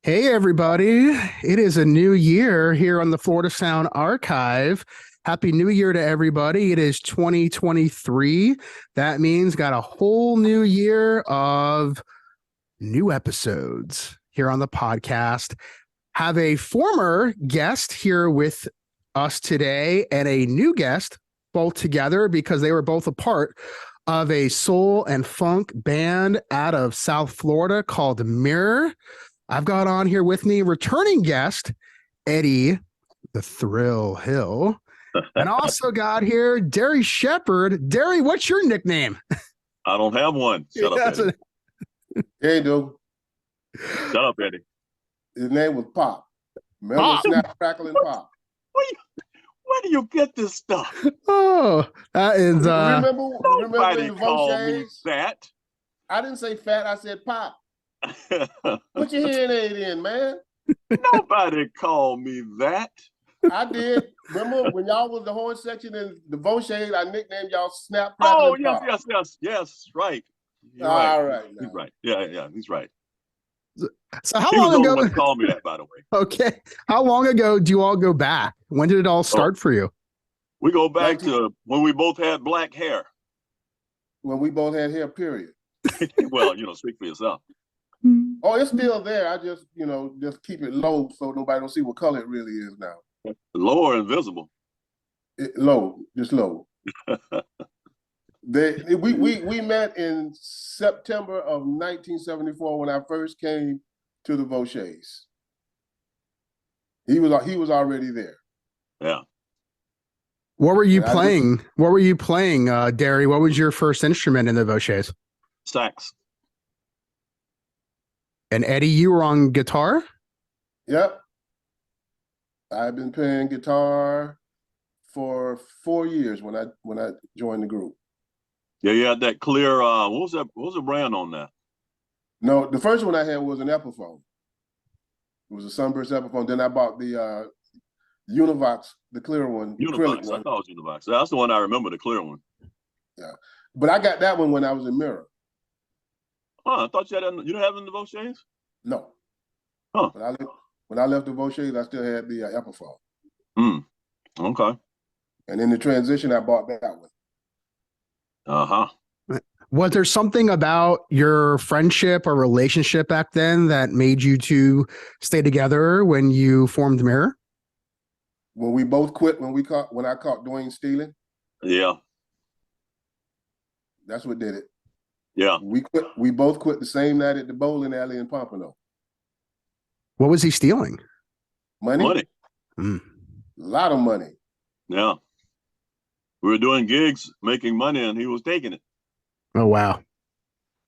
Hey, everybody. It is a new year here on the Florida Sound Archive. Happy New Year to everybody. It is 2023. That means got a whole new year of new episodes here on the podcast. Have a former guest here with us today and a new guest both together because they were both a part of a soul and funk band out of South Florida called Mirror. I've got on here with me returning guest Eddie the Thrill Hill, and also got here Derry Shepard. Derry, what's your nickname? I don't have one. Shut up, Eddie. Hey, dude. Shut up, Eddie. His name was Pop. Remember Pop? Snap, Crackle, and Pop? Where do you get this stuff? Oh, that is remember Nobody in the called me Vosges? fat. I didn't say fat, I said Pop. Put your hearing aid in, man. Nobody called me that. I did. Remember when y'all was the horn section in the Vosges, I nicknamed y'all Snap, Crackle, and Pop. Yes, right. All right. He's right. Yeah, he's right. so how He was long the ago? one to call me that, by the way. Okay, how long ago do you all go back? When did it all start for you? We go back to when we both had black hair. When we both had hair, period. Well, speak for yourself. Oh, it's still there. I just, just keep it low so nobody don't see what color it really is now. Low or invisible? Low, just low. We met in September of 1974 when I first came to the Vosges. He was already there. Yeah. What were you playing? What were you playing, Derry? What was your first instrument in the Vosges? Sax. And Eddie, you were on guitar? Yep. I've been playing guitar for 4 years when I joined the group. Yeah, you had that clear. What was the brand on that? No, the first one I had was an Epiphone. It was a Sunburst Epiphone. Then I bought the Univox, the clear one. Univox. One. I thought it was Univox. That's the one I remember, the clear one. Yeah, but I got that one when I was in Mirror. Huh, I thought you didn't have it in the Vosges? No. Huh. When I left the Vosges, I still had the Epiphone. Okay. And in the transition, I bought that one. Uh-huh. Was there something about your friendship or relationship back then that made you two stay together when you formed Mirror? When we both quit, when I caught Dwayne stealing. Yeah. That's what did it. Yeah. We both quit the same night at the bowling alley in Pompano. What was he stealing? Money. Mm. A lot of money. Yeah. We were doing gigs, making money, and he was taking it. Oh, wow.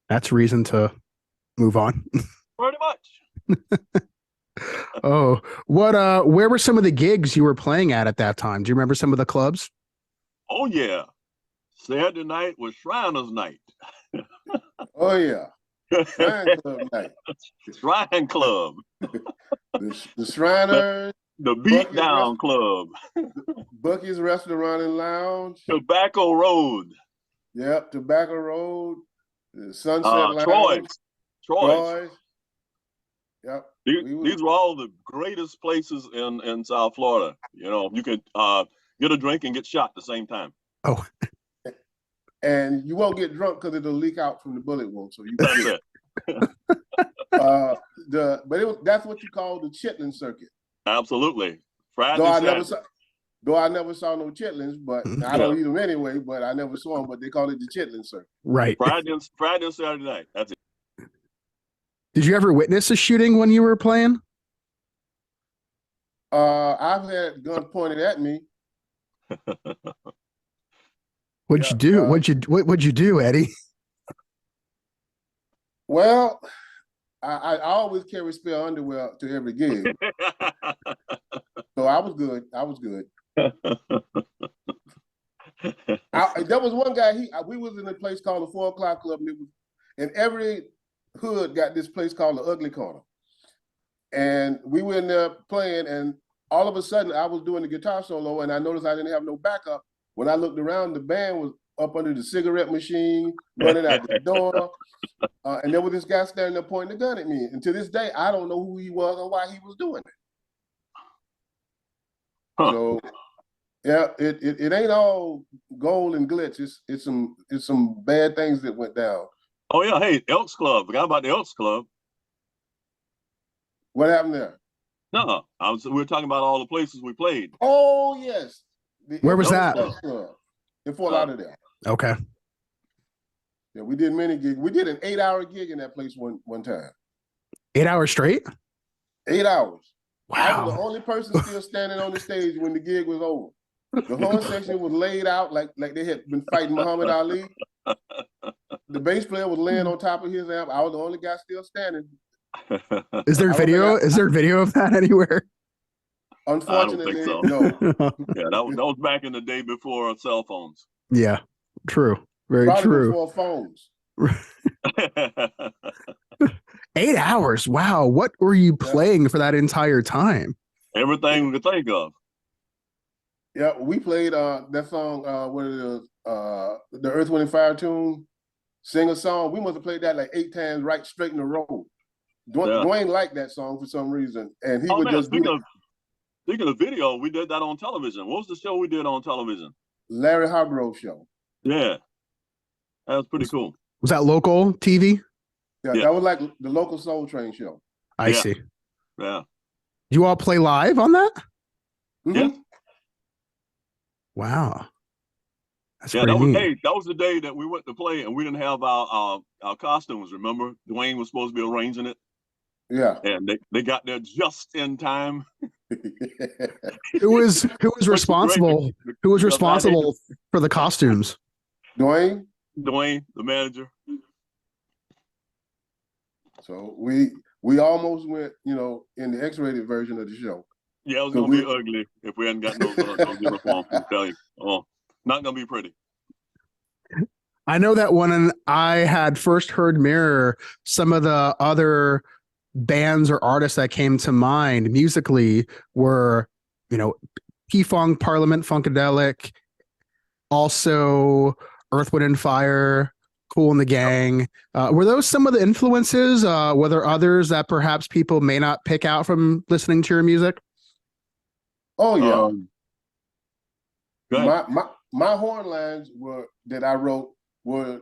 That's reason to move on. Pretty much. Oh, where were some of the gigs you were playing at that time? Do you remember some of the clubs? Oh, yeah. Saturday night was Shriners Night. Oh, yeah. Shrine Club night. Shrine Club. The Shriners. The Beatdown Club. Bucky's Restaurant and Lounge. Tobacco Road. Yep, Tobacco Road. The Sunset Lounge. Troy's. Yep. These were all the greatest places in South Florida. You could get a drink and get shot at the same time. Oh. And you won't get drunk because it'll leak out from the bullet wound. So you That's it. That's what you call the chitlin circuit. Absolutely. Though I never saw no chitlins, but I don't eat them anyway. But I never saw them. But they call it the chitlin circuit. Right. Friday and Saturday night. That's it. Did you ever witness a shooting when you were playing? I've had guns pointed at me. What'd you do? What'd you do, Eddie? Well, I always carry spare underwear to every gig. So I was good. There was one guy, we was in a place called the 4 o'clock club, and every hood got this place called the Ugly Corner. And we were in there playing, and all of a sudden I was doing the guitar solo, and I noticed I didn't have no backup. When I looked around, the band was up under the cigarette machine, running out the door. And there was this guy standing there pointing a gun at me. And to this day, I don't know who he was or why he was doing it. Huh. So yeah, it ain't all gold and glitz. It's some bad things that went down. Oh yeah, hey, Elks Club. Forgot about the Elks Club. What happened there? No, we were talking about all the places we played. Oh yes. Where was that? Club in Fort Lauderdale. Okay. Yeah, we did many gigs. We did an 8-hour gig in that place one time. 8 hours straight? 8 hours. I was the Wow. only person still standing on the stage when the gig was over. The horn section was laid out like they had been fighting Muhammad Ali. The bass player was laying on top of his amp. I was the only guy still standing. Is there video? Is there video of that anywhere? Unfortunately, I don't no. Yeah, that was back in the day before cell phones. Yeah, true. Very Probably true. before phones. 8 hours. Wow. What were you playing for that entire time? Everything we could think of. Yeah, we played that song, what it is, the Earth, Wind, and Fire tune, Sing a Song. We must have played that like 8 times right straight in a row. Dwayne liked that song for some reason, and he would just do that. Speaking of video, we did that on television. What was the show we did on television? Larry Hargrove Show. Yeah, that was pretty cool. Was that local TV? Yeah, that was like the local Soul Train show. I see. Yeah. You all play live on that? Mm-hmm. Yeah. Wow. That's Yeah, pretty neat. that was the day that we went to play and we didn't have our costumes, remember? Dwayne was supposed to be arranging it. Yeah. And they got there just in time. Who was responsible? Who was responsible for the costumes? Dwayne, the manager. So we almost went, in the X-rated version of the show. Yeah, it was gonna be ugly if we hadn't gotten those uniforms. I tell you, not gonna be pretty. I know that when I had first heard Mirror, some of the other bands or artists that came to mind musically were, P-Funk, Parliament Funkadelic, also Earth, Wind, and Fire, Kool and the Gang. Were those some of the influences? Were there others that perhaps people may not pick out from listening to your music? Oh yeah. Go ahead. My horn lines that I wrote were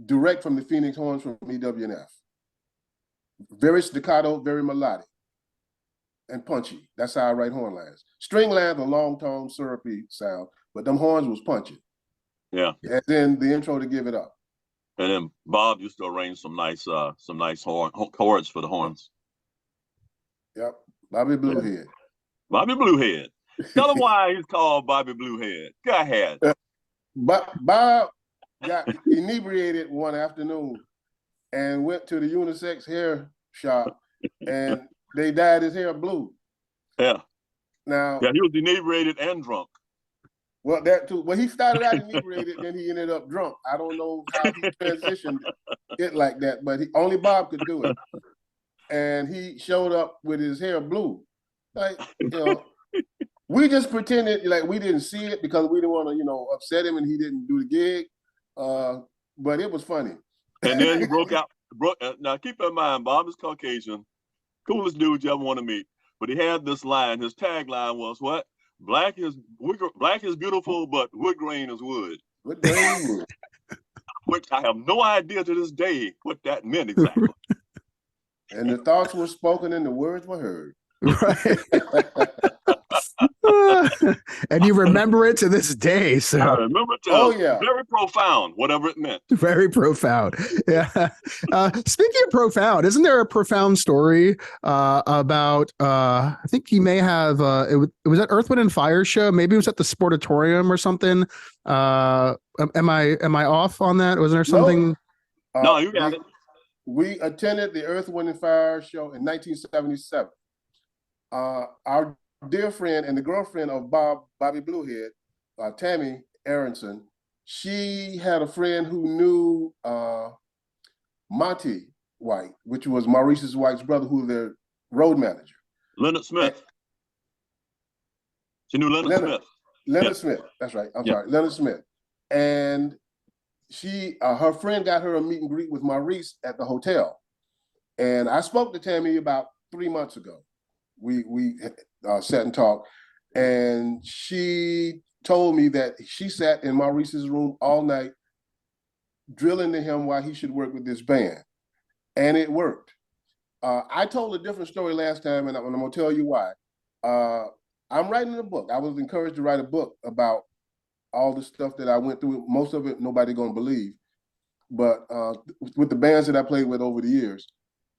direct from the Phoenix horns from EWF. Very staccato, very melodic, and punchy. That's how I write horn lines. String lines are long tone, syrupy sound, but them horns was punchy. Yeah. And then the intro to Give It Up. And then Bob used to arrange some nice chords for the horns. Yep, Bobby Bluehead. Bobby Bluehead. Tell him why he's called Bobby Bluehead. Go ahead. But Bob got inebriated one afternoon and went to the unisex hair shop, and they dyed his hair blue. Yeah. Now, he was inebriated and drunk. Well, that too. Well, he started out inebriated, then he ended up drunk. I don't know how he transitioned it like that, but only Bob could do it. And he showed up with his hair blue. Like, we just pretended like we didn't see it because we didn't want to, upset him and he didn't do the gig. But it was funny. And then he broke out. Now, keep in mind, Bob is Caucasian, coolest dude you ever want to meet. But he had this line. His tagline was what? Black is beautiful, but wood grain is wood. Wood grain is wood. Which I have no idea to this day what that meant exactly. And the thoughts were spoken and the words were heard. Right. And you remember it to this day. So I remember it. Very profound, whatever it meant. Very profound. Yeah. Speaking of profound, isn't there a profound story about I think you may have it was at Earth, Wind, and Fire show. Maybe it was at the Sportatorium or something. Am I off on that? Was there something? No, you got it. We attended the Earth, Wind, and Fire show in 1977. Our dear friend and the girlfriend of Bobby Bluehead, Tammy Aronson, she had a friend who knew Monty White, which was Maurice White's brother, who was their road manager. Leonard Smith. She knew Leonard Smith. Leonard Smith, that's right. I'm sorry, Leonard Smith. And her friend got her a meet and greet with Maurice at the hotel. And I spoke to Tammy about 3 months ago. We sat and talked, and she told me that she sat in Maurice's room all night drilling to him why he should work with this band. And it worked. I told a different story last time, and I'm going to tell you why. I'm writing a book. I was encouraged to write a book about all the stuff that I went through. Most of it, nobody going to believe. But with the bands that I played with over the years.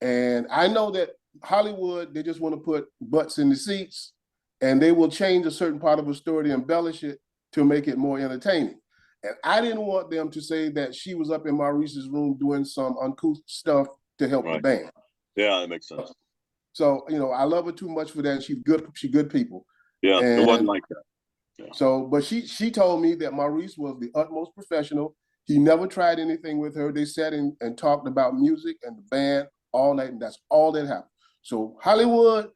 And I know that Hollywood, they just want to put butts in the seats, and they will change a certain part of a story to embellish it to make it more entertaining. And I didn't want them to say that she was up in Maurice's room doing some uncouth stuff to help the band. Yeah, that makes sense. So, I love her too much for that. She's good people. Yeah, it wasn't like that. Yeah. So, but she told me that Maurice was the utmost professional. He never tried anything with her. They sat and talked about music and the band all night, and that's all that happened. So Hollywood,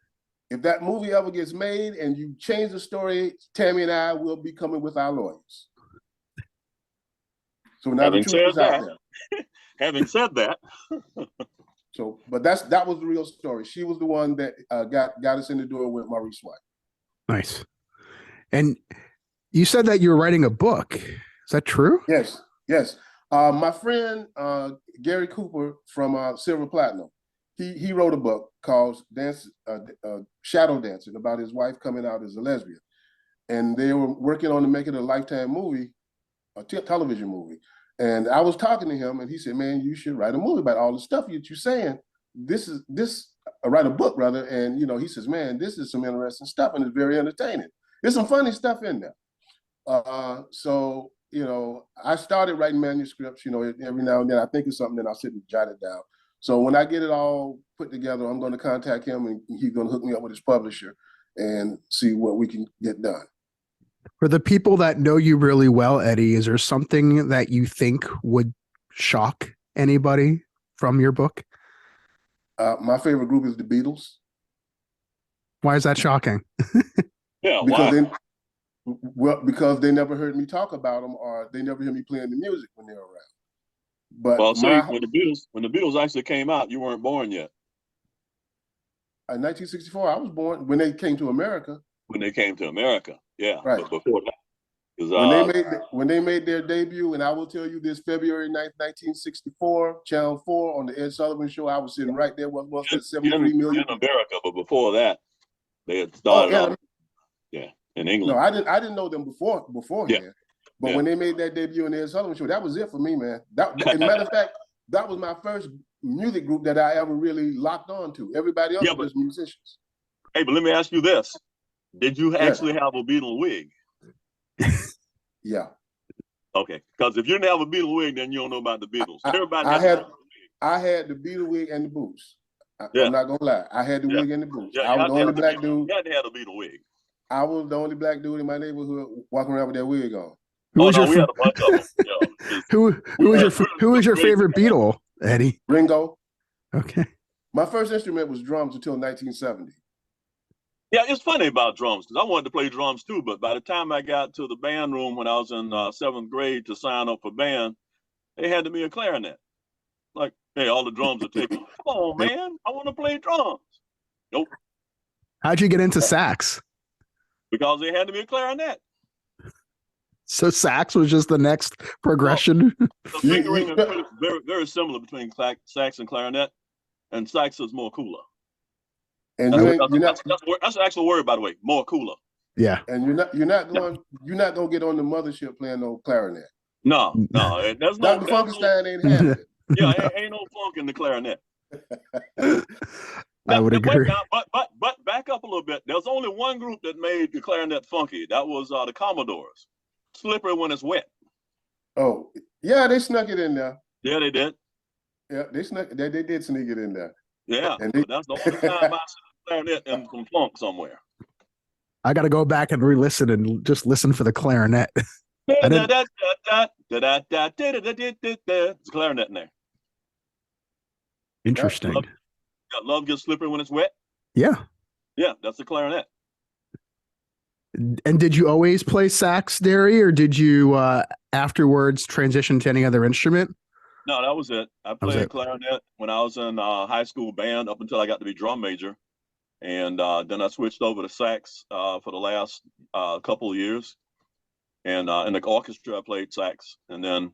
if that movie ever gets made and you change the story, Tammy and I will be coming with our lawyers. So now the truth is out there. Having said that. So, but that was the real story. She was the one that got us in the door with Maurice White. Nice. And you said that you're writing a book. Is that true? Yes. My friend Gary Cooper from Silver Platinum, he wrote a book called Shadow Dancing about his wife coming out as a lesbian, and they were working on to make it a Lifetime movie, a television movie. And I was talking to him, and he said, "Man, you should write a movie about all the stuff that you're saying. Write a book, rather." And he says, "Man, this is some interesting stuff, and it's very entertaining. There's some funny stuff in there." So I started writing manuscripts. Every now and then I think of something, then I'll sit and jot it down. So when I get it all put together, I'm going to contact him, and he's going to hook me up with his publisher and see what we can get done. For the people that know you really well, Eddie, is there something that you think would shock anybody from your book? My favorite group is the Beatles. Why is that shocking? Yeah, because they never heard me talk about them, or they never hear me playing the music when they're around. But when the Beatles actually came out, you weren't born yet. In 1964, I was born when they came to America. When they came to America, yeah. Right. But before that, when they made their debut, and I will tell you this, February 9th, 1964, Channel 4 on the Ed Sullivan Show, I was sitting right there with 73 million. In America, but before that, they had started off, in England. No, I didn't know them beforehand. Yeah. But when they made that debut on the Ed Sullivan Show, that was it for me, man. As a matter of fact, that was my first music group that I ever really locked on to. Everybody else was musicians. Hey, but let me ask you this. Did you actually have a Beatle wig? Yeah. Okay, because if you didn't have a Beatle wig, then you don't know about the Beatles. I had the Beatle wig and the boots. I'm not going to lie. I had the wig and the boots. I was the only black dude. You had to have a Beatle wig. I was the only black dude in my neighborhood walking around with that wig on. We had a bunch of them. Who was your favorite Beatle, Eddie? Ringo. Okay. My first instrument was drums until 1970. Yeah, it's funny about drums because I wanted to play drums too, but by the time I got to the band room when I was in 7th grade to sign up for band, they had to be a clarinet. Like, hey, all the drums are taken. Come on, man, I want to play drums. Nope. How'd you get into sax? Because they had to be a clarinet. So sax was just the next progression. The fingering is very, very similar between sax and clarinet, and sax is more cooler. And that's actual word, by the way, more cooler. Yeah. And you're not going to get on the mothership playing no clarinet. No, there's no. Dr. Funkenstein ain't having it. Yeah, ain't no funk in the clarinet. I would agree. But back up a little bit. There's only one group that made the clarinet funky. That was the Commodores. Slippery when it's wet. Oh, yeah, they snuck it in there. Yeah, they did. Yeah, they did sneak it in there. Yeah, but that's the only time I see the clarinet in some funk somewhere. I got to go back and re-listen and just listen for the clarinet. There's a clarinet in there. Interesting. Love gets slippery when it's wet. Yeah. Yeah, that's the clarinet. And did you always play sax, Derry, or did you afterwards transition to any other instrument? No, that was it. I That was played it. clarinet when I was in high school band up until I got to be drum major. And then I switched over to sax for the last couple of years. And in the orchestra, I played sax. And then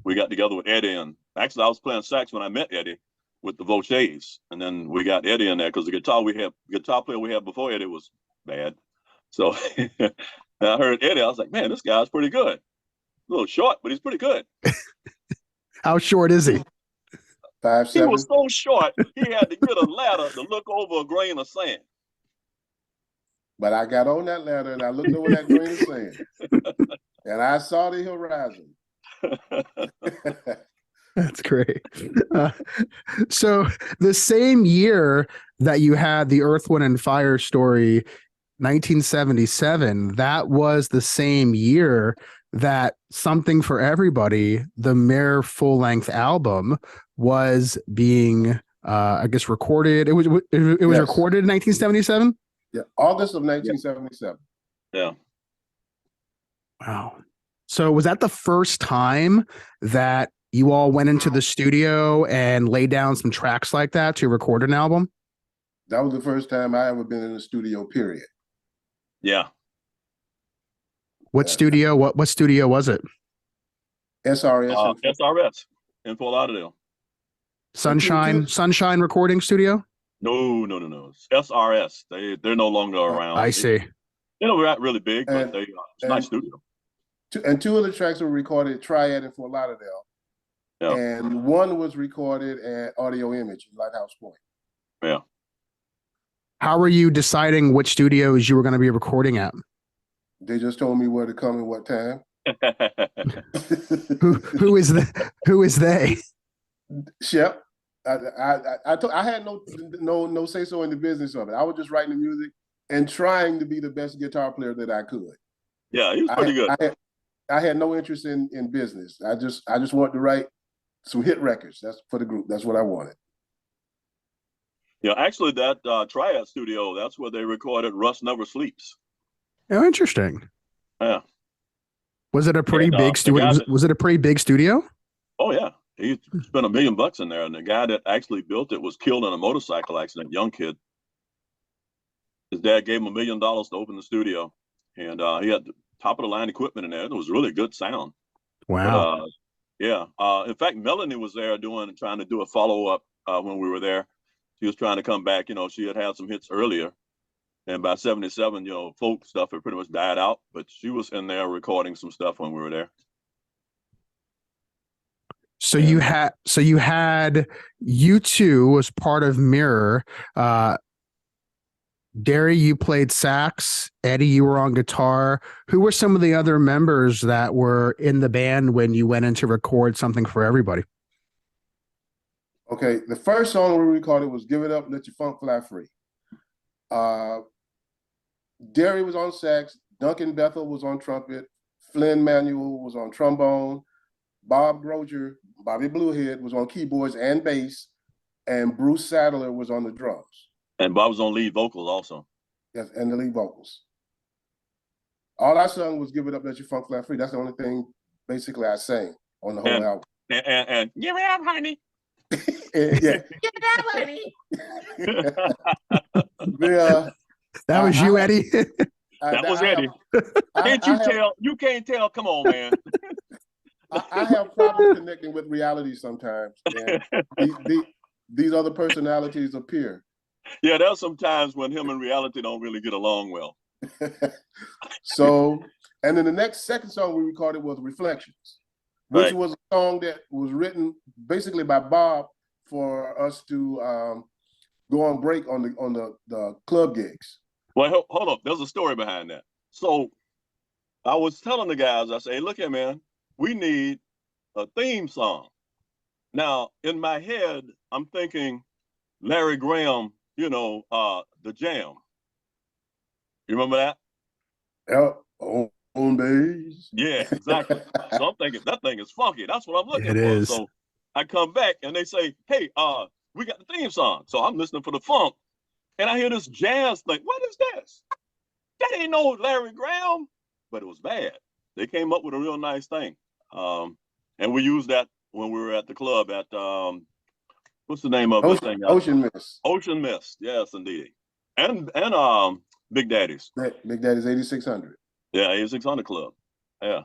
we got together with Eddie. And actually, I was playing sax when I met Eddie with the Voces. And then we got Eddie in there because the guitar player we had before Eddie was bad. So I heard Eddie. I was like, man, this guy's pretty good. A little short, but he's pretty good. How short is he? 5'7". He was so short, he had to get a ladder to look over a grain of sand. But I got on that ladder and I looked over that grain of sand, and I saw the horizon. That's great. So the same year that you had the Earth, Wind, and Fire story, 1977, that was the same year that Something for Everybody, the Mere full-length album, was being, I guess, recorded. It was Yes. recorded in 1977. Yeah, August of 1977. Yeah. Wow. So was that the first time that you all went into the studio and laid down some tracks like that to record an album? That was the first time I ever been in the studio, period. Yeah. What studio? What studio was it? SRS. SRS in Fort Lauderdale. Sunshine Recording Studio? No. It's SRS. They're no longer around. I see. They're not really big, but it's a nice studio. Two of the tracks were recorded at Triad in Fort Lauderdale. Yeah. And one was recorded at Audio Image in Lighthouse Point. Yeah. How were you deciding which studios you were going to be recording at? They just told me where to come and what time. Who is they? Shep. I had no say so in the business of it. I was just writing the music and trying to be the best guitar player that I could. Yeah, he was pretty good. I had no interest in business. I just wanted to write some hit records. That's for the group. That's what I wanted. Yeah, actually, that Triad studio, that's where they recorded Russ Never Sleeps. Oh, interesting. Yeah. Was it a pretty big studio? Was it a pretty big studio? Oh, yeah. He spent $1 million in there, and the guy that actually built it was killed in a motorcycle accident, young kid. His dad gave him $1 million to open the studio, and he had top of the line equipment in there. It was really good sound. Wow. But, yeah. In fact, Melanie was there trying to do a follow up when we were there. She was trying to come back. She had some hits earlier, and by 77, folk stuff had pretty much died out. But she was in there recording some stuff when we were there. So you had U2 was part of Mirror. Derry, you played sax. Eddie, you were on guitar. Who were some of the other members that were in the band when you went in to record Something for Everybody? Okay, the first song we recorded was "Give It Up, Let Your Funk Fly Free." Derry was on sax. Duncan Bethel was on trumpet. Flynn Manuel was on trombone. Bob Groger, Bobby Bluehead, was on keyboards and bass, and Bruce Sadler was on the drums. And Bob was on lead vocals also. Yes, and the lead vocals. All I sung was "Give It Up, Let Your Funk Fly Free." That's the only thing, basically, I sang on the whole album. And give it up, honey. Yeah. Give it up, honey. That was you, Eddie. That was Eddie. Can't you tell? You can't tell. Come on, man. I have problems connecting with reality sometimes. These other personalities appear. Yeah, there's some times when him and reality don't really get along well. So, and then the second song we recorded was "Reflections," which was a song that was written basically by Bob for us to go on break on the club gigs. Well, hold up. There's a story behind that. So I was telling the guys, I say, hey, look here, man, we need a theme song. Now, in my head, I'm thinking Larry Graham, The Jam. You remember that? Yeah, on base. Yeah, exactly. So I'm thinking that thing is funky. That's what I'm looking for. Is. So I come back and they say, hey, we got the theme song. So I'm listening for the funk and I hear this jazz thing. What is this? that ain't no Larry Graham, but it was bad. They came up with a real nice thing. And we used that when we were at the club at, what's the name of the thing? Ocean Mist. Ocean Mist, yes, indeed. And Big Daddy's. Big Daddy's 8600. Yeah, 8600 Club. Yeah.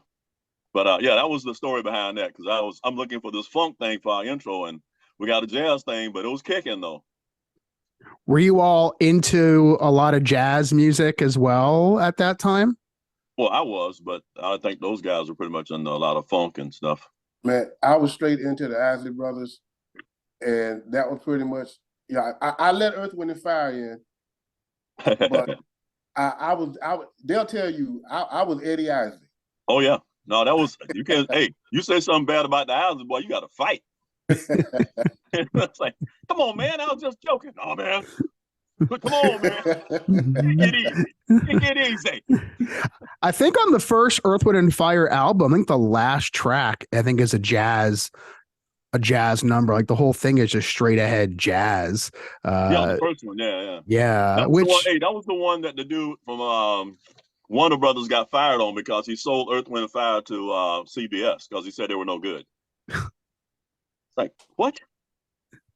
But yeah, that was the story behind that, because I'm looking for this funk thing for our intro, and we got a jazz thing, but it was kicking though. Were you all into a lot of jazz music as well at that time? Well, I was, but I think those guys were pretty much into a lot of funk and stuff. Man, I was straight into the Isley Brothers, and that was pretty much, yeah. I let Earth, Wind, and Fire in, but I was. They'll tell you I was Eddie Isley. Oh yeah, no, that was you can't. Hey, you say something bad about the Isley, boy, you got to fight. It's like, come on, man, I was just joking. Oh man, but come on, man, take it easy. Take it easy. I think on the first Earth, Wind, and Fire album, I think the last track, I think, is a jazz number. Like the whole thing is just straight ahead jazz. Yeah, the first one, yeah. Yeah, that was the one that the dude from Warner Brothers got fired on because he sold Earth, Wind, and Fire to CBS because he said they were no good. It's like, what?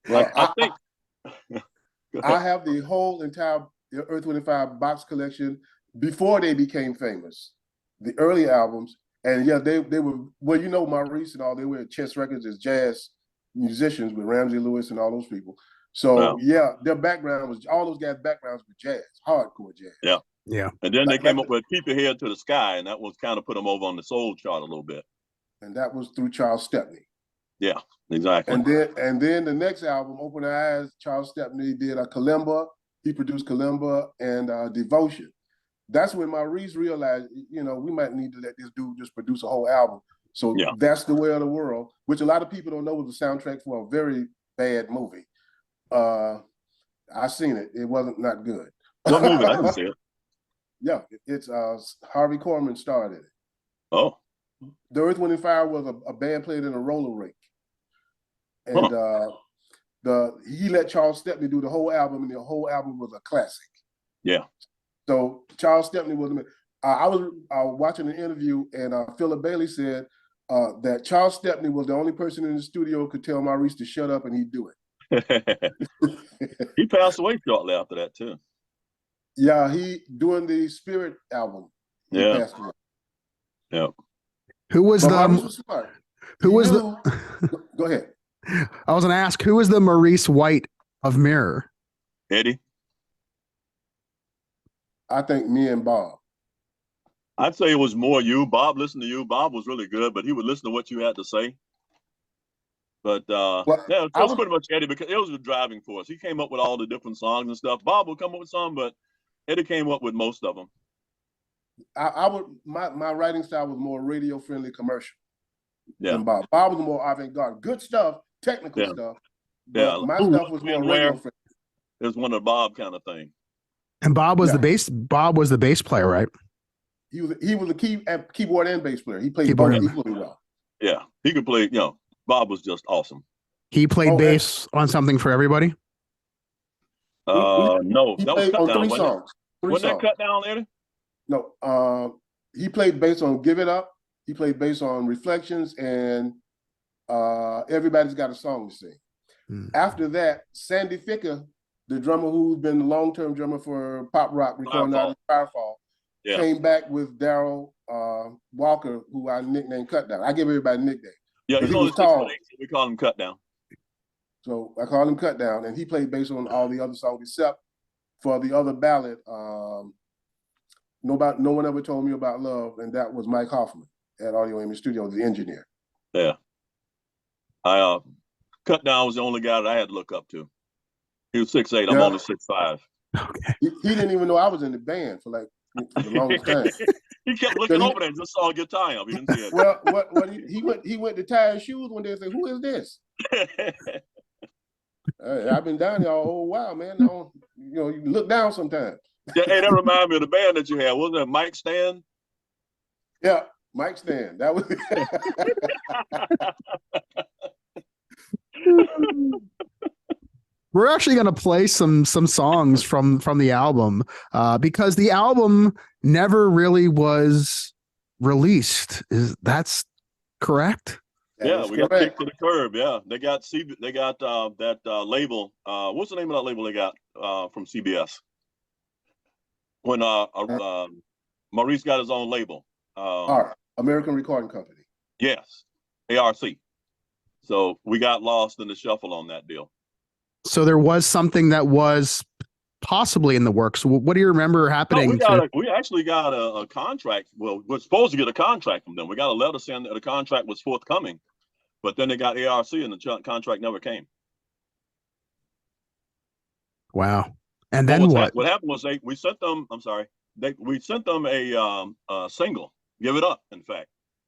Well, I think I have the whole entire Earth, Wind, and Fire box collection before they became famous, the early albums. And yeah, they were, well, you know, Maurice and all, they were at Chess Records as jazz musicians with Ramsey Lewis and all those people. So yeah, their background was, all those guys' backgrounds were jazz, hardcore jazz. Yeah. And then they came up with Keep Your Head to the Sky, and that was kind of put them over on the soul chart a little bit. And that was through Charles Stepney. Yeah, exactly. And then the next album, Open Our Eyes, Charles Stepney did Kalimba. He produced Kalimba and Devotion. That's when Maurice realized, you know, we might need to let this dude just produce a whole album. So That's the Way of the World, which a lot of people don't know was the soundtrack for a very bad movie. I seen it. It wasn't not good. What movie? I didn't see it. Yeah, it's Harvey Korman starred in it. Oh. The Earth, Wind, and Fire was a band played in a roller rink. And he let Charles Stepney do the whole album, and the whole album was a classic. Yeah. So Charles Stepney was. I was watching an interview, and Philip Bailey said that Charles Stepney was the only person in the studio who could tell Maurice to shut up, and he'd do it. He passed away shortly after that too. Yeah, he doing the Spirit album. He passed away. Yeah. Who was Maurice was smart. Go ahead. I was going to ask, who was the Maurice White of Mirror? Eddie. I think me and Bob. I'd say it was more you. Bob listened to you. Bob was really good, but he would listen to what you had to say. But it was pretty much Eddie, because it was the driving force. He came up with all the different songs and stuff. Bob would come up with some, but Eddie came up with most of them. My writing style was more radio friendly, commercial. Yeah. Than Bob. Bob was more avant-garde, good stuff, technical stuff. Yeah. My stuff was more radio friendly. It was one of the Bob kind of thing. And Bob was the bass. Bob was the bass player, right? He was a keyboard and bass player. He played both equally well. Yeah, he could play. You know, Bob was just awesome. He played bass on Something for Everybody. No, that was cut down. 3 songs. Wasn't that cut down, Eddie? No, he played bass on Give It Up. He played bass on Reflections, and Everybody's Got a Song to Sing. After that, Sandy Ficker, the drummer who's been the long-term drummer for pop rock, recording out of Firefall, came back with Daryl Walker, who I nicknamed Cut Down. I give everybody a nickname. Yeah, he was tall. We call him Cut Down. So I called him Cut Down, and he played bass on all the other songs except for the other ballad, No One Ever Told Me About Love, and that was Mike Hoffman at Audio Amy Studio, the engineer. Yeah. Cut Down was the only guy that I had to look up to. He was 6'8". I'm only 6'5". Okay. He didn't even know I was in the band for the longest time. He kept looking over there and just saw a guitar. He didn't see it. Well, he went to tie his shoes one day and said, "Who is this?" I've been down here a whole while, man. You look down sometimes. Yeah, hey, that reminds me of the band that you had. Wasn't it Mike Stan? Yeah, Mike Stan. That was. We're actually going to play some songs from the album because the album never really was released. That's correct? Yeah, we got kicked to the curb. Yeah, they got that label. What's the name of that label they got from CBS? When Maurice got his own label. American Recording Company. Yes, ARC. So we got lost in the shuffle on that deal. So there was something that was possibly in the works. What do you remember happening? We actually got a contract. Well, we're supposed to get a contract from them. We got a letter saying that the contract was forthcoming, but then they got ARC and the contract never came. Wow. And then what? What happened was we sent them. I'm sorry. We sent them a single, "Give It Up," in fact,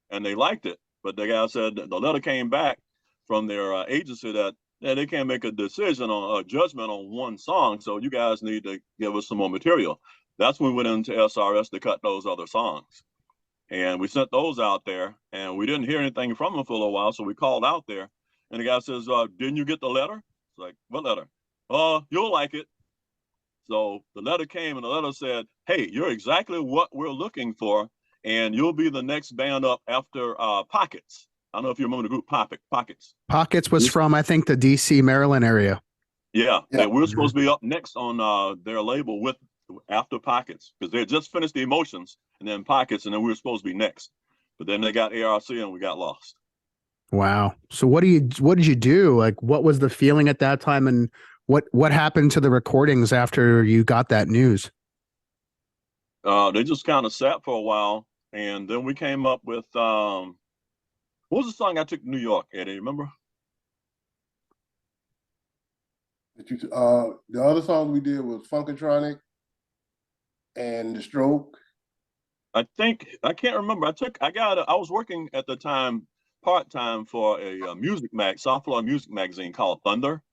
and they liked it. But the guy said the letter came back from their agency that they can't make a decision on a judgment on one song, so you guys need to give us some more material. That's when we went into SRS to cut those other songs, and we sent those out there, and we didn't hear anything from them for a little while, so we called out there, and the guy says, "Didn't you get the letter?" It's like, "What letter?" "You'll like it." So the letter came, and the letter said, "Hey, you're exactly what we're looking for, and you'll be the next band up after Pockets." I don't know if you remember the group Pockets. Pockets was from, I think, the DC, Maryland area. Yeah. We were supposed to be up next on their label after Pockets, because they had just finished the Emotions and then Pockets, and then we were supposed to be next. But then they got ARC and we got lost. Wow. So what did you do? Like, what was the feeling at that time, and what happened to the recordings after you got that news? They just kind of sat for a while, and then we came up with what was the song I took to New York, Eddie? Remember? The other song we did was Funkatronic and The Stroke. I can't remember. I was working at the time part-time for a South Florida music magazine called Thunder.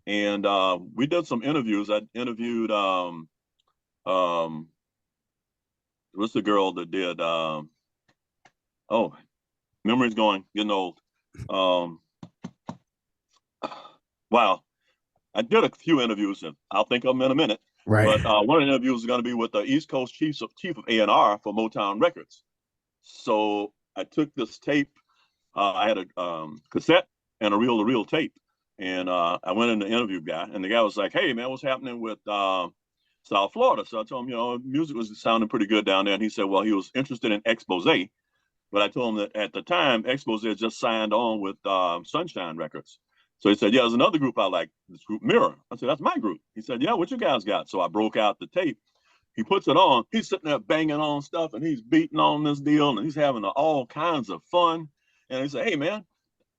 And we did some interviews. I interviewed what's the girl that did memory's getting old. Wow. I did a few interviews, and I'll think of them in a minute. Right. But one of the interviews is going to be with the East Coast chief of A&R for Motown Records. So I took this tape. I had a cassette and a reel-to-reel tape. And I went in the interview guy, and the guy was like, "Hey, man, what's happening with South Florida?" So I told him, music was sounding pretty good down there. And he said, well, he was interested in Expose. But I told him that at the time, Expose had just signed on with Sunshine Records. So he said, yeah, there's another group I like, this group Mirror. I said, that's my group. He said, yeah, what you guys got? So I broke out the tape. He puts it on. He's sitting there banging on stuff, and he's beating on this deal, and he's having all kinds of fun. And he said, hey, man,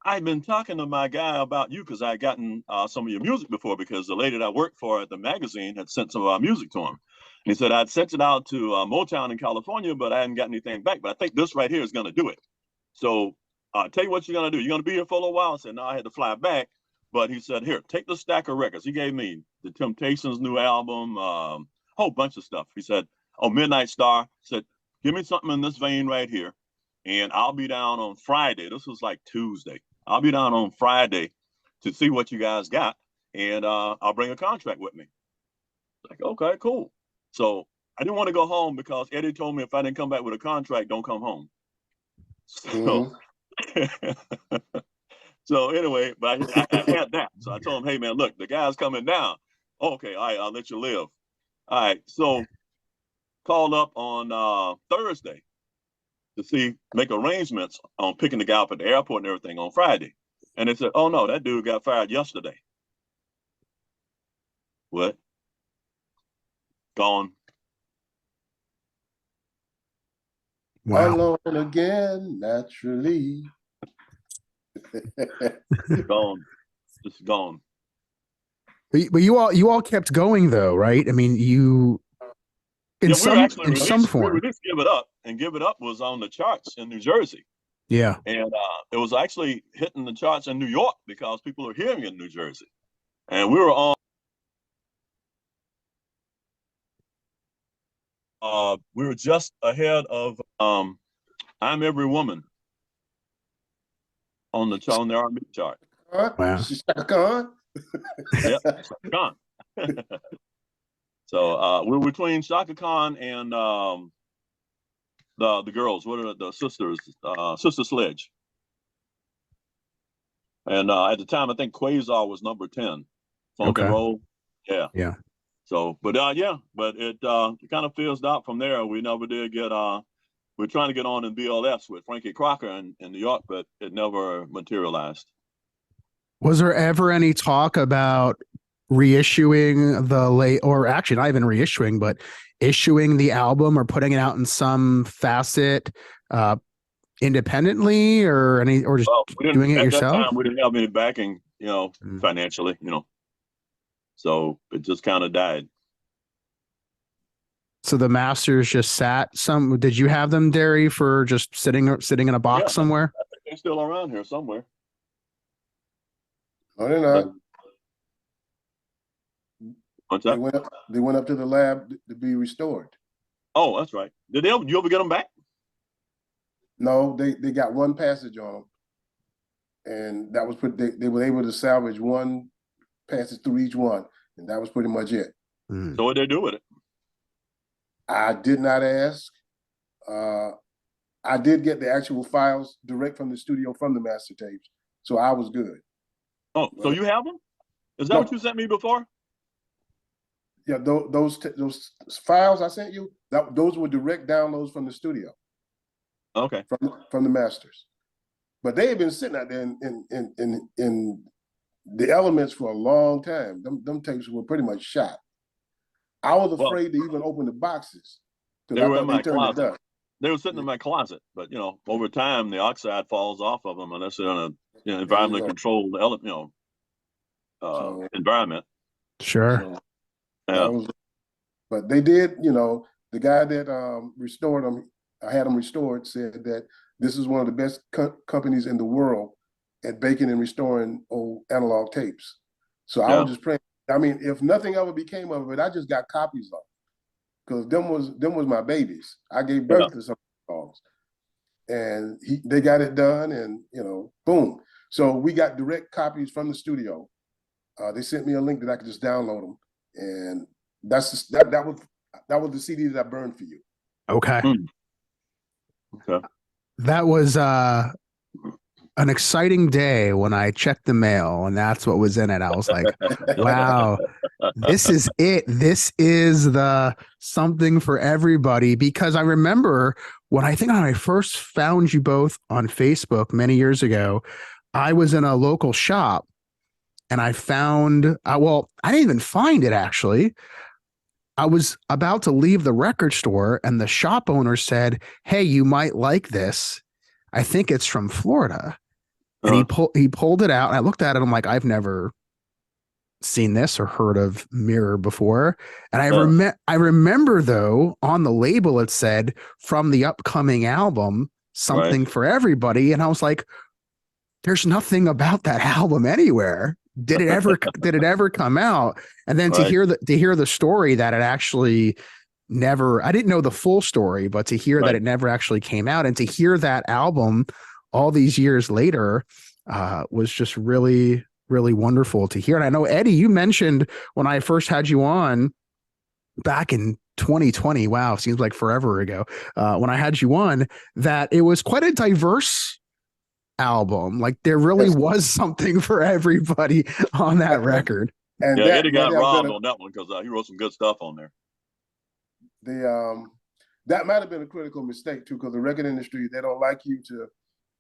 I've been talking to my guy about you because I had gotten some of your music before, because the lady that I worked for at the magazine had sent some of our music to him. And he said, I'd sent it out to Motown in California, but I hadn't got anything back. But I think this right here is going to do it. So tell you what you're going to do. You're going to be here for a little while. I said, no, I had to fly back. But he said, here, take the stack of records. He gave me the Temptations' new album, a whole bunch of stuff. He said, Midnight Star. He said, give me something in this vein right here, and I'll be down on Friday. This was like Tuesday. I'll be down on Friday to see what you guys got, and I'll bring a contract with me. Like, okay, cool. So I didn't want to go home because Eddie told me if I didn't come back with a contract, don't come home. So, so anyway, but I had that. So I told him, hey, man, look, the guy's coming down. Okay, all right, I'll let you live. All right, so called up on Thursday to make arrangements on picking the guy up at the airport and everything on Friday. And they said, oh, no, that dude got fired yesterday. What? Gone. Wow. Alone again, naturally. Gone. Just gone. But you all kept going, though, right? I mean, in some form. We released Give It Up, and Give It Up was on the charts in New Jersey. Yeah. And it was actually hitting the charts in New York because people are hearing it in New Jersey. And we were on. We were just ahead of I'm Every Woman on the R&B chart. Wow. Shaka Khan? Yeah, Shaka Khan. So we're between Shaka Khan and the girls. What are the sisters? Sister Sledge. And at the time, I think Quasar was number 10. Funk and Okay. roll. Yeah. Yeah. So, but it kind of fizzed out from there. We never did get we're trying to get on in BLS with Frankie Crocker in New York, but it never materialized. Was there ever any talk about reissuing the late, or actually not even reissuing, but issuing the album or putting it out in some facet independently, or any, or just doing it at yourself? That time we didn't have any backing, financially, so it just kind of died. So the masters just sat some. Did you have them, Derry, for just sitting in a box somewhere? I think they're still around here somewhere. No, they're not. What's that? They went up to the lab to be restored. Oh, that's right. Did you ever get them back? No, they got one passage on them, and that was they were able to salvage one passage through each one, and that was pretty much it. So what did they do with it? I did not ask. I did get the actual files direct from the studio from the master tapes, so I was good. Oh, so you have them? Is that what you sent me before? Yeah, those files I sent you, those were direct downloads from the studio. Okay. From the masters, but they had been sitting out there in the elements for a long time. Them tapes were pretty much shot. I was afraid to even open the boxes because I thought they turned to dust. They were sitting in my closet, but over time the oxide falls off of them unless they're in a environmentally controlled environment. Sure. But they did. The guy that restored them, I had them restored, said that this is one of the best companies in the world at baking and restoring old analog tapes. So I was just praying. I mean, if nothing ever became of it, I just got copies of it because them was my babies. I gave birth to some songs, and they got it done, and boom. So we got direct copies from the studio. They sent me a link that I could just download them, and that's just, that was the CD that I burned for you. Okay. Okay. That was an exciting day when I checked the mail and that's what was in it. I was like, wow, this is it. This is the something for everybody. Because I remember when I first found you both on Facebook many years ago, I was in a local shop and I found, I didn't even find it actually. I was about to leave the record store and the shop owner said, "Hey, you might like this. I think it's from Florida." And he pulled it out and I looked at it. I'm like, I've never seen this or heard of Mirror before. And I remember though, on the label, it said from the upcoming album, something for everybody. And I was like, there's nothing about that album anywhere. Did it ever come out? And then to hear the story that it actually never, I didn't know the full story, but to hear that it never actually came out and to hear that album all these years later was just really, really wonderful to hear. And I know, Eddie, you mentioned when I first had you on back in 2020, wow, seems like forever ago, when I had you on, that it was quite a diverse album. Like there really was something for everybody on that record. And Eddie got robbed on that one because he wrote some good stuff on there. That might have been a critical mistake too, because the record industry, they don't like you to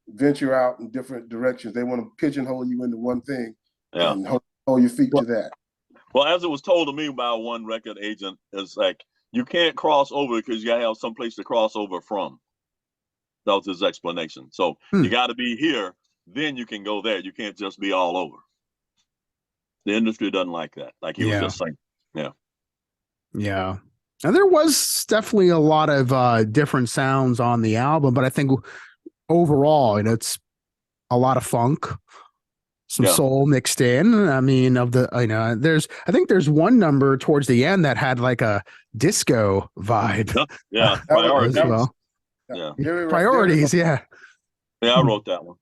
venture out in different directions. They want to pigeonhole you into one thing and hold your feet to that. Well, as it was told to me by one record agent, it's like you can't cross over because you gotta have some place to cross over from. That was his explanation. So you got to be here, then you can go there. You can't just be all over. The industry doesn't like that. Like he was just saying, yeah. And there was definitely a lot of different sounds on the album, but I think overall, it's a lot of funk, some soul mixed in. I mean, I think there's one number towards the end that had like a disco vibe. Yeah, priorities. As well. Yeah, priorities. Yeah, I wrote that one.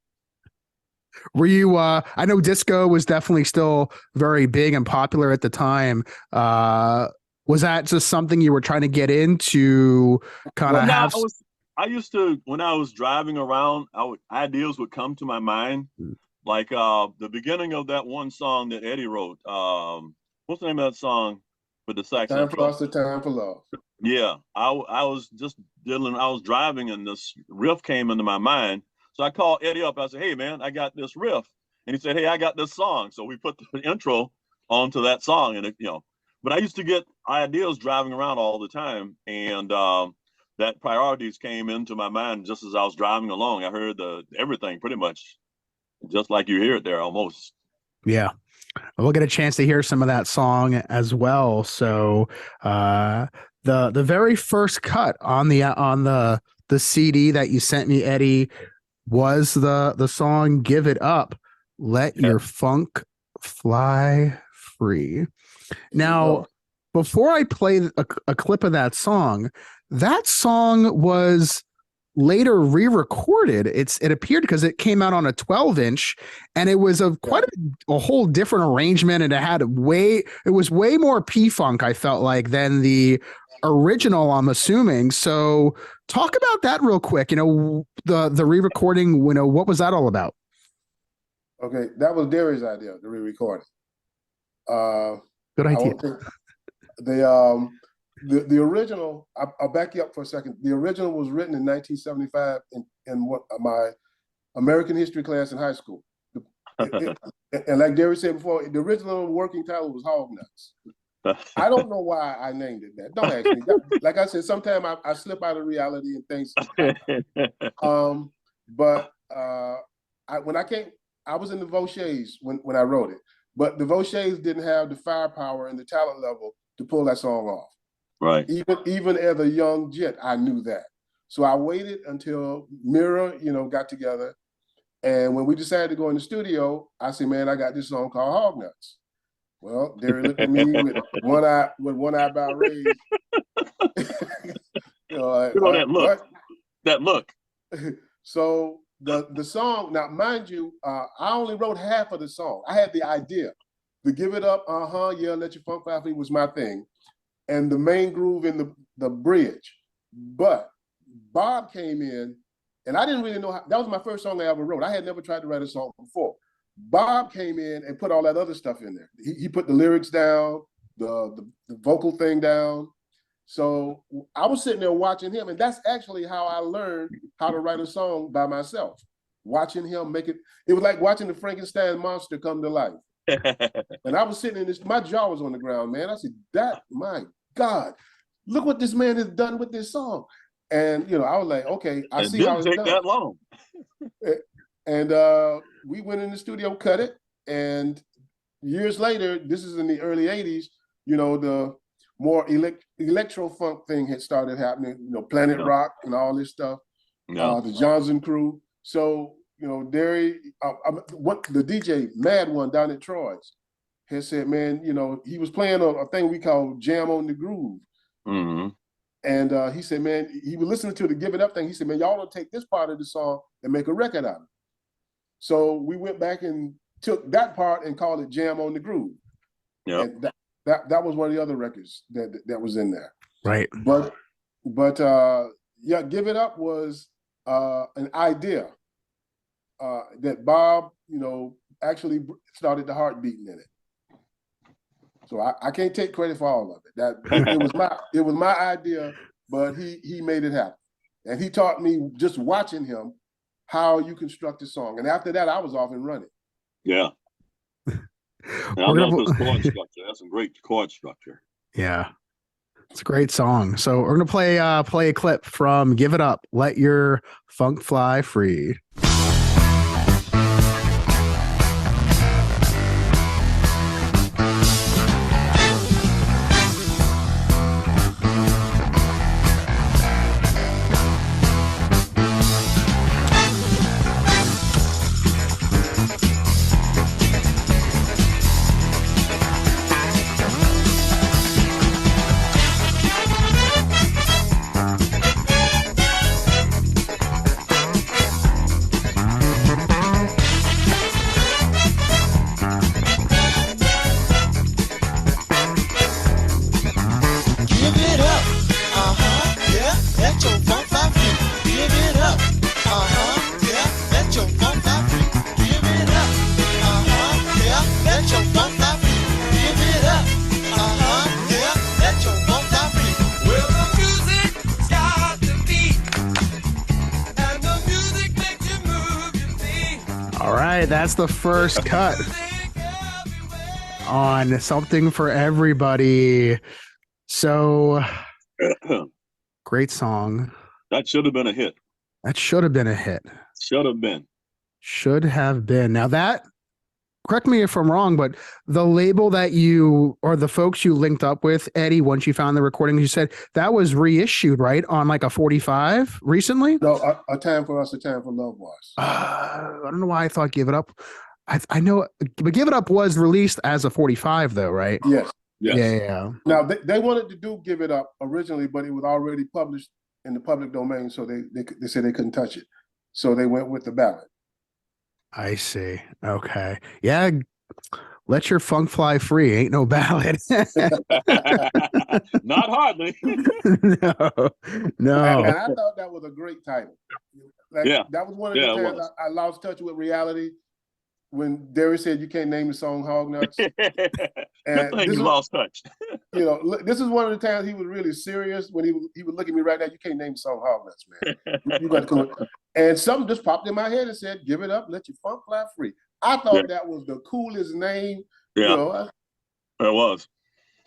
Were you I know disco was definitely still very big and popular at the time. Was that just something you were trying to get into, kind Well, of No, have I used to when I was driving around, ideas would come to my mind, like the beginning of that one song that Eddie wrote. What's the name of that song with the sax time for intro? loss, the time for love. Yeah, I was just dealing. I was driving, and this riff came into my mind. So I called Eddie up. I said, "Hey, man, I got this riff," and he said, "Hey, I got this song." So we put the intro onto that song, and But I used to get ideas driving around all the time, and that priorities came into my mind just as I was driving along. I heard everything pretty much just like you hear it there, almost. yeah. We'll get a chance to hear some of that song as well. So the very first cut on the CD that you sent me, Eddie, was the song "Give It Up, Let Yeah. Your Funk Fly Free." Now, Go. before I play a clip of that song was later re-recorded. It appeared because it came out on a 12-inch, and it was quite a whole different arrangement, and it was way more P-Funk, I felt like, than the original, I'm assuming. So talk about that real quick. The re-recording, what was that all about? Okay, that was Derry's idea, the re-recording. Good I idea. won't think the original. I'll back you up for a second. The original was written in 1975 in what my American history class in high school. And like Derry said before, the original working title was Hog Nuts. I don't know why I named it that. Don't ask me. Like I said, sometimes I slip out of reality and things. But when I came, I was in the Vauchés when I wrote it. But the Vauchés didn't have the firepower and the talent level to pull that song off. Right. Even as a young jet, I knew that. So I waited until Mirror, got together. And when we decided to go in the studio, I said, "Man, I got this song called Hog Nuts." Well, Derry looked at me with one eyebrow raised. That look. What? That look. So the song, now mind you, I only wrote half of the song. I had the idea. The Give It Up, yeah, let your funk fly free was my thing. And the main groove in the bridge. But Bob came in, and I didn't really know that was my first song I ever wrote. I had never tried to write a song before. Bob came in and put all that other stuff in there. He put the lyrics down, the vocal thing down. So I was sitting there watching him, and that's actually how I learned how to write a song by myself. Watching him make it. It was like watching the Frankenstein monster come to life. And I was sitting in this, my jaw was on the ground, man. I said, my God, look what this man has done with this song. And, I was like, okay, I see how it's done. It didn't take that long. And we went in the studio, cut it. And years later, this is in the early 80s, the more electro funk thing had started happening, Planet Rock and all this stuff, the Johnson crew. So, Derry, what the DJ Mad One down at Troy's had said, man, he was playing a thing we call Jam on the Groove. Mm-hmm. And he said, man, he was listening to the Give It Up thing. He said, man, y'all don't take this part of the song and make a record out of it. So we went back and took that part and called it Jam on the Groove. Yeah. That was one of the other records that was in there. Right. But yeah, Give It Up was an idea that Bob, actually started the heart beating in it. So I can't take credit for all of it. It was my idea, but he made it happen. And he taught me, just watching him, how you construct a song. And after that, I was off and running. Yeah. I love this chord structure. That's some great chord structure. Yeah. It's a great song. So we're gonna play a clip from Give It Up, Let Your Funk Fly Free. let your funk fly free. Give it up. Yeah, let your funk fly free. Give it up. Yeah, let your funk fly free. Give it up. Yeah, let your funk fly free. Well, the music's got the beat, and the music makes you move your feet. All right, that's the first cut on Something for Everybody. So great song. That should have been a hit. That should have been a hit. Should have been. Should have been. Now that, correct me if I'm wrong, but the label that you, or the folks you linked up with, Eddie, once you found the recording, you said that was reissued, right? On like a 45 recently? No, a Time for Us, A Time for Love was. I don't know why I thought Give It Up. I know, but Give It Up was released as a 45 though, right? Yes. Yes. Yeah. Now they wanted to do Give It Up originally, but it was already published in the public domain, so they said they couldn't touch it. So they went with the ballad. I see. Okay. Yeah. Let your funk fly free. Ain't no ballad. Not hardly. No. And I thought that was a great title. Like, Yeah. That was one of the Yeah, it times was. I lost touch with reality when Derry said you can't name the song Hog Nuts. Good And thing you lost touch. You know, this is one of the times he was really serious when he would look at me right now. You can't name the song Hog Nuts, man. You got to come. And something just popped in my head and said, "Give it up, let your funk fly free." I thought that was the coolest name. Yeah, You know, it was.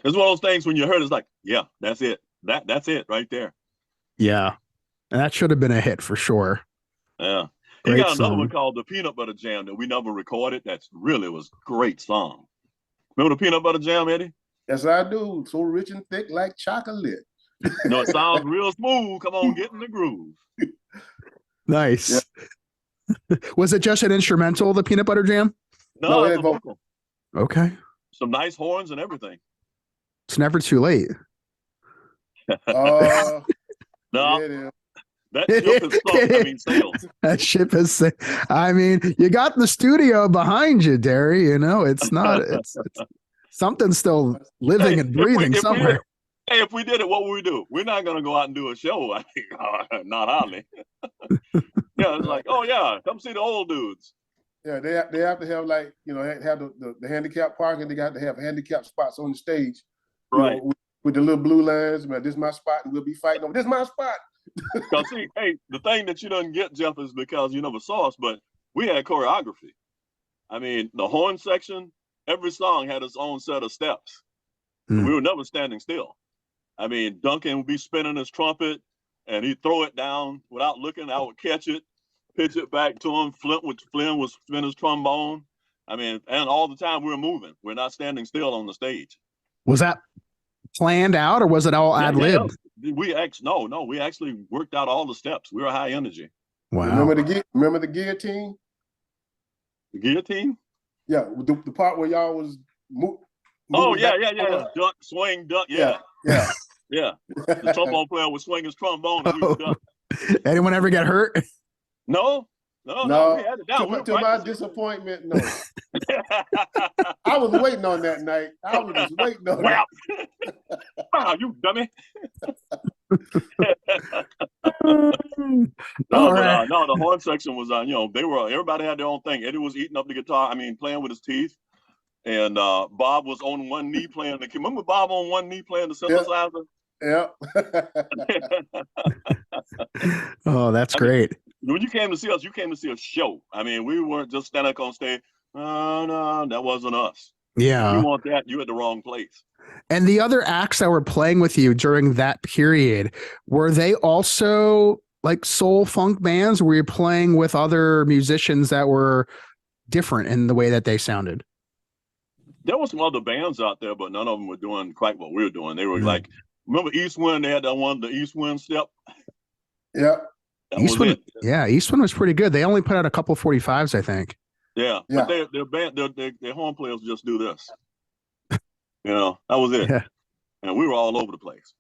It's one of those things when you heard it's like, yeah, that's it. That's it right there. Yeah. And that should have been a hit for sure. Yeah. He Great got another song. one called the Peanut Butter Jam that we never recorded. That's really was a great song. Remember the Peanut Butter Jam, Eddie? yes, I do. So rich and thick like chocolate. No, it sounds real smooth. Come on, get in the groove. Nice. Yeah. Was it just an instrumental, the Peanut Butter Jam? No, it's a vocal. Okay. Some nice horns and everything. It's never too late. No, it is. that ship is sunk. I mean, sailed. That ship is. I mean, you got the studio behind you, Derry. You know, it's not. It's something's still living and breathing somewhere. Hey, if we did it, what would we do? We're not going to go out and do a show. I mean, not hardly. Yeah, it's like, oh yeah, come see the old dudes. Yeah, they have to have, like, you know, have the handicap parking. They got to have handicap spots on the stage, right? You know, with the little blue lines. Man, this is my spot, and we'll be fighting over. This is my spot. Because see, hey, the thing that you don't get, Jeff, is because you never saw us, but we had choreography. I mean, the horn section, every song had its own set of steps. We were never standing still. I mean, Duncan would be spinning his trumpet, and he'd throw it down without looking. I would catch it, pitch it back to him. Flynn was spinning his trombone. I mean, and all the time we were moving. We're not standing still on the stage. Was that planned out, or was it all ad lib? We actually worked out all the steps. We were high energy. Wow. Remember the guillotine? The guillotine? Yeah, the part where y'all was Oh yeah. Duck, swing, duck. Yeah. The trombone player would swing his trombone and we would duck. Anyone ever get hurt? No. We had it down. To my disappointment, no. I was waiting on that night. I was just waiting on that. Wow, you dummy. No, the horn section was on, everybody had their own thing. Eddie was eating up the guitar, playing with his teeth. And Bob was on one knee playing the. Remember Bob on one knee playing the synthesizer? Yeah. Oh, that's great. When you came to see us, you came to see a show. We weren't just standing up on stage. No, that wasn't us. Yeah. If you want that, you're at the wrong place. And the other acts that were playing with you during that period, were they also like soul funk bands? Were you playing with other musicians that were different in the way that they sounded? There were some other bands out there, but none of them were doing quite what we were doing. They were like, remember East Wind? They had that one, the East Wind step. Yeah. Eastwind was pretty good. They only put out a couple 45s, I think. Yeah. But their band, their horn players just do this. That was it. Yeah. And we were all over the place.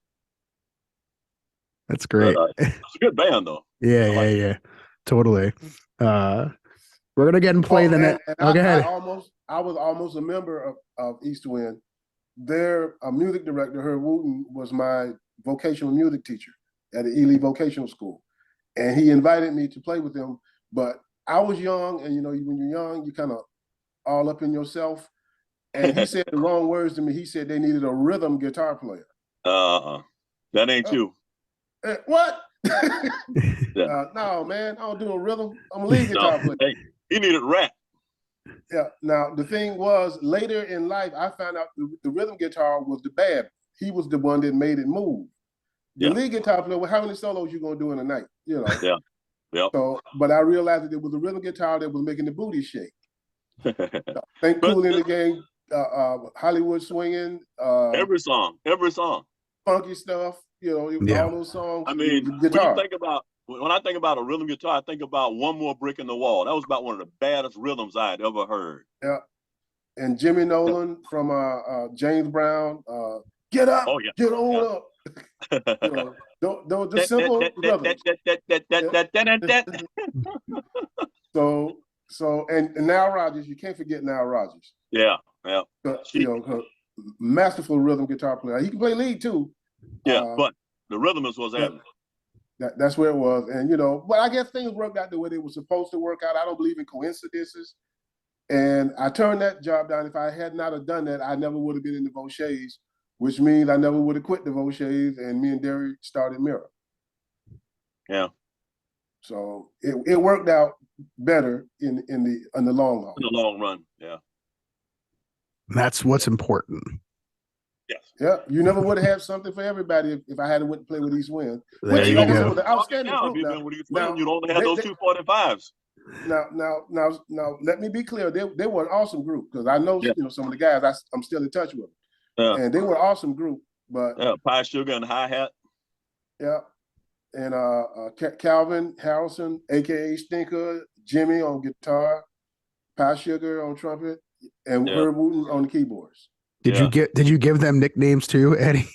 That's great. It's a good band, though. Yeah. Totally. We're gonna get and play the net. Go ahead. I was almost a member of East Wind. Their music director, Herb Wooten, was my vocational music teacher at the Ely Vocational School, and he invited me to play with him. But I was young, and when you're young, you kind of all up in yourself. And he said the wrong words to me. He said they needed a rhythm guitar player. That ain't you. What? Yeah. No, man, I don't do a rhythm. I'm a lead guitar player. Hey, he needed rap. Yeah. Now the thing was, later in life, I found out the rhythm guitar was the bad. He was the one that made it move. The lead guitar player, well, how many solos you gonna do in a night? Yeah. Yeah. So, but I realized that it was the rhythm guitar that was making the booty shake. Think Cool in the Game, Hollywood Swinging, every song, funky stuff. All those songs. I mean, guitar. When I think about a rhythm guitar, I think about One More Brick in the Wall. That was about one of the baddest rhythms I had ever heard. Yeah. And Jimmy Nolan from James Brown, get up, get on up. Don't just simple rhythms. So and Nile Rodgers, you can't forget Nile Rodgers. Yeah. Masterful rhythm guitar player. He can play lead too. Yeah, but the rhythmist was at that's where it was. And but I guess things worked out the way they were supposed to work out. I don't believe in coincidences. And I turned that job down. If I had not have done that, I never would have been in the Vochés, which means I never would have quit the Vochés, and me and Derry started Mirror. Yeah. So it worked out better in the long haul. In the long run, yeah. That's what's important. Yes. Yeah, you never would have had something for everybody if I hadn't went to play with East Wind. There you go. Was an outstanding group. You'd only have those 245s. Now, let me be clear. They were an awesome group, because I know some of the guys. I'm still in touch with them, and they were an awesome group. But Pie Sugar and Hi Hat. Yeah, and Calvin Harrelson, aka Stinker, Jimmy on guitar, Pie Sugar on trumpet, and Herb Wooten on the keyboards. Did you give them nicknames too, Eddie?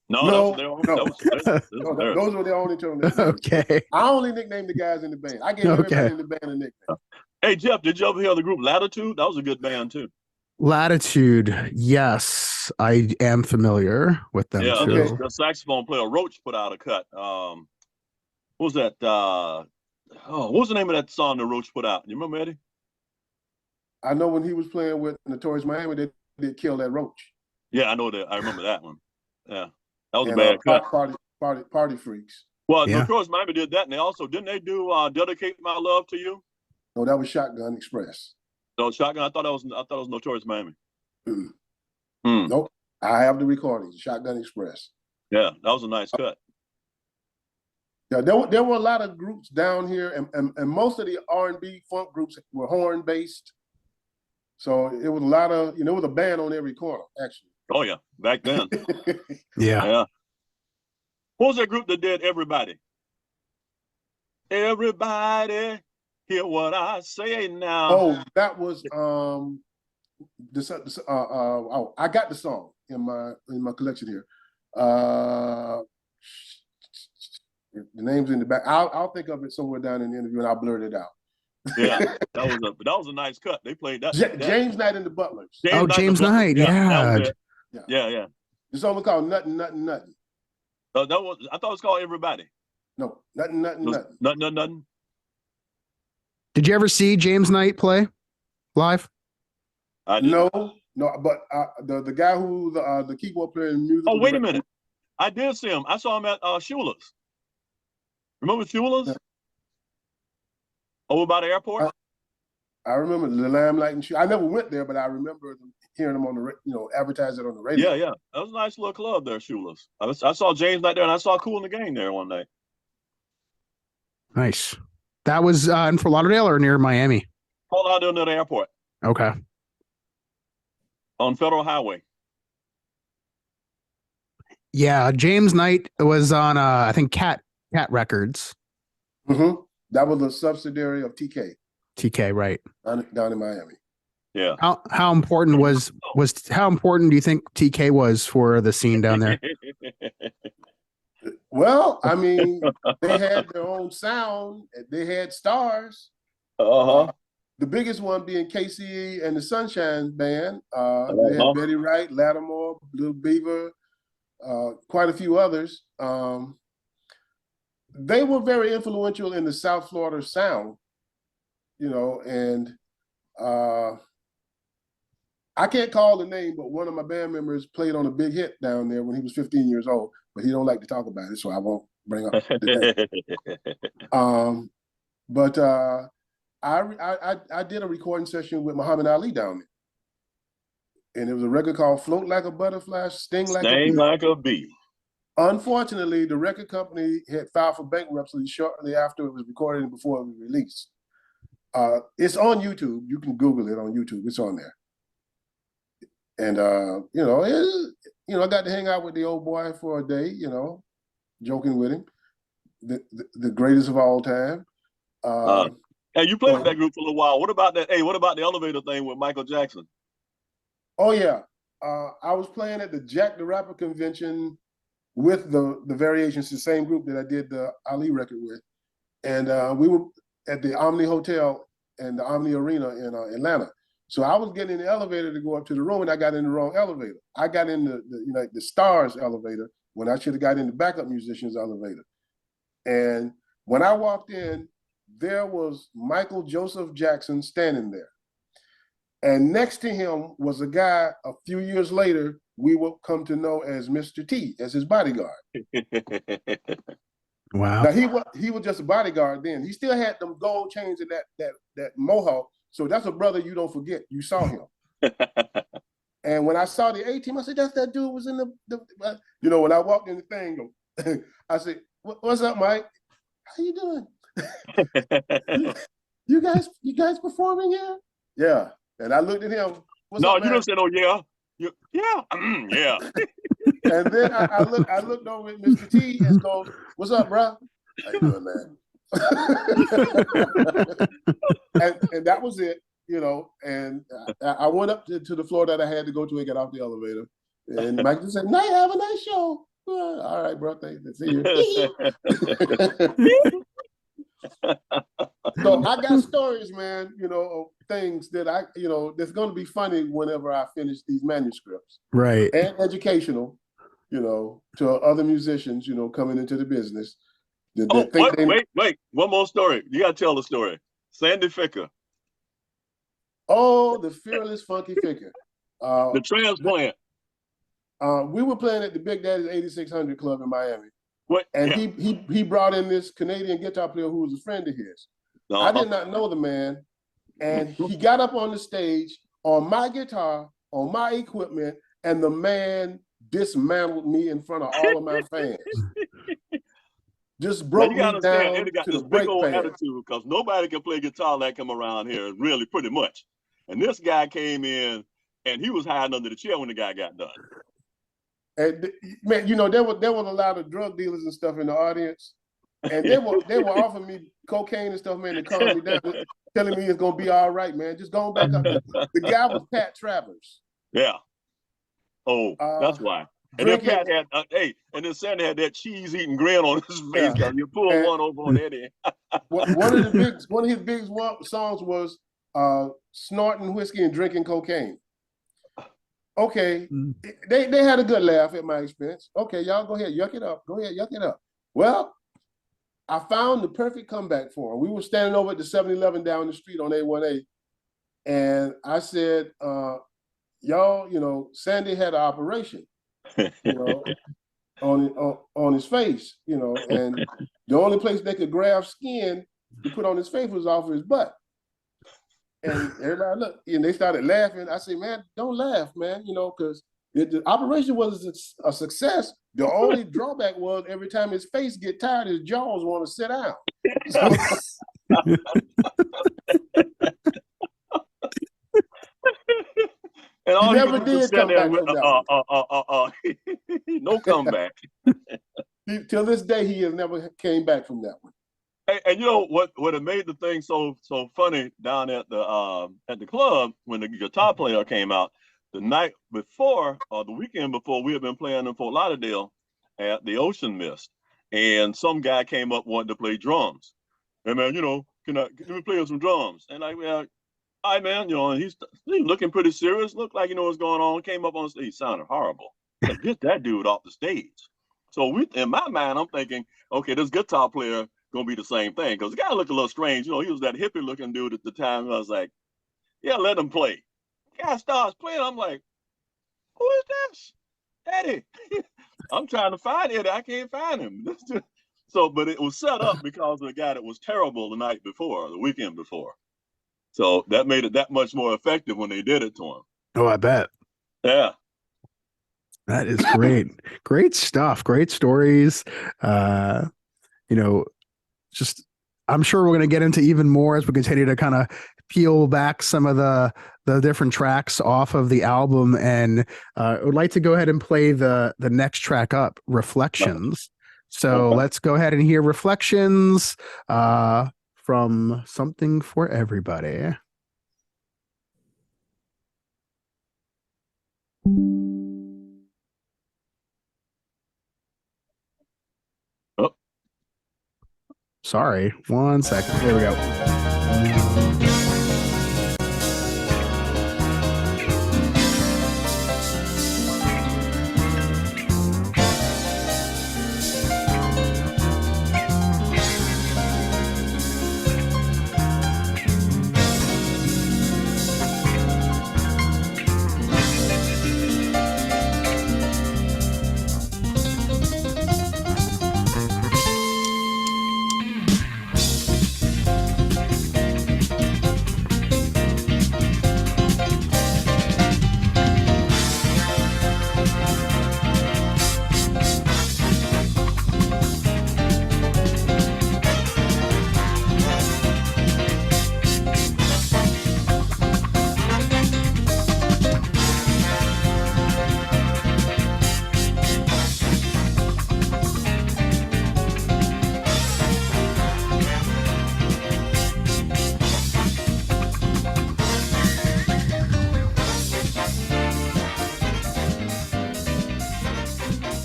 No. Those were the only two nicknames. Okay. I only nicknamed the guys in the band. I gave everybody in the band a nickname. Hey Jeff, did you ever hear the group Latitude? That was a good band too. Latitude, yes, I am familiar with them too. Okay. The saxophone player Roach put out a cut. What was that? What was the name of that song that Roach put out? You remember, Eddie? I know when he was playing with Notorious Miami, they did Kill That Roach. Yeah, I know that. I remember that one. Yeah, that was a bad cut. Party Freaks. Well, Notorious Miami did that, and didn't they do Dedicate My Love to You? No, that was Shotgun Express. No, Shotgun. I thought it was Notorious Miami. Nope, I have the recordings. Shotgun Express. Yeah, that was a nice cut. Yeah, there were a lot of groups down here, and most of the R&B funk groups were horn based. So it was a lot of, it was a band on every corner, actually. Oh yeah, back then. Yeah. What was that group that did Everybody? Everybody, hear what I say now. Oh, that was I got the song in my collection here. The name's in the back. I'll think of it somewhere down in the interview, and I'll blurt it out. Yeah, that was a nice cut. They played that. James Knight and the Butlers. James Knight. Yeah. The song was called Nothing, Nothing, Nothing. I thought it was called Everybody. No, Nothing, Nothing, Nothing. Nothing. Did you ever see James Knight play live? No, but the guy who the keyboard player in music. Oh, wait a minute. I did see him. I saw him at Shula's. Remember Shula's? Yeah. Over by the airport? I remember the Limelight and I never went there, but I remember hearing them on the advertise it on the radio. Yeah. That was a nice little club there, Shula's. I saw James Knight there, and I saw Cool in the Gang there one night. Nice. That was in Fort Lauderdale or near Miami? Fort Lauderdale near the airport. Okay. On Federal Highway. Yeah, James Knight was on I think Cat Records. Mm-hmm. That was a subsidiary of TK. TK, right? Down in Miami. Yeah. How important how important do you think TK was for the scene down there? Well, I mean, they had their own sound. They had stars. The biggest one being KCE and the Sunshine Band. They had Betty Wright, Lattimore, Little Beaver, quite a few others. But, I mean, they had their own sound. They had their own sound. The biggest one being KCE and the Sunshine Band. They had Betty Wright, Lattimore, Little Beaver, quite a few others. But, I mean, they had their own sound. They had Betty Wright, Lattimore, Little Beaver, quite a few others. they were very influential in the South Florida sound, and I can't call the name, but one of my band members played on a big hit down there when he was 15 years old, but he don't like to talk about it, so I won't bring up the name. But I did a recording session with Muhammad Ali down there, and it was a record called "Float Like a Butterfly, Sting Like a Bee." Like a bee. Unfortunately, the record company had filed for bankruptcy shortly after it was recorded and before it was released. It's on YouTube. You can Google it on YouTube. It's on there. And I got to hang out with the old boy for a day. Joking with him, the greatest of all time. And you played with that group for a little while. What about that? Hey, what about the elevator thing with Michael Jackson? Oh yeah, I was playing at the Jack the Rapper convention with the Variations, the same group that I did the Ali record with, and we were at the Omni Hotel and the Omni Arena in Atlanta. So I was getting in the elevator to go up to the room, and I got in the wrong elevator. I got in the Stars elevator when I should have got in the backup musicians elevator. And when I walked in, there was Michael Joseph Jackson standing there. And next to him was a guy a few years later we will come to know as Mr. T, as his bodyguard. Wow. Now he was just a bodyguard then. He still had them gold chains and that mohawk. So that's a brother you don't forget. You saw him. And when I saw the A-Team, I said, that's that dude was in the when I walked in the thing, I said, what's up, Mike? How you doing? you guys performing here? Yeah. And I looked at him. No, you don't say no, yeah. Yeah. Yeah. And then I looked over at Mr. T and goes, what's up, bro? How you doing, man? and that was it, and I went up to the floor that I had to go to and get off the elevator. And Mike just said, "Night, have a nice show." All right, bro. Thanks. See you. So I got stories, man, of things that that's going to be funny whenever I finish these manuscripts. Right. And educational, to other musicians, coming into the business. Wait. One more story. You got to tell the story. Sandy Ficker. Oh, the fearless Funky Ficker. The transplant. We were playing at the Big Daddy's 8600 Club in Miami. What? And he brought in this Canadian guitar player who was a friend of his. I did not know the man. And he got up on the stage on my guitar, on my equipment, and the man dismantled me in front of all of my fans. Just broke me down Eddie got to this the big break old pad. attitude because nobody can play guitar like him around here, really, pretty much. And this guy came in, and he was hiding under the chair when the guy got done. And man, there was a lot of drug dealers and stuff in the audience, and they were offering me cocaine and stuff, man, to calm me down, telling me it's gonna be all right, man. Just go back up. The guy was Pat Travers. Yeah. Oh, that's why. And then Pat had, and then Sandy had that cheese-eating grin on his face because you pulled one over on Eddie. one of his big songs was snorting whiskey and drinking cocaine. Okay, they had a good laugh at my expense. Okay, y'all go ahead, yuck it up. Go ahead, yuck it up. Well, I found the perfect comeback for him. We were standing over at the 7-Eleven down the street on A1A, and I said, y'all, Sandy had an operation, on his face, and the only place they could graft skin to put on his face was off of his butt. And everybody looked, and they started laughing. I said, man, don't laugh, man, because the operation was a success. The only drawback was every time his face get tired, his jaws want to sit down. And all he never did come back from that one. No comeback. Till this day, he has never came back from that one. And you know what had made the thing so funny down at the club when the guitar player came out, the night before or the weekend before, we had been playing in Fort Lauderdale at the Ocean Mist, and some guy came up wanting to play drums. And man, can we play some drums? And all right, man, and he's looking pretty serious, looked like what's going on. Came up on stage, sounded horrible. Like, get that dude off the stage. So in my mind, I'm thinking, okay, this guitar player gonna be the same thing because the guy looked a little strange. You know, he was that hippie looking dude at the time. I was like, yeah, let him play. The guy starts playing. I'm like, who is this? Eddie. I'm trying to find Eddie. I can't find him. So, but it was set up because of the guy that was terrible the night before, the weekend before. So that made it that much more effective when they did it to him. Oh, I bet. Yeah. That is great. Great stuff. Great stories. Just I'm sure we're going to get into even more as we continue to kind of peel back some of the different tracks off of the album. And I would like to go ahead and play the next track up, Reflections. So let's go ahead and hear Reflections from Something for Everybody. Oh. Sorry, 1 second. There we go.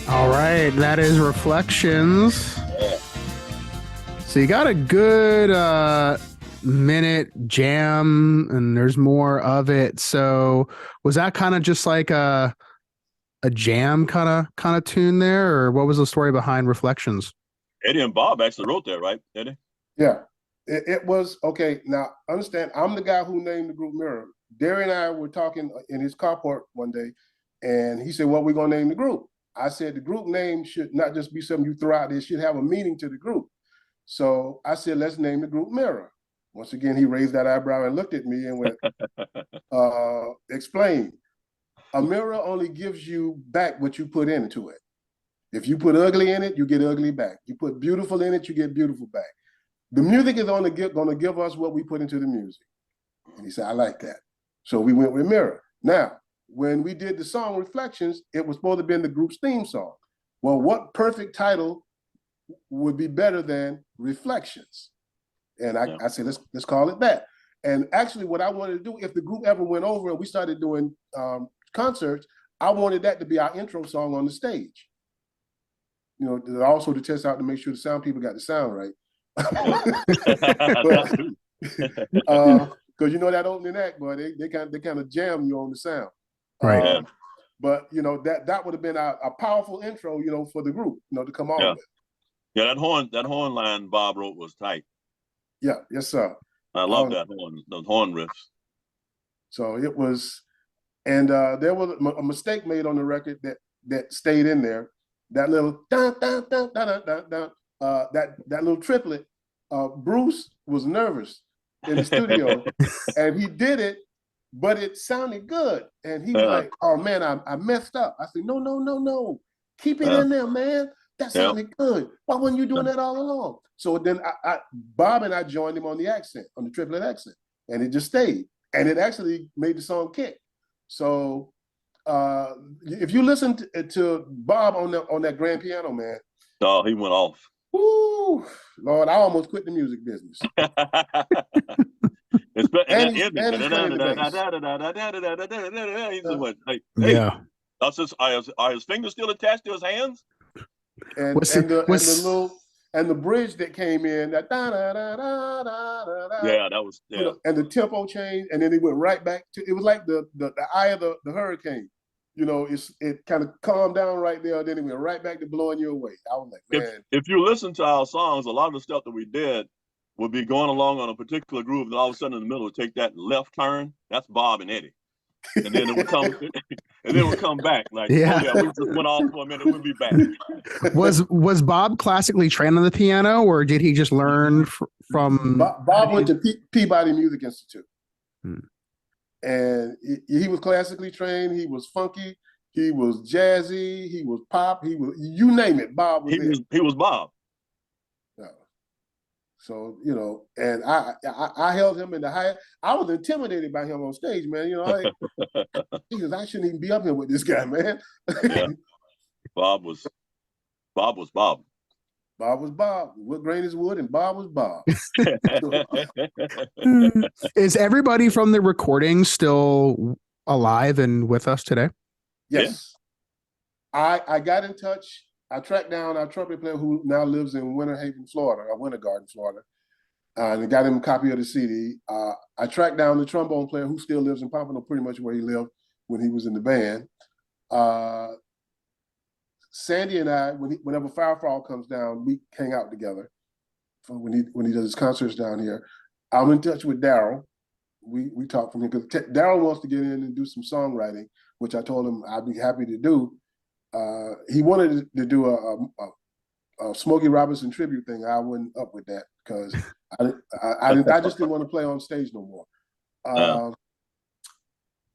All right, that is Reflections. So you got a good minute jam, and there's more of it. So was that kind of just like a jam kind of tune there, or what was the story behind Reflections? Eddie and Bob actually wrote that, right, Eddie? Yeah, it was okay. Now understand, I'm the guy who named the group Mirror. Derry and I were talking in his carport one day, and he said, "What we gonna name the group?" I said, "The group name should not just be something you throw out there; it should have a meaning to the group." So I said, "Let's name the group Mirror." Once again, he raised that eyebrow and looked at me and went, "Explain." A mirror only gives you back what you put into it. If you put ugly in it, you get ugly back. You put beautiful in it, you get beautiful back. The music is only going to give us what we put into the music. And he said, "I like that." So we went with Mirror. Now, when we did the song Reflections, it was supposed to be the group's theme song. Well, what perfect title would be better than Reflections? And I said, let's call it that. And actually what I wanted to do, if the group ever went over and we started doing concerts, I wanted that to be our intro song on the stage. You know, also to test out to make sure the sound people got the sound right. Because you know that opening act, boy, they kind of jam you on the sound. Right. But you know, that would have been a powerful intro, you know, for the group, you know, to come on with. Yeah, that horn line Bob wrote was tight. Yeah, yes, sir. I love those horn riffs. So it was, and there was a mistake made on the record that stayed in there. That little dun, dun, dun, dun, dun, dun, that little triplet. Bruce was nervous in the studio, and he did it, but it sounded good. And he was like, "Oh man, I messed up." I said, "No, keep it in there, man. That sounded good. Why weren't you doing that all along?" So then Bob and I joined him on the accent, on the triplet accent, and it just stayed. And it actually made the song kick. So if you listen to Bob on that grand piano, man. Oh, he went off. Woo, Lord, I almost quit the music business. Are his fingers still attached to his hands? And the bridge that came in, that that was you know, and the tempo changed, and then it went right back to, it was like the eye of the hurricane. it kind of calmed down right there. Then it went right back to blowing you away. I was like, man. If you listen to our songs, a lot of the stuff that we did would be going along on a particular groove, and all of a sudden in the middle would take that left turn. That's Bob and Eddie. And then it would come and then it would come back. Like, Yeah. oh yeah, we just went off for a minute, we'll be back. Was Bob classically trained on the piano, or did he just learn from Bob went to Peabody Music Institute. Hmm. And he was classically trained. He was funky. He was jazzy. He was pop. He was, you name it, Bob was there. He was Bob. So, and I held him in the high. I was intimidated by him on stage, man. Jesus, I shouldn't even be up here with this guy, man. Yeah. Bob was Bob. Bob was Bob. Wood grain is wood, and Bob was Bob. Is everybody from the recording still alive and with us today? Yes. Yeah. I got in touch. I tracked down our trumpet player who now lives in Winter Haven, Florida, or Winter Garden, Florida, and got him a copy of the CD. I tracked down the trombone player who still lives in Pompano, pretty much where he lived when he was in the band. Sandy and I, whenever Firefall comes down, we hang out together when he does his concerts down here. I'm in touch with Daryl. We talk from him because Daryl wants to get in and do some songwriting, which I told him I'd be happy to do. He wanted to do a Smokey Robinson tribute thing. I wasn't up with that because I just didn't want to play on stage no more.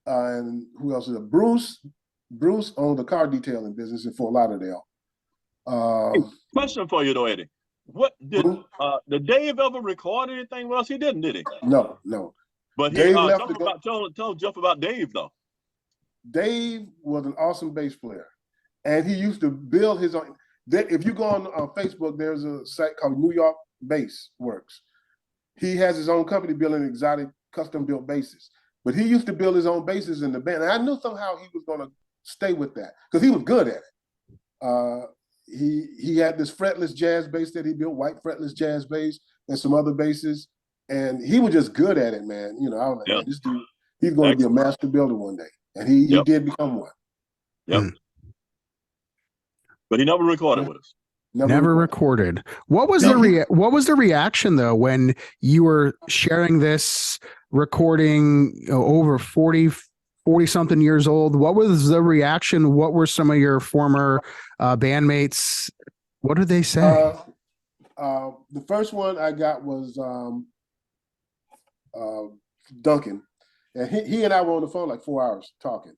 And who else is it? Bruce owned the car detailing business in Fort Lauderdale. Question for you though, Eddie. What did Dave ever record anything with us? He didn't, did he? No. But Dave tell Jeff about Dave though. Dave was an awesome bass player. And he used to build his own. If you go on Facebook, there's a site called New York Bass Works. He has his own company building exotic custom-built basses. But he used to build his own basses in the band. And I knew somehow he was going to stay with that because he was good at it. He had this fretless jazz bass that he built, white fretless jazz bass, and some other basses. And he was just good at it, man. I was like, man, this dude, he's going to be a master builder one day. And he did become one. Yep. But he never recorded with us. Never recorded. What was the reaction though when you were sharing this recording over 40 something years old? What was the reaction? What were some of your former bandmates? What did they say? The first one I got was Duncan, and he and I were on the phone like 4 hours talking,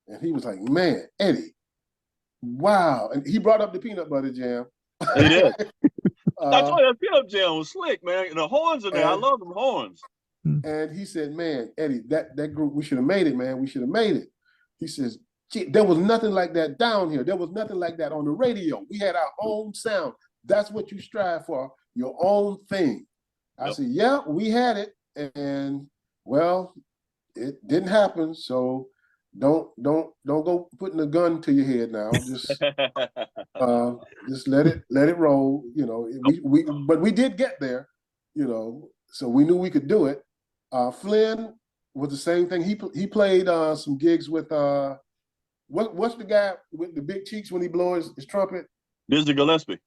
and he was like, "Man, Eddie, wow!" And he brought up the peanut butter jam. He did. I told you that peanut jam was slick, man. And the horns in there, I love them horns. And he said, "Man, Eddie, that group, we should have made it, man. We should have made it." He says, "Gee, there was nothing like that down here. There was nothing like that on the radio. We had our own sound. That's what you strive for, your own thing." I said, "Yeah, we had it, and well, it didn't happen. So don't go putting a gun to your head now. Just let it roll. But we did get there, so we knew we could do it." Flynn was the same thing. He played some gigs with what's the guy with the big cheeks when he blows his trumpet? Dizzy Gillespie.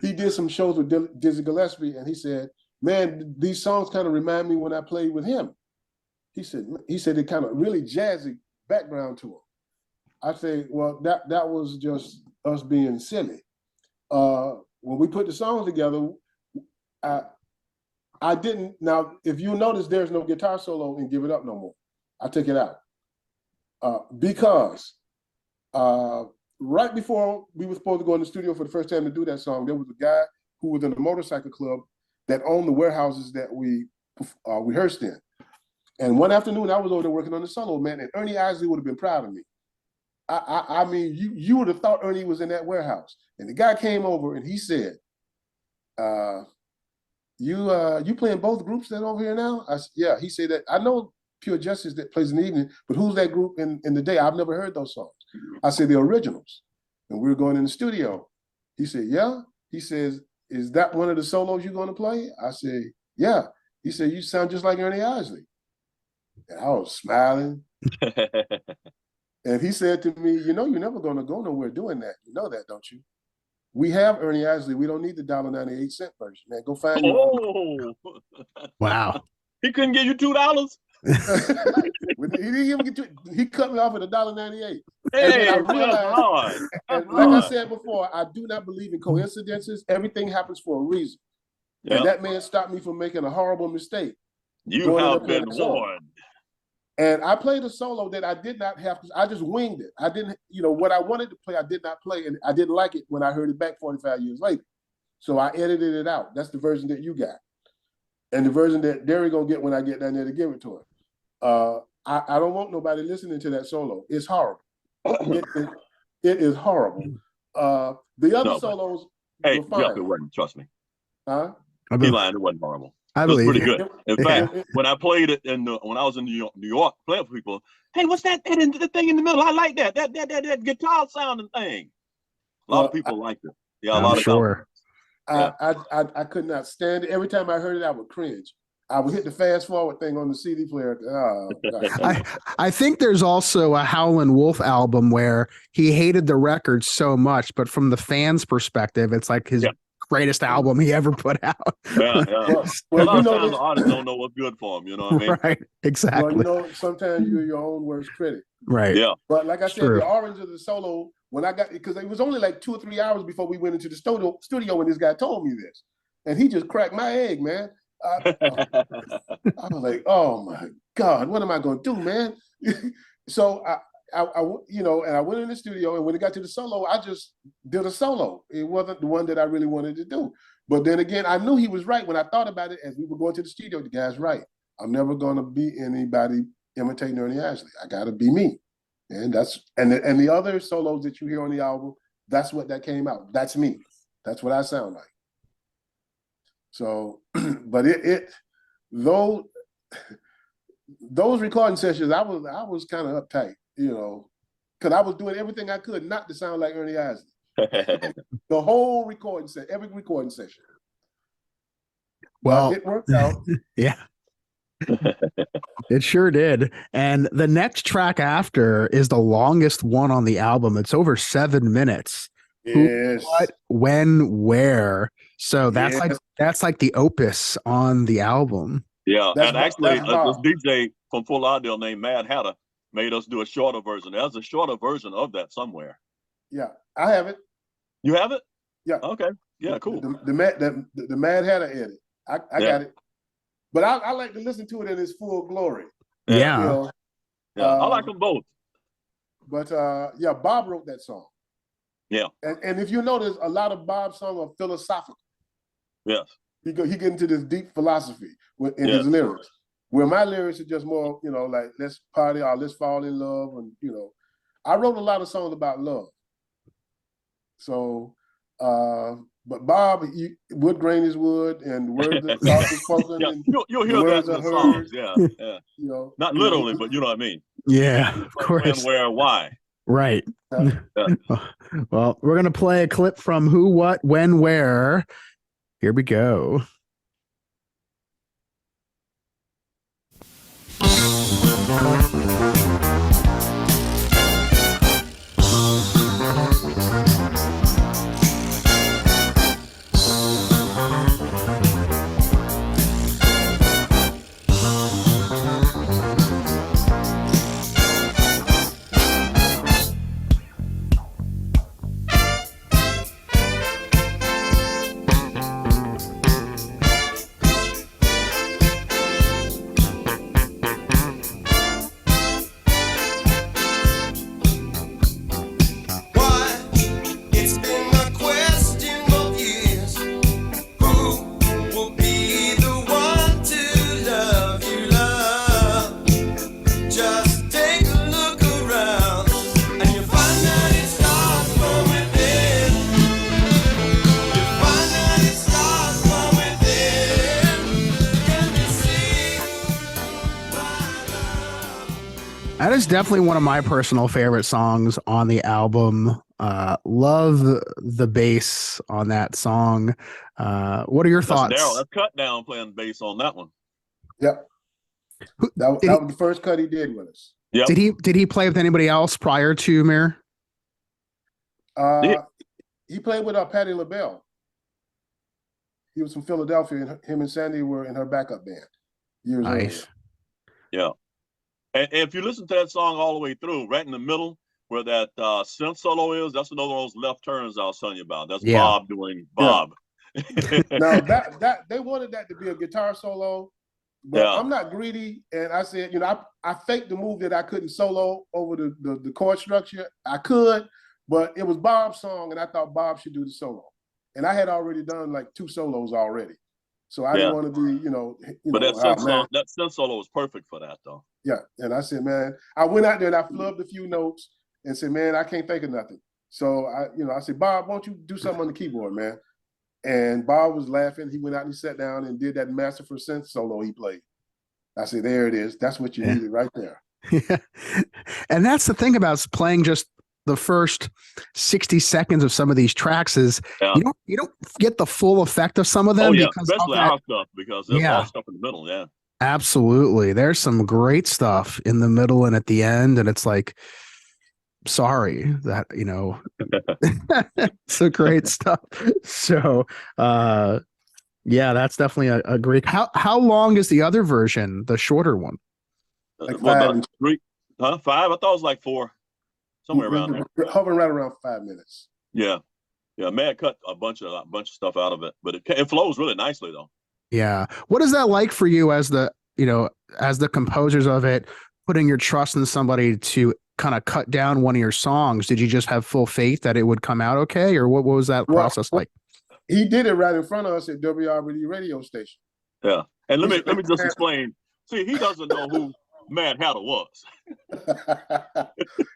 He did some shows with Dizzy Gillespie, and he said, "Man, these songs kind of remind me when I played with him." He said it kind of really jazzy background to him. I say, well, that was just us being silly. When we put the songs together, I didn't. Now, if you notice, there's no guitar solo in "Give It Up" no more. I took it out because right before we were supposed to go in the studio for the first time to do that song, there was a guy who was in a motorcycle club that owned the warehouses that we rehearsed in. And one afternoon, I was over there working on the solo, man, and Ernie Isley would have been proud of me. I mean, you would have thought Ernie was in that warehouse. And the guy came over and he said, you playing both groups that over here now? I said, yeah. He said that I know Pure Justice that plays in the evening, but who's that group in the day? I've never heard those songs. I said, the originals. And we were going in the studio. He said, yeah. He says, is that one of the solos you're going to play? I said, yeah. He said, you sound just like Ernie Isley. And I was smiling. And he said to me, "You know, you're never going to go nowhere doing that. You know that, don't you? We have Ernie Isley. We don't need the $1.98 version, man. Go find your own." Oh, Wow. he couldn't give you $2. He didn't even get to. He cut me off at $1.98. And then Hey, I that's realized, hard. and That's like I hard. said before, I do not believe in coincidences. Everything happens for a reason. Yeah. And that man stopped me from making a horrible mistake. You going in have up there been that solo. warned. And I played a solo that I did not have. I just winged it. I didn't, what I wanted to play, I did not play, and I didn't like it when I heard it back 45 years later. So I edited it out. That's the version that you got, and the version that Derry gonna get when I get down there to give it to him. I don't want nobody listening to that solo. It's horrible. It is horrible. The other solos Hey, were fine. Jeff, it wasn't. Trust me. Huh? He lying. It wasn't horrible. I It was believe pretty you. good. In fact, when I played it when I was in New York playing for people, hey, what's that the thing in the middle? I like that guitar sounding thing. A lot of people liked it. Yeah, a lot of sure. I could not stand it. Every time I heard it, I would cringe. I would hit the fast forward thing on the CD player. Oh, God. I think there's also a Howlin' Wolf album where he hated the record so much, but from the fans' perspective, it's like his greatest album he ever put out. Yeah. Well, a lot of times the artists don't know what's good for them. You know what I mean? Right. Exactly. Well, sometimes you're your own worst critic. Right. Yeah. But like I said, the orange of the solo, when I got, because it was only like 2 or 3 hours before we went into the studio when this guy told me this, and he just cracked my egg, man. I was like, oh my God, what am I going to do, man? So I and I went in the studio, and when it got to the solo, I just did a solo. It wasn't the one that I really wanted to do. But then again, I knew he was right when I thought about it as we were going to the studio. The guy's right. I'm never going to be anybody imitating Ernie Isley. I got to be me. And that's and the other solos that you hear on the album, that's what that came out. That's me. That's what I sound like. So, but those recording sessions, I was kind of uptight, because I was doing everything I could not to sound like Ernie Isley. The whole recording set, every recording session. Well, but it worked out. Yeah. It sure did. And the next track after is the longest one on the album. It's over 7 minutes. Yes. Who, what, when, where. So that's like the opus on the album. Yeah, and actually, this DJ from Fort Lauderdale named Mad Hatter made us do a shorter version. There's a shorter version of that somewhere. Yeah, I have it. You have it? Yeah. Okay. Yeah, cool. The Mad Hatter edit. I got it. But I like to listen to it in its full glory. Yeah. I like them both. But Bob wrote that song. Yeah. And if you notice, a lot of Bob's songs are philosophical. Yes. He get into this deep philosophy in his lyrics, where my lyrics are just more, like let's party or let's fall in love, and I wrote a lot of songs about love. So, but Bob, wood grain is wood, and words are soft is spoken. Yeah, and you'll hear that in the songs. Yeah. Not literally, but you know what I mean. Yeah, of course. When, where, why. Right. Well, we're gonna play a clip from Who, What, When, Where. Here we go. That is definitely one of my personal favorite songs on the album. Love the bass on that song. What are your thoughts? Daryl, that's Cut Down playing bass on that one. Yep. That was the first cut he did with us. Yep. Did he play with anybody else prior to Mir? He played with Patti LaBelle. He was from Philadelphia, and him and Sandy were in her backup band years earlier. Nice. Yeah. And if you listen to that song all the way through, right in the middle where that synth solo is, that's another one of those left turns I was telling you about. That's Bob doing Bob. Now that they wanted that to be a guitar solo, but I'm not greedy, and I said, you know, I faked the move that I couldn't solo over the chord structure. I could, but it was Bob's song, and I thought Bob should do the solo. And I had already done like 2 solos already, so I didn't want to be, But that synth solo was perfect for that, though. Yeah, and I said, man, I went out there and I flubbed a few notes and said, man, I can't think of nothing. So I said, Bob, why don't you do something on the keyboard, man? And Bob was laughing. He went out and he sat down and did that Masterful synth solo he played. I said, there it is. That's what you needed right there. Yeah. And that's the thing about playing just the first 60 seconds of some of these tracks is you don't get the full effect of some of them. Because especially our stuff, because there's all stuff in the middle. Yeah. Absolutely. There's some great stuff in the middle and at the end. And it's like, sorry that, it's a great stuff. So, that's definitely a great, how long is the other version, the shorter one? Like 5? 3? 5? I thought it was like 4, somewhere around there. Hovering right around 5 minutes. Yeah. Matt cut a bunch of stuff out of it, but it flows really nicely though. Yeah. What is that like for you as the composers of it, putting your trust in somebody to kind of cut down one of your songs? Did you just have full faith that it would come out okay? Or what was that process like? He did it right in front of us at WRBD radio station. Yeah. And let me just explain. See, he doesn't know who Mad Hatter was.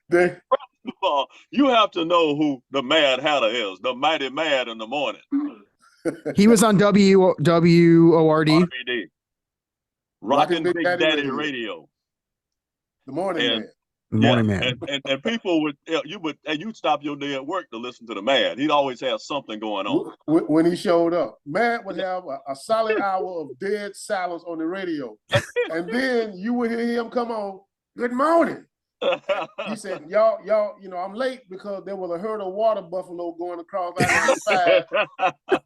First of all, you have to know who the Mad Hatter is, the Mighty Mad in the morning. He was on WORD. RBD. Rockin' Big Daddy Radio. The morning man. Morning man. And people you'd stop your day at work to listen to the Mad. He'd always have something going on. When he showed up, Mad would have a solid hour of dead silence on the radio. And then you would hear him come on, good morning. He said, y'all, I'm late because there was a herd of water buffalo going across I-95.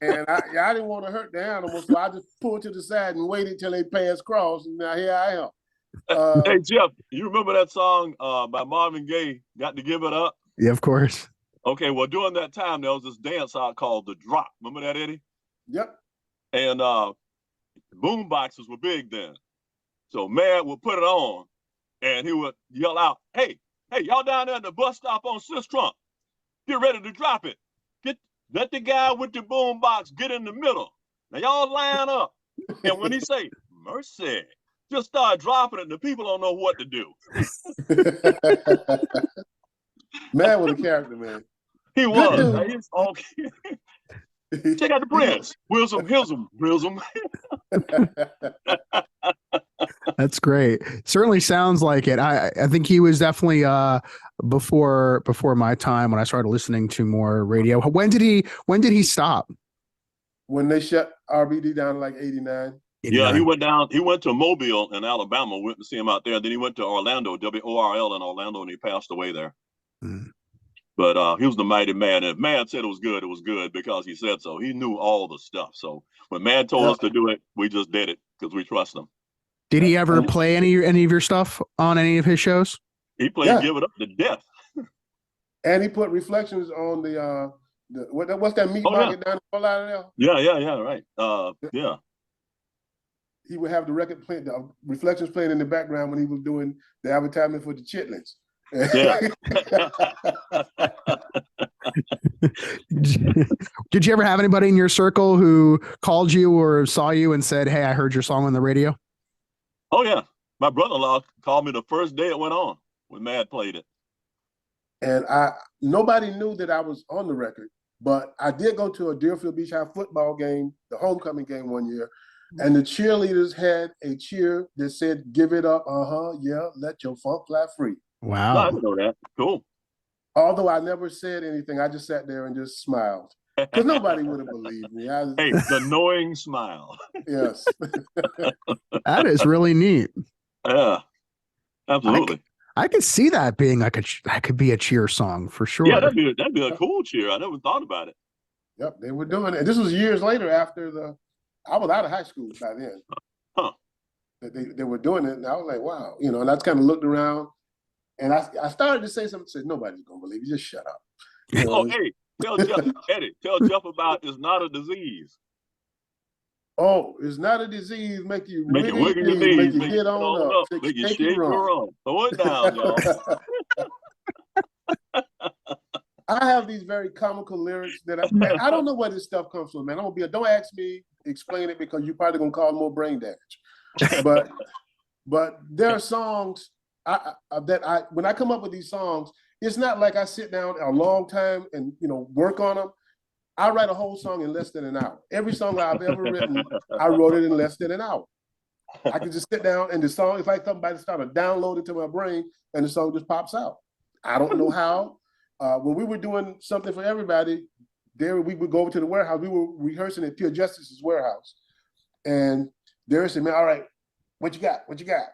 And I didn't want to hurt the animals, so I just pulled to the side and waited till they passed across, and now here I am. Hey Jeff, you remember that song by Marvin Gaye, Got to Give It Up? Yeah, of course. Okay, well during that time there was this dance out called The Drop. Remember that, Eddie? Yep. And boom boxes were big then. So Mad would put it on and he would yell out, hey, y'all down there at the bus stop on Sis Trump, get ready to drop it. Let the guy with the boom box get in the middle. Now y'all line up. And when he say, mercy, just start dropping it and the people don't know what to do. Man was a character, man. He was. He's okay. Check out the Prince. Wilson. That's great. Certainly sounds like it. I think he was definitely before my time when I started listening to more radio. When did he stop? When they shut RBD down in like 89. Yeah, he went to Mobile in Alabama, went to see him out there. Then he went to Orlando, WORL in Orlando, and he passed away there. Mm. But he was the Mighty Man. If Mad said it was good because he said so. He knew all the stuff. So when Mad told us to do it, we just did it because we trust him. Did he ever play any of your stuff on any of his shows? He played Give It Up to Death. And he put Reflections on the what's that meat market down in Fort Lauderdale? Yeah, right. Yeah. He would have the record playing, the Reflections playing in the background when he was doing the advertisement for the chitlins. Yeah. Did you ever have anybody in your circle who called you or saw you and said, hey, I heard your song on the radio? Oh, yeah. My brother-in-law called me the first day it went on when Mad played it. And nobody knew that I was on the record, but I did go to a Deerfield Beach High football game, the homecoming game one year, and the cheerleaders had a cheer that said, give it up, let your funk fly free. Wow. No, I didn't know that. Cool. Although I never said anything, I just sat there and just smiled. Because nobody would have believed me. Hey, the knowing smile. Yes. That is really neat. Yeah, absolutely. I could see that being like that could be a cheer song for sure. Yeah, that'd be a cool cheer. I never thought about it. Yep, they were doing it. And this was years later after I was out of high school by then. Huh. They were doing it, and I was like, wow, and I kind of looked around, and I started to say something. Said nobody's gonna believe you. Just shut up. Oh, hey, tell Jeff, Eddie, tell Jeff about it's not a disease. Oh, it's not a disease. Make you Make you really wiggle your knees, make you get on up, make you take shake run. your arm. Throw it down, y'all. I have these very comical lyrics that I don't know where this stuff comes from, man. Don't ask me, explain it, because you're probably gonna cause more brain damage. But there are songs when I come up with these songs, it's not like I sit down a long time and work on them. I write a whole song in less than an hour. Every song I've ever written, I wrote it in less than an hour. I can just sit down and the song, it's like somebody started downloading to my brain and the song just pops out. I don't know how. When we were doing something for everybody, we would go over to the warehouse. We were rehearsing at Pure Justice's warehouse. And Derry said, man, all right, what you got? What you got?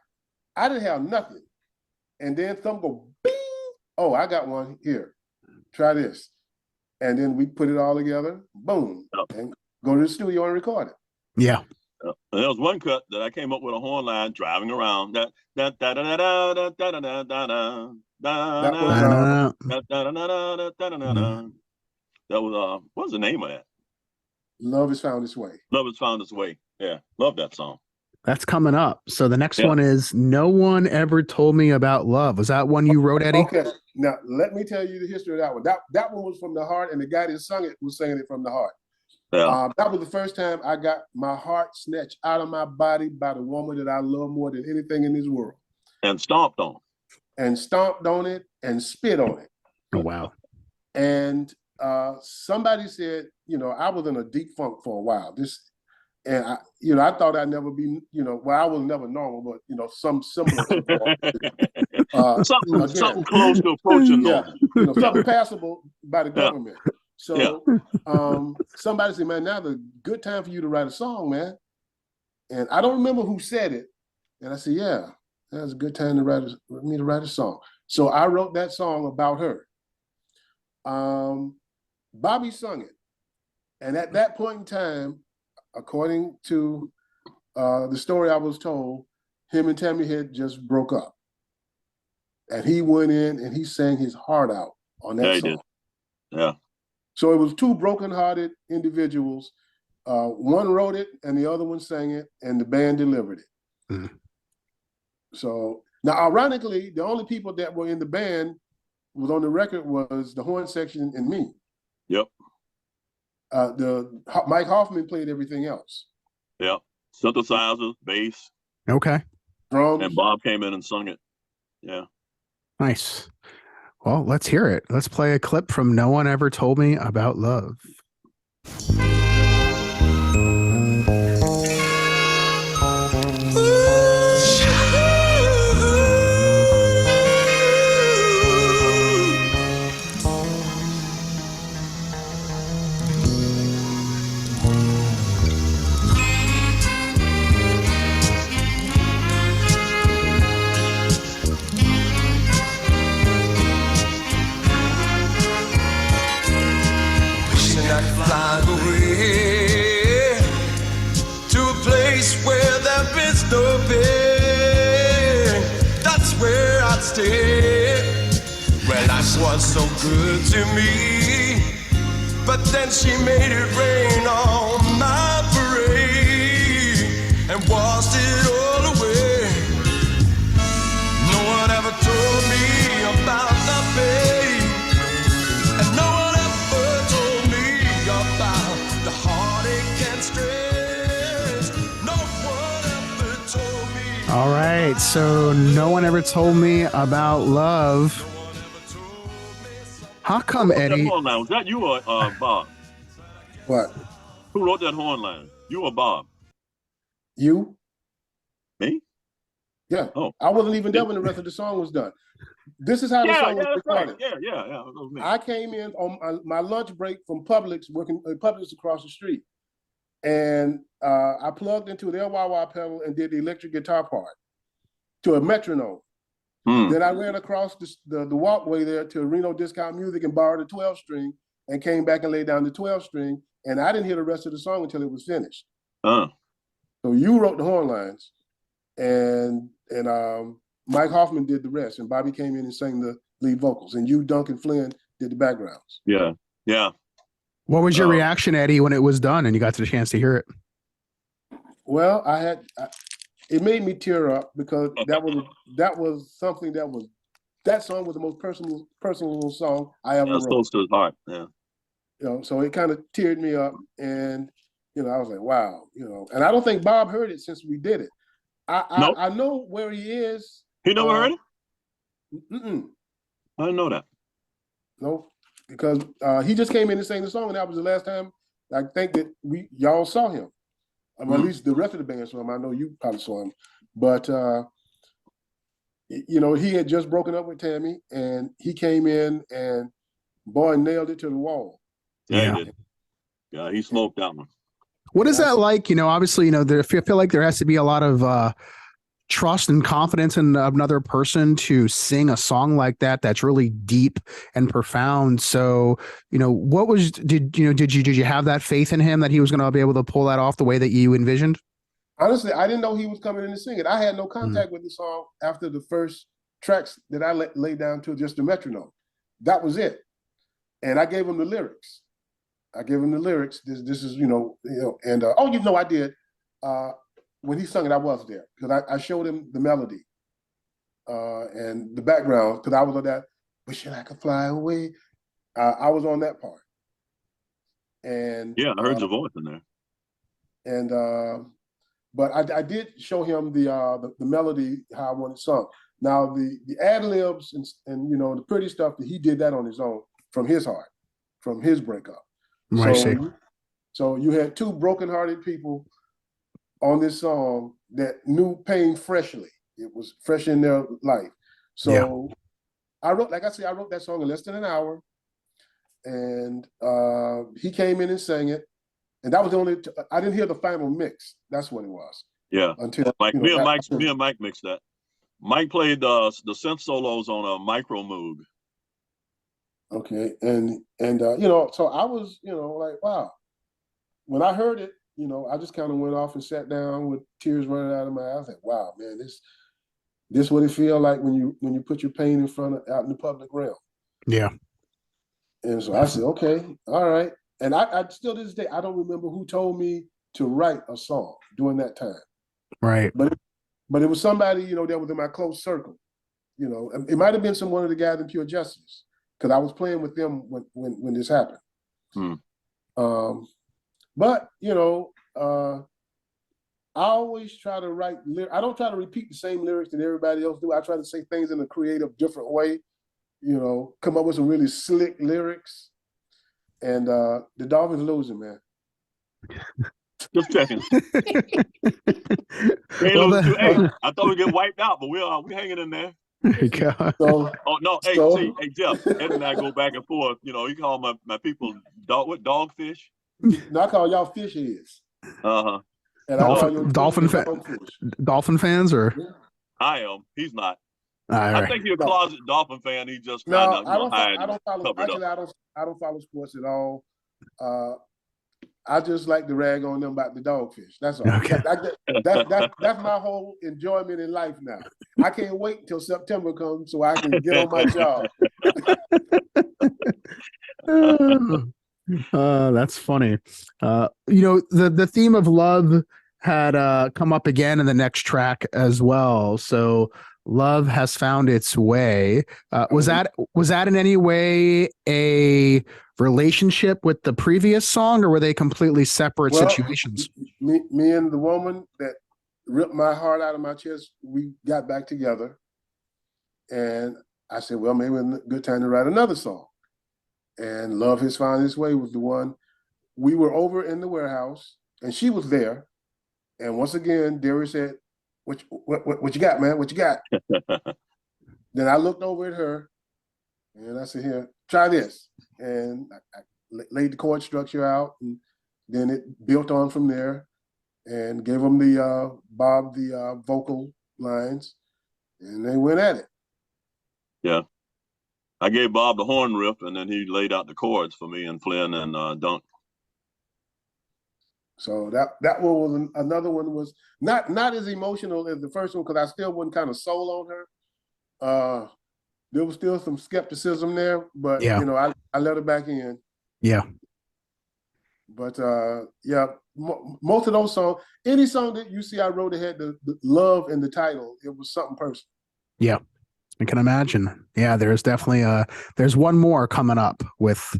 I didn't have nothing. And then some go, bing. Oh, I got one here. Try this. And then we put it all together, boom, and go to the studio and record it. Yeah. There was one cut that I came up with a horn line driving around. That was what was the name of that? Love Has Found Its Way. Love Has Found Its Way. Yeah, love that song. That's coming up. So the next one is No One Ever Told Me About Love. Was that one you wrote, Eddie? Okay. Now let me tell you the history of that one. That one was from the heart, and the guy that sung it was singing it from the heart. Yeah. That was the first time I got my heart snatched out of my body by the woman that I love more than anything in this world. And stomped on. And stomped on it and spit on it. Oh, wow. And somebody said, I was in a deep funk for a while. And I thought I'd never be, I was never normal, but some similar. Something close to approaching normal. Something passable by the government. So somebody said, man, now's a good time for you to write a song, man. And I don't remember who said it. And I said, yeah, that's a good time for me to write a song. So I wrote that song about her. Bobby sung it. And at that point in time, according to the story I was told, him and Tammy had just broke up. And he went in and he sang his heart out on that song. Yeah. So it was two broken-hearted individuals. One wrote it and the other one sang it, and the band delivered it. Mm-hmm. So now, ironically, the only people that were in the band was on the record was the horn section and me. Yep. Mike Hoffman played everything else. Yep. Synthesizers, bass. Okay. Drums. And Bob came in and sung it. Yeah. Nice. Well, let's hear it. Let's play a clip from No One Ever Told Me About Love. Well, life was so good to me, but then she made it rain on my parade and washed it all away. No one ever told me about the pain, and no one ever told me about the heartache and stress. No one ever told me. All right, so No One Ever Told Me About Love. How come, Eddie? That horn line? Was that you or Bob? What? Who wrote that horn line? You or Bob? You? Me? Yeah. Oh. I wasn't even there when the rest of the song was done. This is how the song was recorded. Right. Yeah. That was me. I came in on my lunch break from Publix, working Publix across the street. And I plugged into their wah-wah pedal and did the electric guitar part to a metronome. Then I ran across the walkway there to Reno Discount Music and borrowed a 12-string and came back and laid down the 12-string. And I didn't hear the rest of the song until it was finished. So you wrote the horn lines, and Mike Hoffman did the rest, and Bobby came in and sang the lead vocals, and you, Duncan Flynn, did the backgrounds. Yeah. What was your reaction, Eddie, when it was done and you got the chance to hear it? Well, it made me tear up because that was something that song was the most personal song I ever wrote. Close to his heart. Yeah. So it kind of teared me up, and I was like, wow, and I don't think Bob heard it since we did it. I know where he is. He never heard it? Mm-mm. I didn't know that. No, because he just came in and sang the song, and that was the last time I think that y'all saw him. At least the rest of the band saw him. I know you probably saw him, but he had just broken up with Tammy, and he came in and boy nailed it to the wall. Yeah, he did. Yeah, he smoked that one. What is that like? Obviously, I feel like there has to be a lot of trust and confidence in another person to sing a song like that that's really deep and profound. So, did you have that faith in him that he was going to be able to pull that off the way that you envisioned? Honestly, I didn't know he was coming in to sing it. I had no contact with the song after the first tracks that I laid down to just the metronome. That was it. And I gave him the lyrics. This is, and I did. When he sung it, I was there because I showed him the melody and the background because I was on that, wishing I could fly away. I was on that part. And yeah, I heard your voice in there. And but I did show him the melody, how I wanted it sung. Now the ad libs and the pretty stuff, that he did that on his own from his heart, from his breakup. So you had two brokenhearted people on this song that knew pain freshly. It was fresh in their life. So I wrote that song in less than an hour, and he came in and sang it. And that was the only, I didn't hear the final mix. That's what it was. Yeah. Until me and Mike mixed that. Mike played the synth solos on a Micro Moog. Okay. And so I was, like, wow. When I heard it, I just kind of went off and sat down with tears running out of my eyes. I was like, wow, man, this what it feel like when you put your pain out in the public realm. Yeah. And so I said, okay, all right. And I still to this day, I don't remember who told me to write a song during that time. Right. But it was somebody, that was in my close circle. It might have been one of the guys in Pure Justice, because I was playing with them when this happened. But I always try to write. I don't try to repeat the same lyrics that everybody else do. I try to say things in a creative, different way. Come up with some really slick lyrics. And the Dolphins losing, man. Just checking. Hey, I thought we'd get wiped out, but we're hanging in there. So, hey, Jeff, Ed and I go back and forth. You call my people dogfish? No, I call y'all fish heads. Uh-huh. And Dolphin fans, or? Yeah. I am. He's not. Right. I think he's a closet Dolphin fan. He just I don't follow sports at all. I just like to rag on them about the dogfish. That's all. Okay. That's my whole enjoyment in life now. I can't wait until September comes so I can get on my job. That's funny. The theme of love had come up again in the next track as well. So love has found its way. Was that in any way a relationship with the previous song, or were they completely separate situations? Me and the woman that ripped my heart out of my chest, we got back together, and I said, well, maybe it's a good time to write another song. And Love Has Found Its Way was the one. We were over in the warehouse, and she was there. And once again, Derry said, what you got, man? What you got? Then I looked over at her, and I said, here, try this. And I laid the chord structure out, and then it built on from there, and gave him Bob the vocal lines, and they went at it. Yeah. I gave Bob the horn riff, and then he laid out the chords for me and Flynn and Dunk. So that one was another one was not as emotional as the first one because I still wasn't kind of sold on her. There was still some skepticism there, but Yeah. you know, I let her back in. Yeah. But yeah, most of those songs, any song that you see I wrote that had the love in the title, it was something personal. Yeah. I can imagine. Yeah, there's definitely there's one more coming up with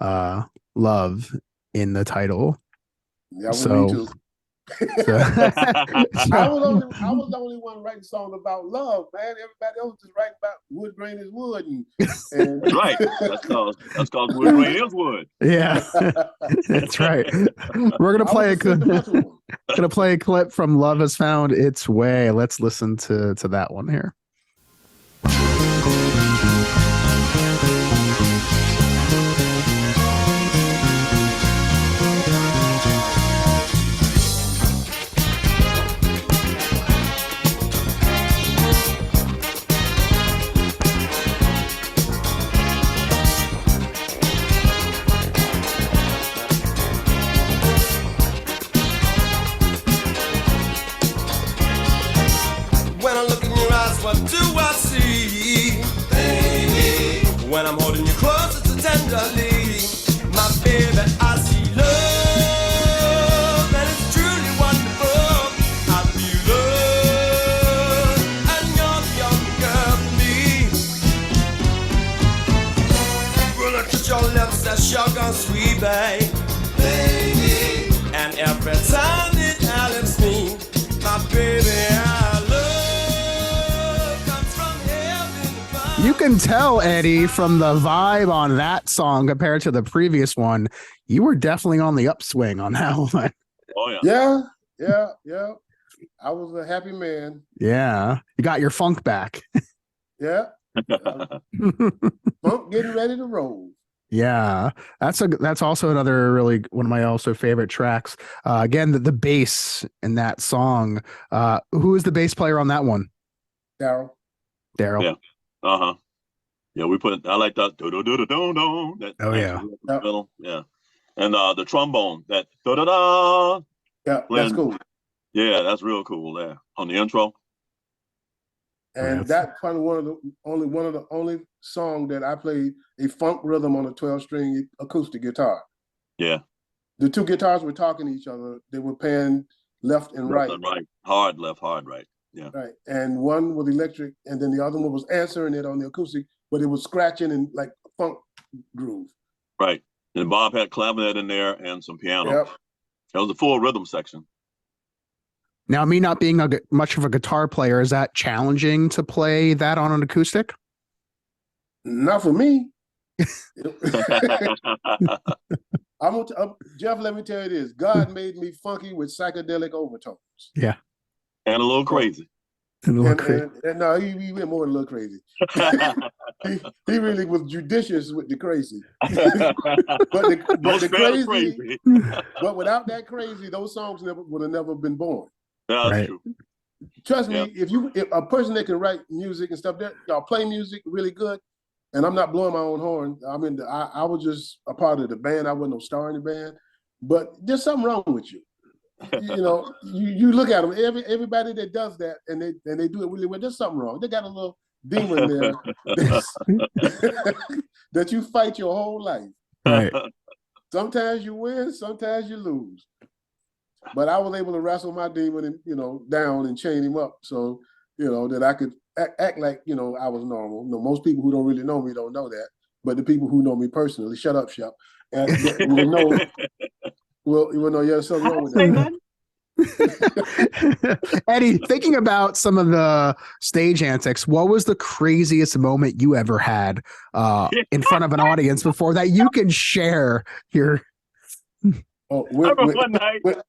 love in the title. Yeah, So, me too. so I was the only one writing songs about love, man. Everybody else was writing about wood grain is wood and Right. That's cause wood grain is wood. yeah, that's right. We're gonna play gonna play a clip from Love Has Found Its Way. Let's listen to that one here. When I look in your eyes, what do I see? Baby. When I'm holding you closer so tenderly, my baby, I see love, and it's truly wonderful. I feel love, and you're the only girl for me. When I touch your lips, that sugar sweet, baby. And every time that our lips meet, my baby, you can tell, Eddie, from the vibe on that song compared to the previous one, you were definitely on the upswing on that one. Oh yeah. Yeah. I was a happy man. Yeah, you got your funk back. Yeah. Funk getting ready to roll. Yeah, that's also another really one of my also favorite tracks. Again, the bass in that song. Who is the bass player on that one? Daryl. Yeah. Yeah, I like that. That Oh yeah. Yeah. And the trombone, that da-da-da. Yeah, that's cool. Yeah, that's real cool there on the intro. And that's probably one of the only song that I played a funk rhythm on a 12-string acoustic guitar. Yeah. The two guitars were talking to each other. They were panned left and right. Hard left, hard right. Yeah. Right. And one was electric, and then the other one was answering it on the acoustic, but it was scratching in like a funk groove. Right. And Bob had clavinet in there and some piano. Yep. That was a full rhythm section. Now, me not being much of a guitar player, is that challenging to play that on an acoustic? Not for me. Jeff, let me tell you this. God made me funky with psychedelic overtones. Yeah. And a little crazy. And no, he went more than a little crazy. he really was judicious with the crazy. But without that crazy, those songs would have never been born. That's right. True. Trust me, if a person that can write music and stuff, y'all play music really good, and I'm not blowing my own horn. I mean, I was just a part of the band. I wasn't no star in the band, but there's something wrong with you. You know, you look at them. Everybody that does that and they do it really well, there's something wrong. They got a little demon there that you fight your whole life. Right. Sometimes you win, sometimes you lose. But I was able to wrestle my demon and down and chain him up, so that I could act like I was normal. Most people who don't really know me don't know that, but the people who know me personally, shut up, Shep, and will know. Well, there's something wrong with that. Eddie, thinking about some of the stage antics, what was the craziest moment you ever had in front of an audience before that you can share your? One night with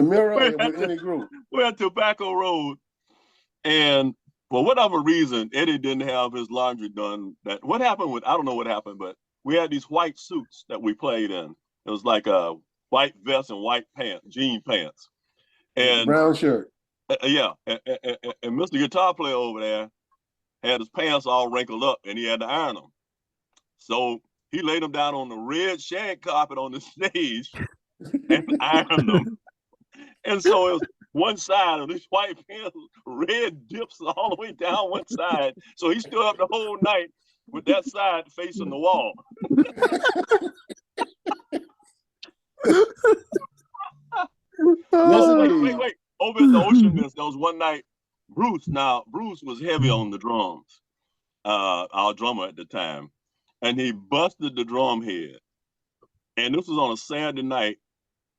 Mira and with any group. We're at Tobacco Road, and for whatever reason, Eddie didn't have his laundry done. I don't know what happened, but we had these white suits that we played in. It was like a white vest and white pants, jean pants, and brown shirt. Yeah, and Mr. Guitar Player over there, had his pants all wrinkled up, and he had to iron them. So he laid them down on the red shag carpet on the stage and ironed them. And so it was one side of this white pants, red dips all the way down one side. So he stood up the whole night with that side facing the wall. Wait. Over at the Ocean Mist, there was one night, Bruce was heavy on the drums, our drummer at the time. And he busted the drum head. And this was on a Saturday night,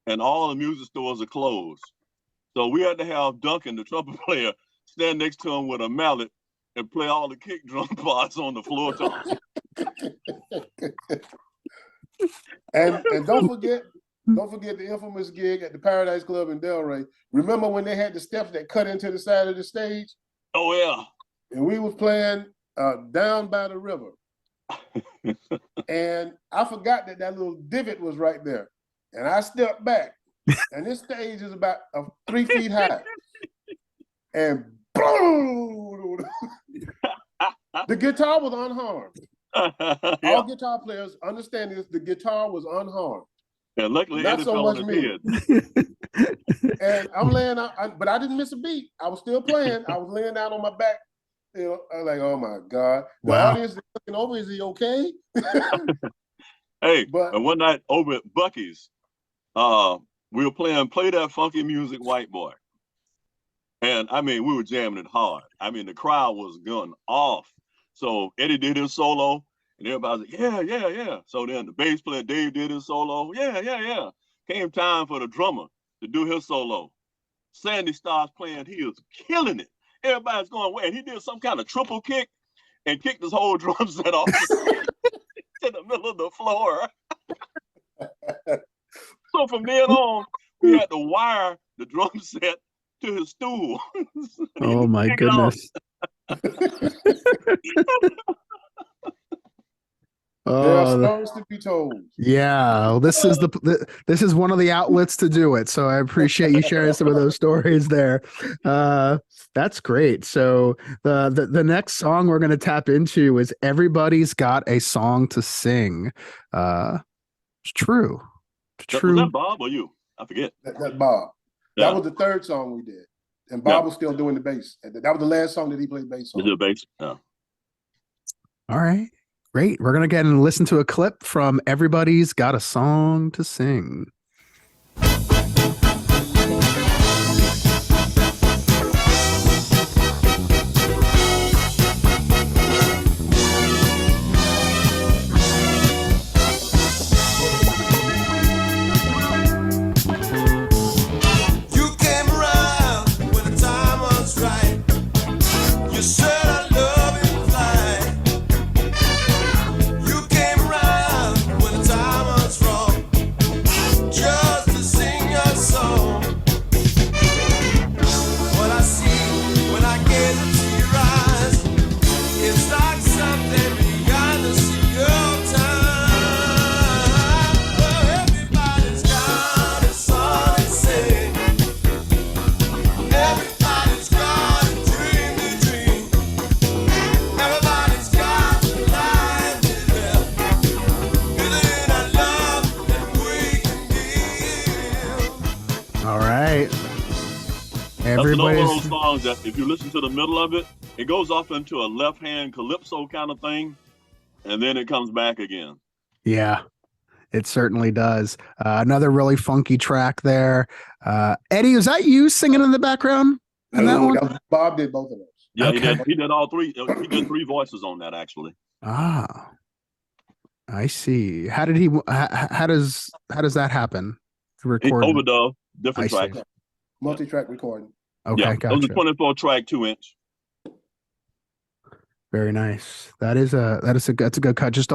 and all the music stores are closed. So we had to have Duncan, the trumpet player, stand next to him with a mallet and play all the kick drum parts on the floor tom. And don't forget the infamous gig at the Paradise Club in Delray. Remember when they had the steps that cut into the side of the stage? Oh yeah. And we was playing down by the river. And I forgot that little divot was right there. And I stepped back. And this stage is about 3 feet high. And boom! The guitar was unharmed. Yeah. All guitar players understand this. The guitar was unharmed. And luckily, Not Eddie so fell on much his me. head. And I'm laying out, but I didn't miss a beat. I was still playing. I was laying down on my back. You know, I was like, oh my God. The audience is looking over, is he okay? Hey, and one night over at Bucky's, we were playing Play That Funky Music, White Boy. And I mean, we were jamming it hard. I mean, the crowd was going off. So Eddie did his solo, and everybody was like, yeah. So then the bass player, Dave, did his solo. Yeah. Came time for the drummer to do his solo. Sandy starts playing. He is killing it. Everybody's going away. And he did some kind of triple kick and kicked his whole drum set off to the middle of the floor. So from then on, we had to wire the drum set to his stool. Oh my goodness. There are stories to be told. Yeah, well, this is one of the outlets to do it. So I appreciate you sharing some of those stories there. That's great. So the next song we're going to tap into is "Everybody's Got a Song to Sing." It's true. Was that Bob or you? I forget. That Bob. Yeah. That was the third song we did, and Bob was still doing the bass. That was the last song that he played bass on. He did bass. Yeah. All right. Great. We're going to get and listen to a clip from Everybody's Got a Song to Sing. You came around when the time was right. You said I love in flight. You came around when the time was wrong, just to sing your song. What I see when I get into your eyes, it's like something beyond the sea of time. Oh, everybody's got a song to sing. Everybody's got a dream to dream. Everybody's got a life to live. Isn't it a love that we can give? All right. That's another one of those Everybody's songs that if you listen to the middle of it, it goes off into a left-hand calypso kind of thing, and then it comes back again. Yeah, it certainly does. Another really funky track there. Eddie, is that you singing in the background? In that one? Bob did both of those. Yeah, Okay. he did all three. He did 3 voices on that actually. Ah, I see. How did he? How does that happen? He Recording. overdub different I see. tracks. Multi-track recording. Okay, Yeah, it was a gotcha. 24-track 2-inch. Very nice. That's a good cut. Just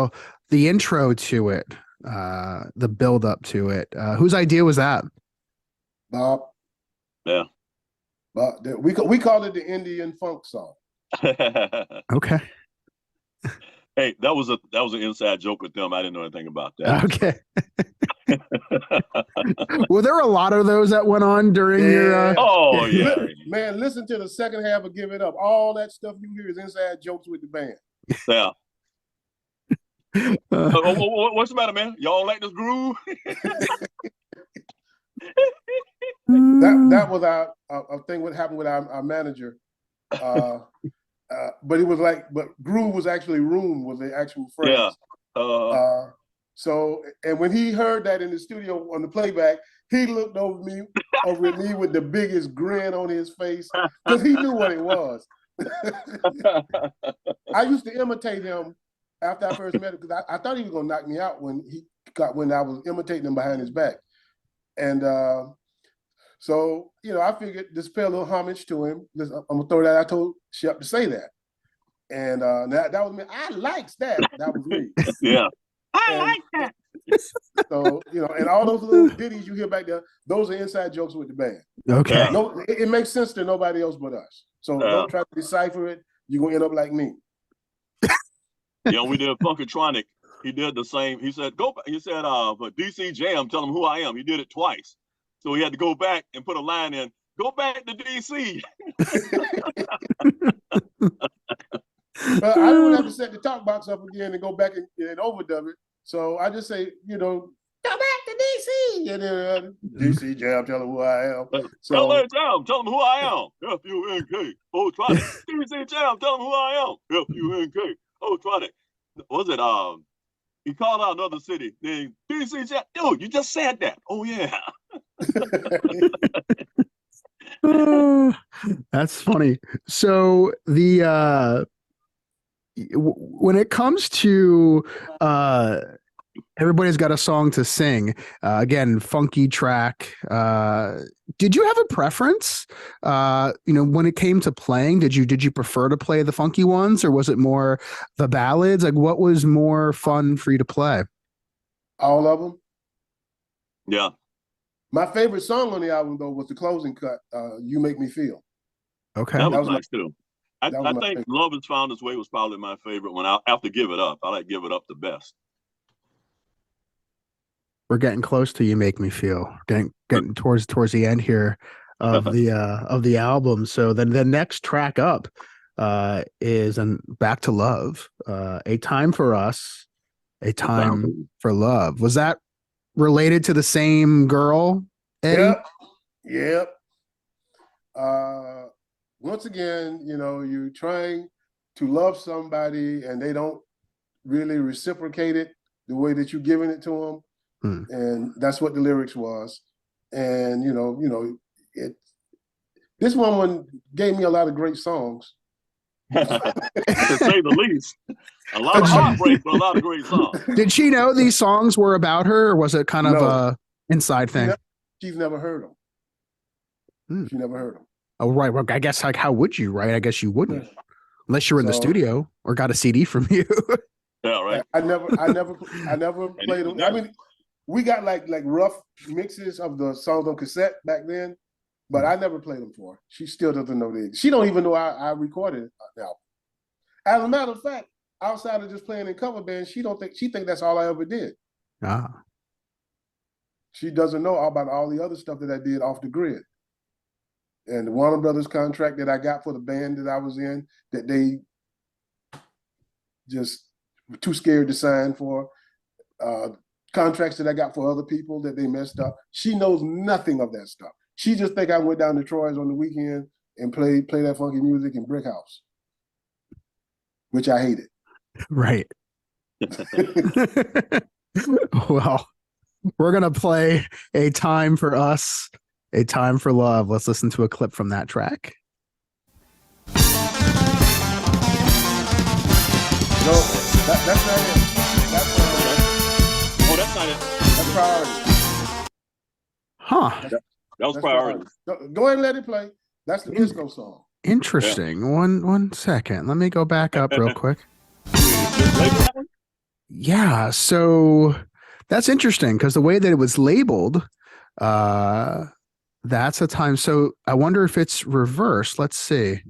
the intro to it, the build up to it. Whose idea was that? Bob. Yeah. Bob. We call it the Indian funk song. Okay. Hey, that was an inside joke with them. I didn't know anything about that. Okay. Were there a lot of those that went on during your? Yeah. Oh yeah. Man, listen to the second half of Give It Up. All that stuff you hear is inside jokes with the band. Yeah. What's the matter, man? Y'all like this groove? That was our thing. What happened with our manager? But it was but groove was actually room was the actual phrase. Yeah. So, and when he heard that in the studio on the playback, he looked over at me with the biggest grin on his face because he knew what it was. I used to imitate him after I first met him because I thought he was gonna knock me out when I was imitating him behind his back, and so I figured just pay a little homage to him. I'm gonna throw that. I told Shep to say that, and that was me. I likes that. That was me. Yeah. I like that. So, and all those little ditties you hear back there, those are inside jokes with the band. Okay. Yeah. No, it makes sense to nobody else but us. So don't try to decipher it. You're going to end up like me. We did Funkatronic. He did the same. He said, go back. He said, for DC Jam, tell him who I am. He did it twice. So he had to go back and put a line in, go back to DC. But I don't have to set the talk box up again and go back and overdub it. So I just say, go back to DC. And then DC Jam, tell them who I am. So, LA Jam, tell them who I am. F-U-N-K. Oh, try it. DC Jam, tell them who I am. F-U-N-K. Oh, try it. Was it, he called out another city named DC Jam. Dude, you just said that. Oh, yeah. That's funny. So when it comes to everybody's got a song to sing, again, funky track, did you have a preference when it came to playing? Did you prefer to play the funky ones, or was it more the ballads? Like, what was more fun for you to play? All of them. Yeah. My favorite song on the album, though, was the closing cut, You Make Me Feel. Okay. That was nice, too. I think favorite. Love Has Found Its Way was probably my favorite one. After Give It Up. I like Give It Up the best. We're getting close to You Make Me Feel. Getting towards the end here of the album. So then the next track up is Back to Love. A Time for Us, A Time for Love. Was that related to the same girl, Eddie? Yep. Once again, you're trying to love somebody and they don't really reciprocate it the way that you're giving it to them. And that's what the lyrics was. And, this woman gave me a lot of great songs. To say the least. A lot of heartbreak, but a lot of great songs. Did she know these songs were about her, or was it kind of a inside thing? She's never heard them. She never heard them. Oh, right. Well, I guess how would you, right? I guess you wouldn't, unless you were in the studio or got a CD from you. Yeah, right. I never played them. I mean, we got like rough mixes of the songs on cassette back then, but I never played them for her. She still doesn't know the. She don't even know I recorded the album. As a matter of fact, outside of just playing in cover bands, she think that's all I ever did. She doesn't know about all the other stuff that I did off the grid. And the Warner Brothers contract that I got for the band that I was in, that they just were too scared to sign for, contracts that I got for other people that they messed up. She knows nothing of that stuff. She just think I went down to Troy's on the weekend and play that funky music in Brick House, which I hated. Right. Well, we're going to play A Time for Us, A Time for Love. Let's listen to a clip from that track. No, that's not it. That's not it. That's Priority. Huh. That was Priority. Go ahead and let it play. That's the disco song. Interesting. Yeah. One second. Let me go back up real quick. Yeah. So that's interesting because the way that it was labeled, that's a time. So I wonder if it's reversed. Let's see.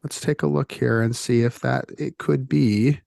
Let's take a look here and see if it could be.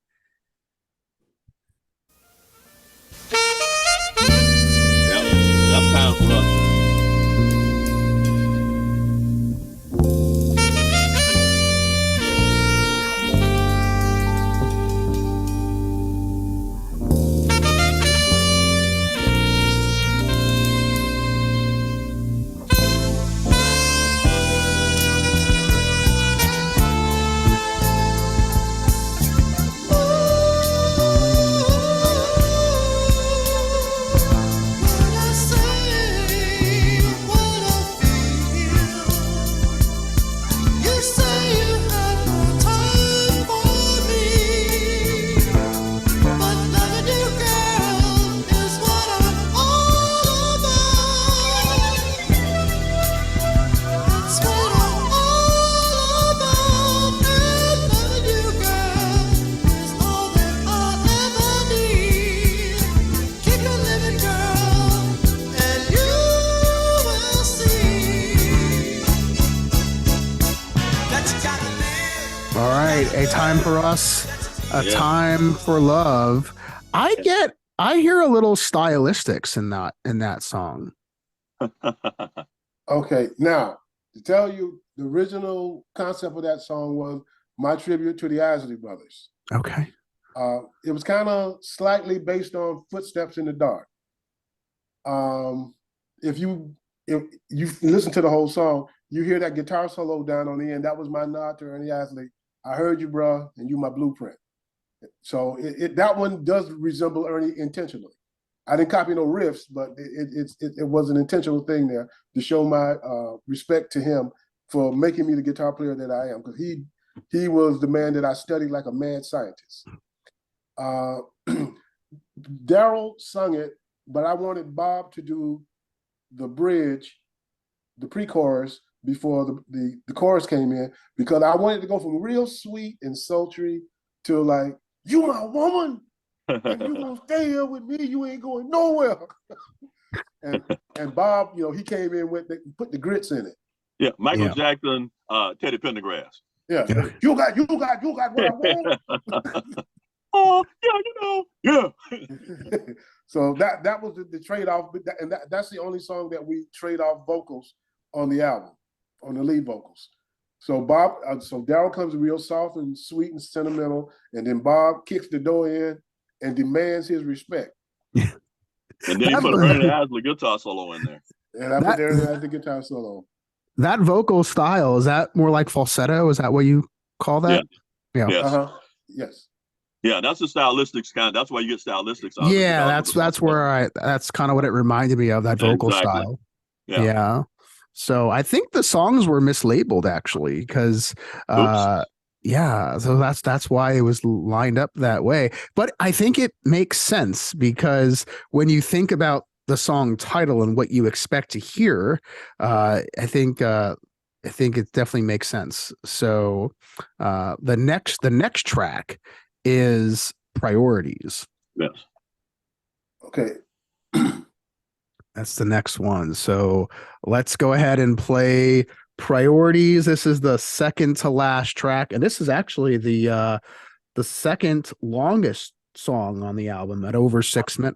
A Time for Us, A Yeah. Time for Love. I hear a little stylistics in that song. Okay, now to tell you, the original concept of that song was my tribute to the Isley Brothers. Okay. It was kind of slightly based on Footsteps in the Dark. If you listen to the whole song, you hear that guitar solo down on the end. That was my nod to Ernie Isley. I heard you, bro, and you my blueprint. So that one does resemble Ernie intentionally. I didn't copy no riffs, but it was an intentional thing there to show my respect to him for making me the guitar player that I am, because he was the man that I studied like a mad scientist. Daryl sung it, but I wanted Bob to do the bridge, the pre-chorus, before the chorus came in, because I wanted to go from real sweet and sultry to like, you my woman, and you gonna stay here with me, you ain't going nowhere. and Bob, he came in with put the grits in it. Yeah, Michael Jackson, Teddy Pendergrass. Yeah. You got what I want. Oh, yeah. So that was the trade-off, and that's the only song that we trade off vocals on the album, on the lead vocals. So Daryl comes real soft and sweet and sentimental, and then Bob kicks the door in and demands his respect. And then you put Ernie Isley guitar solo in there. And I put Ernie Isley guitar solo. That vocal style, is that more like falsetto? Is that what you call that? Yeah. Yes. Yes. Yeah, that's the stylistics kind. That's why you get stylistics. Yeah, that's kind of what it reminded me of, that vocal style. Yeah. So I think the songs were mislabeled actually, because so that's why it was lined up that way. But I think it makes sense, because when you think about the song title and what you expect to hear, I think it definitely makes sense. So the next track is Priorities. Yes. Okay. That's the next one. So let's go ahead and play Priorities. This is the second to last track, and this is actually the second longest song on the album at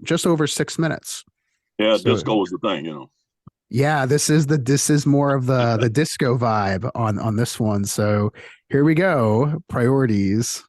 just over 6 minutes. Yeah, so, disco was the thing, Yeah, this is more of the disco vibe on this one. So here we go. Priorities.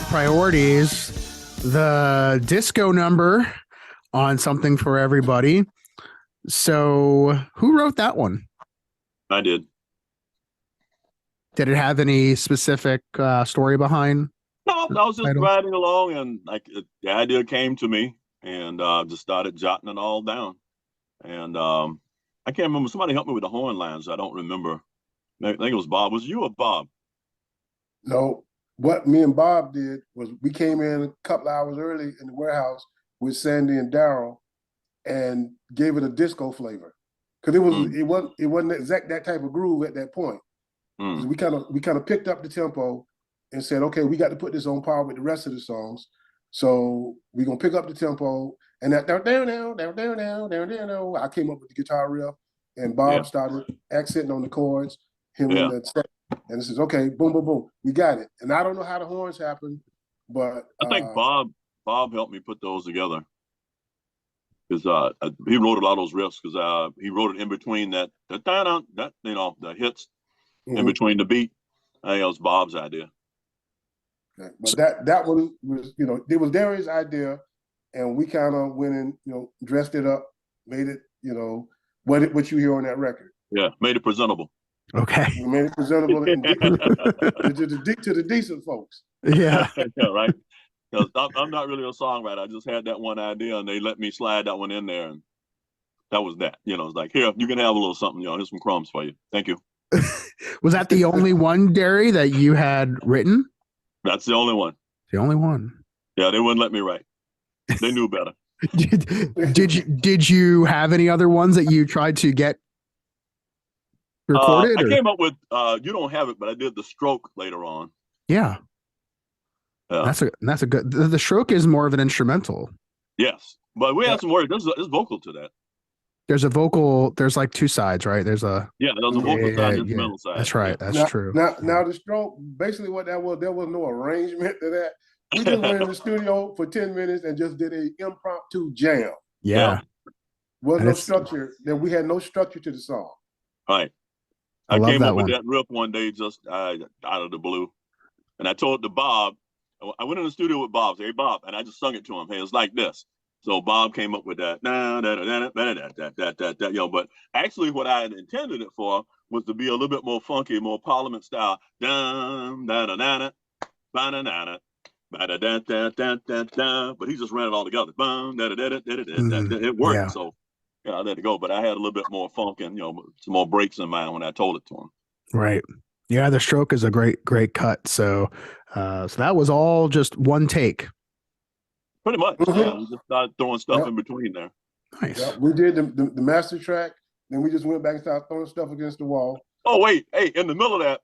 Priorities, the disco number on Something for Everybody. So who wrote that one? I did. Did it have any specific story behind? No, I was just riding along, and the idea came to me, and just started jotting it all down. And I can't remember. Somebody helped me with the horn lines. I don't remember. I think it was Bob. Was you or Bob? No. What me and Bob did was we came in a couple hours early in the warehouse with Sandy and Daryl and gave it a disco flavor, because it wasn't exact that type of groove at that point. We kind of picked up the tempo and said, okay, we got to put this on par with the rest of the songs, so we're gonna pick up the tempo. And that down, I came up with the guitar riff, and Bob started accenting on the chords. And it says, okay, boom, boom, boom, we got it. And I don't know how the horns happened, but I think Bob helped me put those together, because he wrote a lot of those riffs, because he wrote it in between the hits, in between the beat. I think it was Bob's idea. Okay. But that one was, it was Derry's idea, and we kind of went and dressed it up, made it what you hear on that record. Yeah, made it presentable. Okay. We made it presentable and to the decent folks. Yeah. Yeah, right. Because I'm not really a songwriter. I just had that one idea, and they let me slide that one in there, and that was that. It's like, here, you can have a little something. Here's some crumbs for you. Thank you. Was that the only one, Derry, that you had written? That's the only one. The only one. Yeah, they wouldn't let me write. They knew better. Did you have any other ones that you tried to get recorded? I came up with you don't have it, but I did The Stroke later on. Yeah. That's a good. The Stroke is more of an instrumental. Yes, but we had some words. There's vocal to that. There's a vocal. There's like two sides, right? There's a vocal side, and instrumental side. That's right. Yeah. That's true. Now The Stroke, basically what that was, there was no arrangement to that. We just went in the studio for 10 minutes and just did an impromptu jam. Yeah. Was no structure. Then we had no structure to the song. Right. I came up with that riff one day just out of the blue, and I told Bob. I went in the studio with Bob. Hey, Bob, and I just sung it to him. Hey, it's like this. So Bob came up with that. But actually, what I had intended it for was to be a little bit more funky, more Parliament style. But he just ran it all together. It worked. Yeah. So I let it go. But I had a little bit more funk and some more breaks in mind when I told it to him. Right. Yeah, The Stroke is a great cut. So that was all just one take. Pretty much. Yeah, we just started throwing stuff in between there. Nice. Yeah, we did the master track, then we just went back and started throwing stuff against the wall. Oh, wait. Hey, in the middle of that,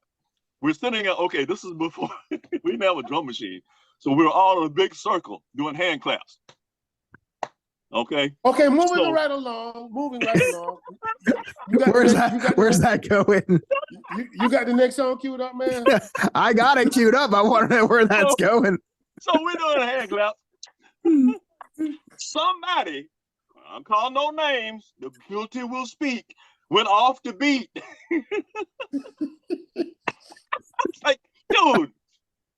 we're sitting at, okay, this is before we didn't have a drum machine. So we were all in a big circle doing hand claps. Okay. Okay, moving right along. Where's that going? You got the next song queued up, man? I got it queued up. I want to know where that's going. So we're doing a hand clap. Somebody, I'm calling no names, the guilty will speak, went off the beat. It's like, dude,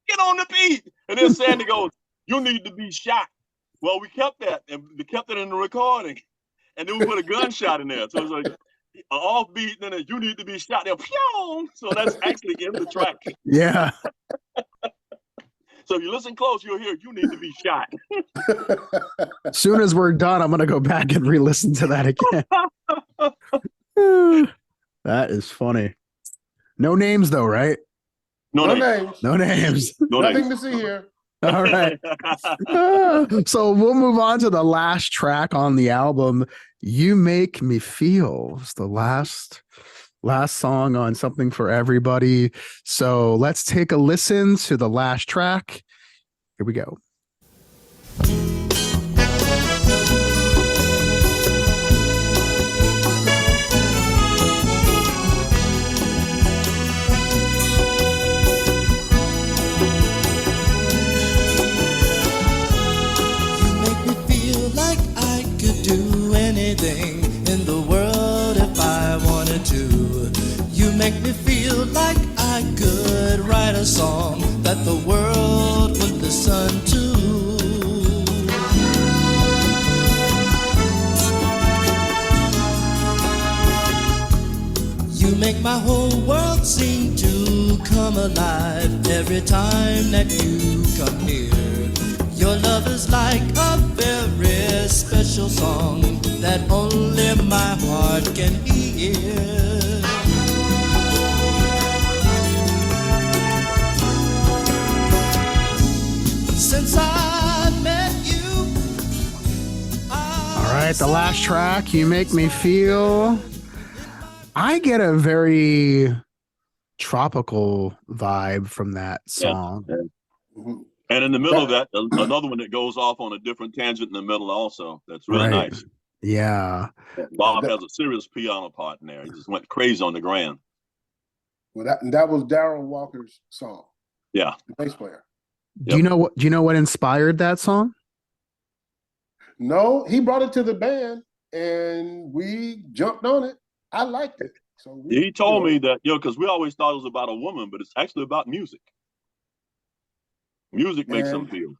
get on the beat. And then Sandy goes, you need to be shot. Well, we kept that, and we kept it in the recording. And then we put a gunshot in there. So it's like, an off beat, and then you need to be shot there. So that's actually in the track. Yeah. So if you listen close, you'll hear you need to be shot. As soon as we're done, I'm going to go back and re-listen to that again. That is funny. No names, though, right? No names. No names. Nothing to see here. All right. So we'll move on to the last track on the album. You Make Me Feel. It's the last song on Something for Everybody. So let's take a listen to the last track. Here we go. Anything in the world if I wanted to. You make me feel like I could write a song that the world would listen to. You make my whole world seem to come alive every time that you come here. Your love is like a very special song that only my heart can hear. Since I met you, all right, the last track, You Make Me Feel. I get a very tropical vibe from that song. Yeah. And in the middle of that, another one that goes off on a different tangent in the middle also. That's really nice. Yeah. Bob has a serious piano part in there. He just went crazy on the grand. Well, that was Darryl Walker's song. Yeah. The bass player. Do you know what inspired that song? No, he brought it to the band and we jumped on it. I liked it. So He told me that, because we always thought it was about a woman, but it's actually about music. Music makes them feel.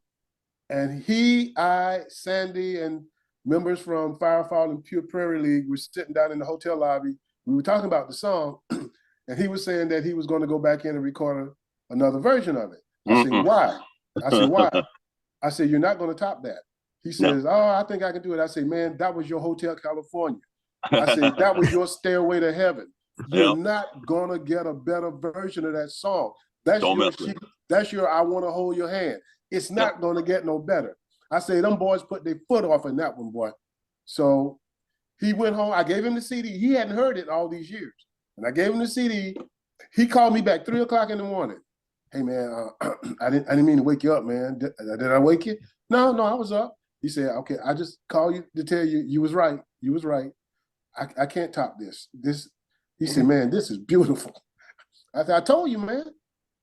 And he, I, Sandy, and members from Firefall and Pure Prairie League were sitting down in the hotel lobby. We were talking about the song, and he was saying that he was going to go back in and record another version of it. I said, why? I said, why? I said, you're not going to top that. He says, oh, I think I can do it. I say, man, that was your Hotel California. I said, that was your Stairway to Heaven. You're not going to get a better version of that song. That's your I Want to Hold Your Hand. It's not going to get no better. I say, them boys put their foot off in that one, boy. So he went home. I gave him the CD. He hadn't heard it all these years. And I gave him the CD. He called me back 3 o'clock in the morning. Hey, man, I didn't mean to wake you up, man. Did I wake you? No, I was up. He said, okay, I just called you to tell you was right. You was right. I can't top this. He said, man, this is beautiful. I said, I told you, man.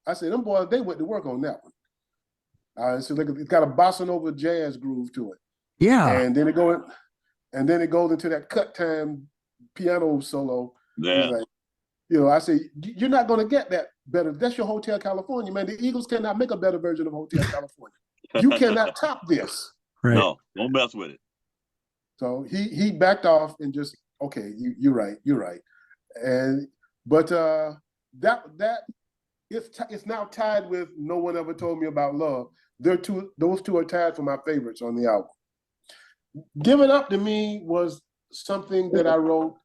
I said, them boys, they went to work on that one. So it's got a bossa nova jazz groove to it. Yeah. And then it goes into that cut time piano solo. Yeah. Like, I say, you're not going to get that better. That's your Hotel California, man. The Eagles cannot make a better version of Hotel California. You cannot top this. Right. No, don't mess with it. So he backed off and just, okay, you're right. But that it's now tied with No One Ever Told Me About Love. Those two are tied for my favorites on the album. Give It Up to Me was something that I wrote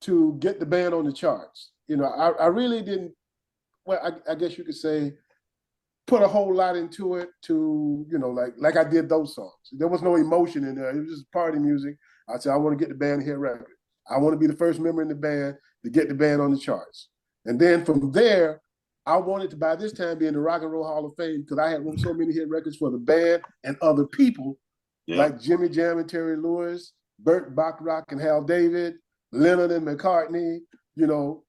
to get the band on the charts. I really didn't, well, I guess you could say, put a whole lot into it to, like I did those songs. There was no emotion in there. It was just party music. I said, I want to get the band a hit record. I want to be the first member in the band to get the band on the charts. And then from there, I wanted to, by this time, be in the Rock and Roll Hall of Fame because I had wrote so many hit records for the band and other people, like Jimmy Jam and Terry Lewis, Burt Bacharach and Hal David, Leonard and McCartney,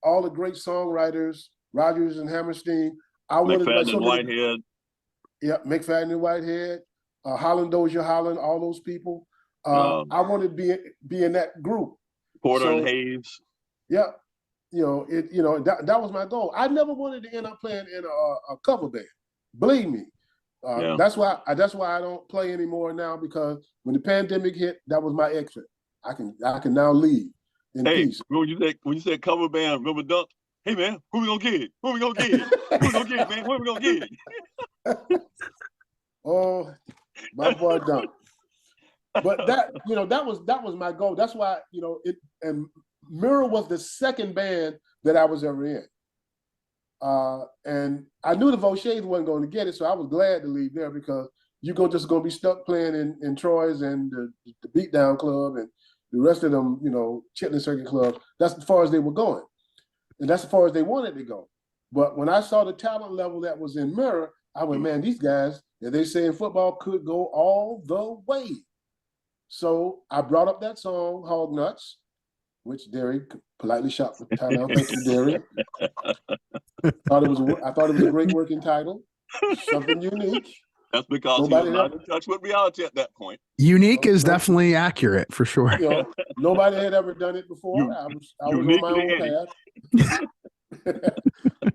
all the great songwriters, Rodgers and Hammerstein. McFadden and Whitehead. Yeah, McFadden and Whitehead, Holland Dozier Holland, all those people. I wanted to be in that group. Porter and Hayes. Yeah, that was my goal. I never wanted to end up playing in a cover band. Believe me. That's why I don't play anymore now, because when the pandemic hit, that was my exit. I can now leave in peace. When you said cover band, remember Dunk? Hey man, who we gonna get? Who we gonna get? Who we gonna get, man? Who we gonna get? Oh, my boy Dunk. But that was my goal. That's why, and Mirror was the second band that I was ever in. And I knew the Vauchés wasn't going to get it, so I was glad to leave there, because you're just going to be stuck playing in Troy's and the Beatdown Club and the rest of them, Chitlin Circuit Clubs. That's as far as they were going. And that's as far as they wanted to go. But when I saw the talent level that was in Mirror, I went, man, these guys, as they say in football, could go all the way. So I brought up that song, Hog Nuts, which Derry politely shot the title. Thank you, Derry. I thought it was a great working title, something unique. That's because he was not in touch with reality at that point. Unique is definitely accurate, for sure. Nobody had ever done it before. I was on my own path.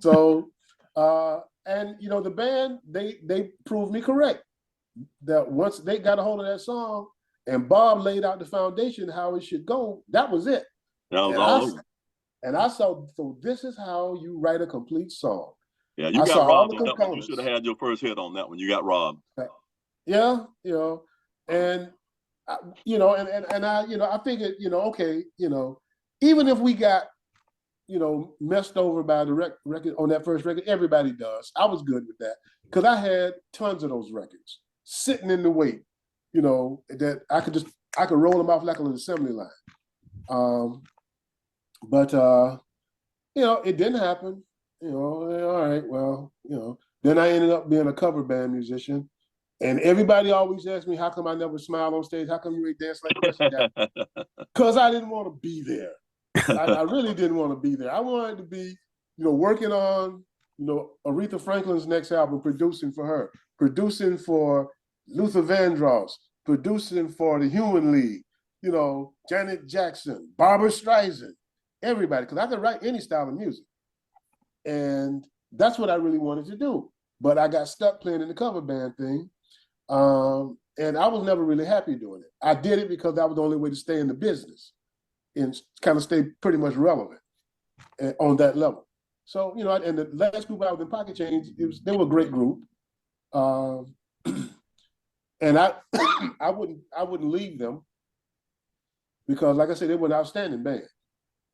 So, and the band, they proved me correct. That once they got a hold of that song and Bob laid out the foundation, how it should go, that was it. That was all over. And I saw, so this is how you write a complete song. Yeah, you got robbed on that one. You should have had your first hit on that one. You got robbed. Yeah, and I figured, okay, even if we got, messed over by the record on that first record, everybody does. I was good with that because I had tons of those records sitting in the weight, that I could roll them off like an assembly line. But it didn't happen. All right, well, then I ended up being a cover band musician. And everybody always asks me, how come I never smile on stage? How come you ain't dance like this? Because I didn't want to be there. I really didn't want to be there. I wanted to be, working on, Aretha Franklin's next album, producing for her, producing for Luther Vandross, producing for the Human League, Janet Jackson, Barbra Streisand, everybody, because I could write any style of music. And that's what I really wanted to do. But I got stuck playing in the cover band thing. And I was never really happy doing it. I did it because that was the only way to stay in the business and kind of stay pretty much relevant on that level. So, you know, and the last group I was in, Pocket Change, they were a great group. And I I wouldn't leave them because, like I said, they were an outstanding band.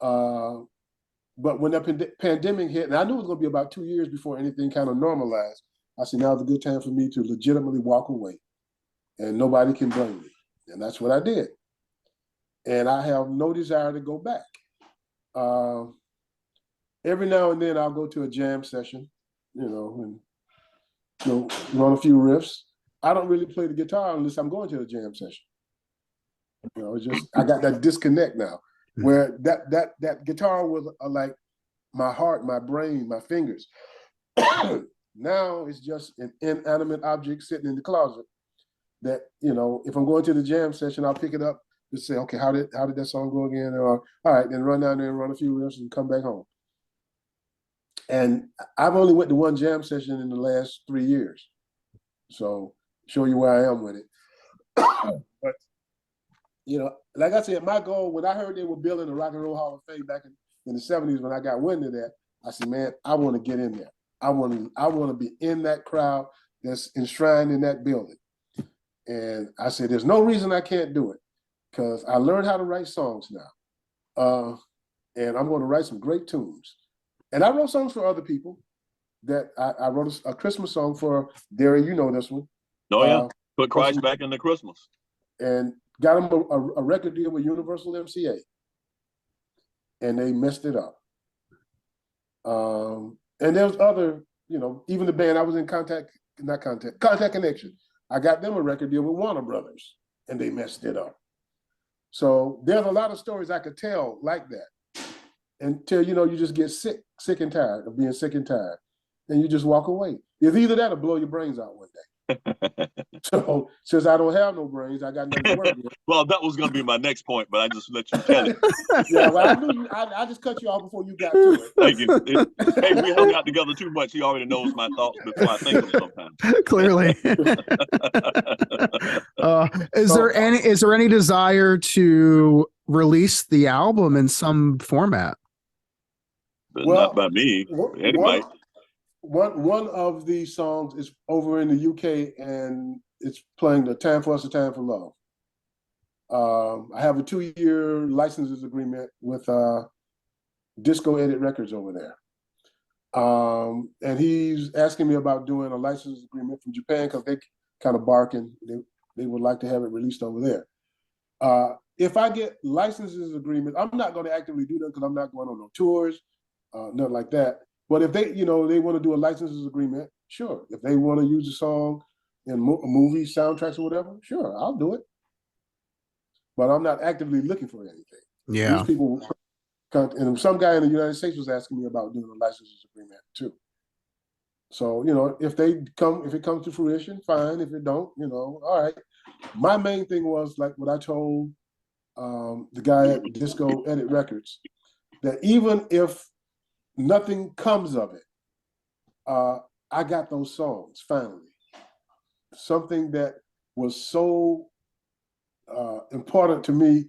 But when that pandemic hit, and I knew it was going to be about 2 years before anything kind of normalized, I said, now's a good time for me to legitimately walk away, and nobody can blame me. And that's what I did. And I have no desire to go back. Every now and then I'll go to a jam session, you know, and run a few riffs. I don't really play the guitar unless I'm going to a jam session. You know, it's just I got that disconnect now, where that guitar was like my heart, my brain, my fingers. Now it's just an inanimate object sitting in the closet that, you know, if I'm going to the jam session, I'll pick it up and say, okay, how did that song go again? Or all right, then run down there and run a few riffs and come back home. And I've only went to one jam session in the last 3 years. So show you where I am with it. But, you know, like I said, my goal, when I heard they were building the Rock and Roll Hall of Fame back in the 70s, when I got wind of that, I said, man, I want to get in there. I want to be in that crowd that's enshrined in that building. And I said, there's no reason I can't do it, because I learned how to write songs now. And I'm going to write some great tunes. And I wrote songs for other people. That I wrote a Christmas song for Derry, you know this one. Oh yeah, put Christ back into Christmas. And got him a record deal with Universal MCA. And they messed it up. And there's other, you know, even the band I was in Contact Connection. I got them a record deal with Warner Brothers, and they messed it up. So there's a lot of stories I could tell like that, until, you know, you just get sick and tired of being sick and tired, and you just walk away. It's either that or blow your brains out one day. So since I don't have no brains, I got nothing to work with. Well, that was going to be my next point, but I just let you tell it. Yeah, well, I knew I just cut you off before you got to it. Thank you. Hey, we hung out together too much. He already knows my thoughts before I think them sometimes. Clearly. Is there any desire to release the album in some format? But not by me. Anybody. One of the songs is over in the UK, and it's playing the Time for Us, a Time for Love. I have a 2-year licenses agreement with Disco Edit Records over there. And he's asking me about doing a license agreement from Japan, because they kind of barking. They would like to have it released over there. If I get licenses agreement, I'm not going to actively do that because I'm not going on no tours, nothing like that. But if they, you know, they want to do a licenses agreement, sure. If they want to use a song in movies, soundtracks, or whatever, sure, I'll do it. But I'm not actively looking for anything. Yeah. These people, and some guy in the United States was asking me about doing a licenses agreement too. So, you know, if it comes to fruition, fine. If it don't, you know, all right. My main thing was, like what I told the guy at Disco Edit Records, that even if nothing comes of it, I got those songs finally. Something that was so important to me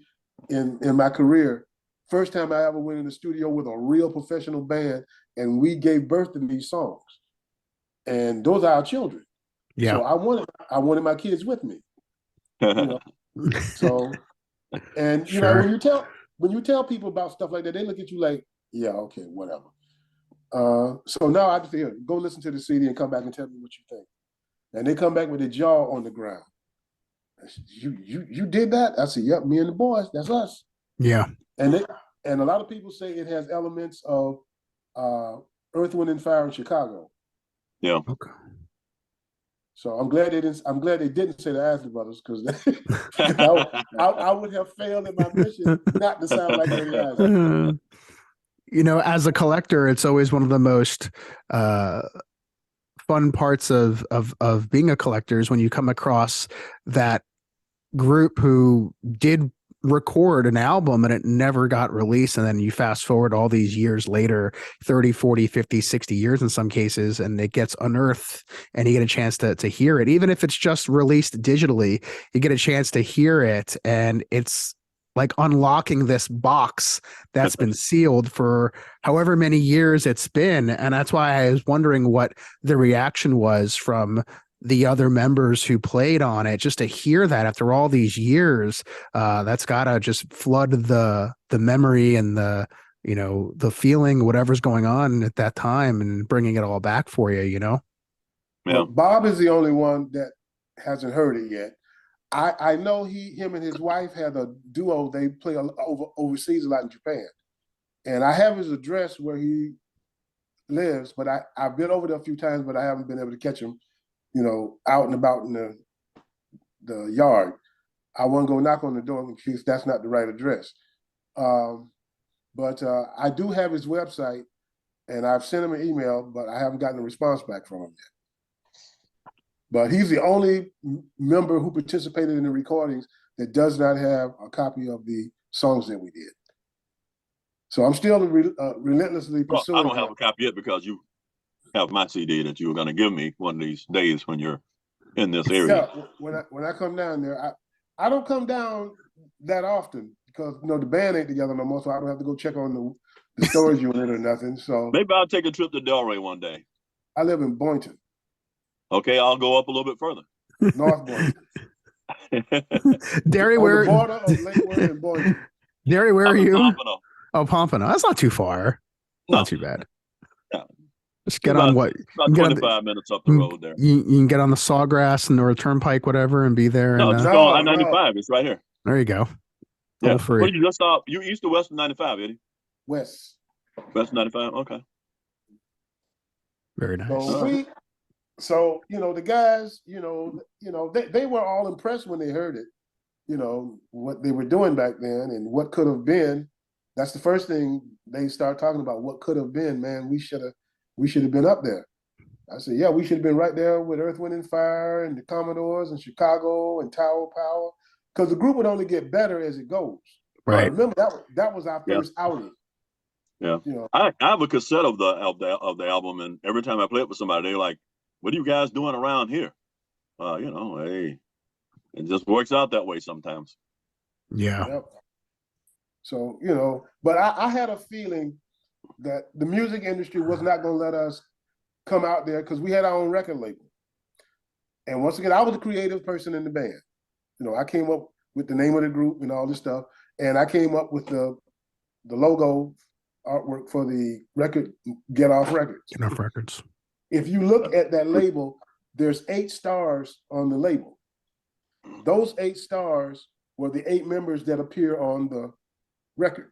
in my career. First time I ever went in the studio with a real professional band, and we gave birth to these songs. And those are our children. Yeah. So I wanted my kids with me. You know? So, and you know, when you tell people about stuff like that, they look at you like, yeah, okay, whatever. So now I just go listen to the CD and come back and tell me what you think. And they come back with their jaw on the ground. I said, you did that? I said, yep, me and the boys, that's us. Yeah. And a lot of people say it has elements of Earth, Wind, and Fire in Chicago. Yeah. Okay. So I'm glad they didn't say the Isley Brothers, because I would have failed in my mission not to sound like Eddie Isley. You know, as a collector, it's always one of the most fun parts of being a collector is when you come across that group who did record an album and it never got released, and then you fast forward all these years later, 30, 40, 50, 60 years in some cases, and it gets unearthed and you get a chance to hear it. Even if it's just released digitally, you get a chance to hear it, and it's like unlocking this box that's been sealed for however many years it's been. And that's why I was wondering what the reaction was from the other members who played on it, just to hear that after all these years. That's gotta just flood the memory and the, you know, the feeling, whatever's going on at that time, and bringing it all back for you, you know? Yeah. Well, Bob is the only one that hasn't heard it yet. I know him and his wife had a duo. They play overseas a lot in Japan, and I have his address where he lives. But I've been over there a few times, but I haven't been able to catch him, you know, out and about in the yard. I won't go knock on the door in case that's not the right address. But I do have his website, and I've sent him an email, but I haven't gotten a response back from him yet. But he's the only member who participated in the recordings that does not have a copy of the songs that we did. So I'm still relentlessly pursuing. I don't have a copy yet because you have my CD that you were going to give me one of these days when you're in this area. Yeah, when I come down there, I don't come down that often because, you know, the band ain't together no more, so I don't have to go check on the storage unit or nothing. So maybe I'll take a trip to Delray one day. I live in Boynton. Okay, I'll go up a little bit further. North Boynton. Derry, On where? the border of Lake Worth and Boynton. Derry, where are you? Pompano. Oh, Pompano. That's not too far. No. Not too bad. Yeah. Just get on what? About get on 25 minutes up the road there. You can get on the Sawgrass and or Turnpike, whatever, and be there. No, and, just go on I-95. It's right here. there you go. Yeah. Toll free. Well, you just stop. You east or west of 95, Eddie? West. West of 95. Okay. Very nice. So you know, the guys, you know, they were all impressed when they heard it, you know, what they were doing back then and what could have been. That's the first thing they start talking about. What could have been, man. We should have been up there. I said, yeah, we should have been right there with Earth, Wind and Fire and the Commodores and Chicago and Tower Power, because the group would only get better as it goes. Right. Remember that was our first outing. Yeah. You know, I have a cassette of the album, and every time I play it with somebody, they're like, "What are you guys doing around here?" You know, hey, it just works out that way sometimes. Yeah. Yep. So, you know, but I had a feeling that the music industry was not going to let us come out there because we had our own record label. And once again, I was the creative person in the band. You know, I came up with the name of the group and all this stuff, and I came up with the logo artwork for the record, Get Off Records. Get Off Records. If you look at that label, there's 8 stars on the label. Those 8 stars were the 8 members that appear on the record.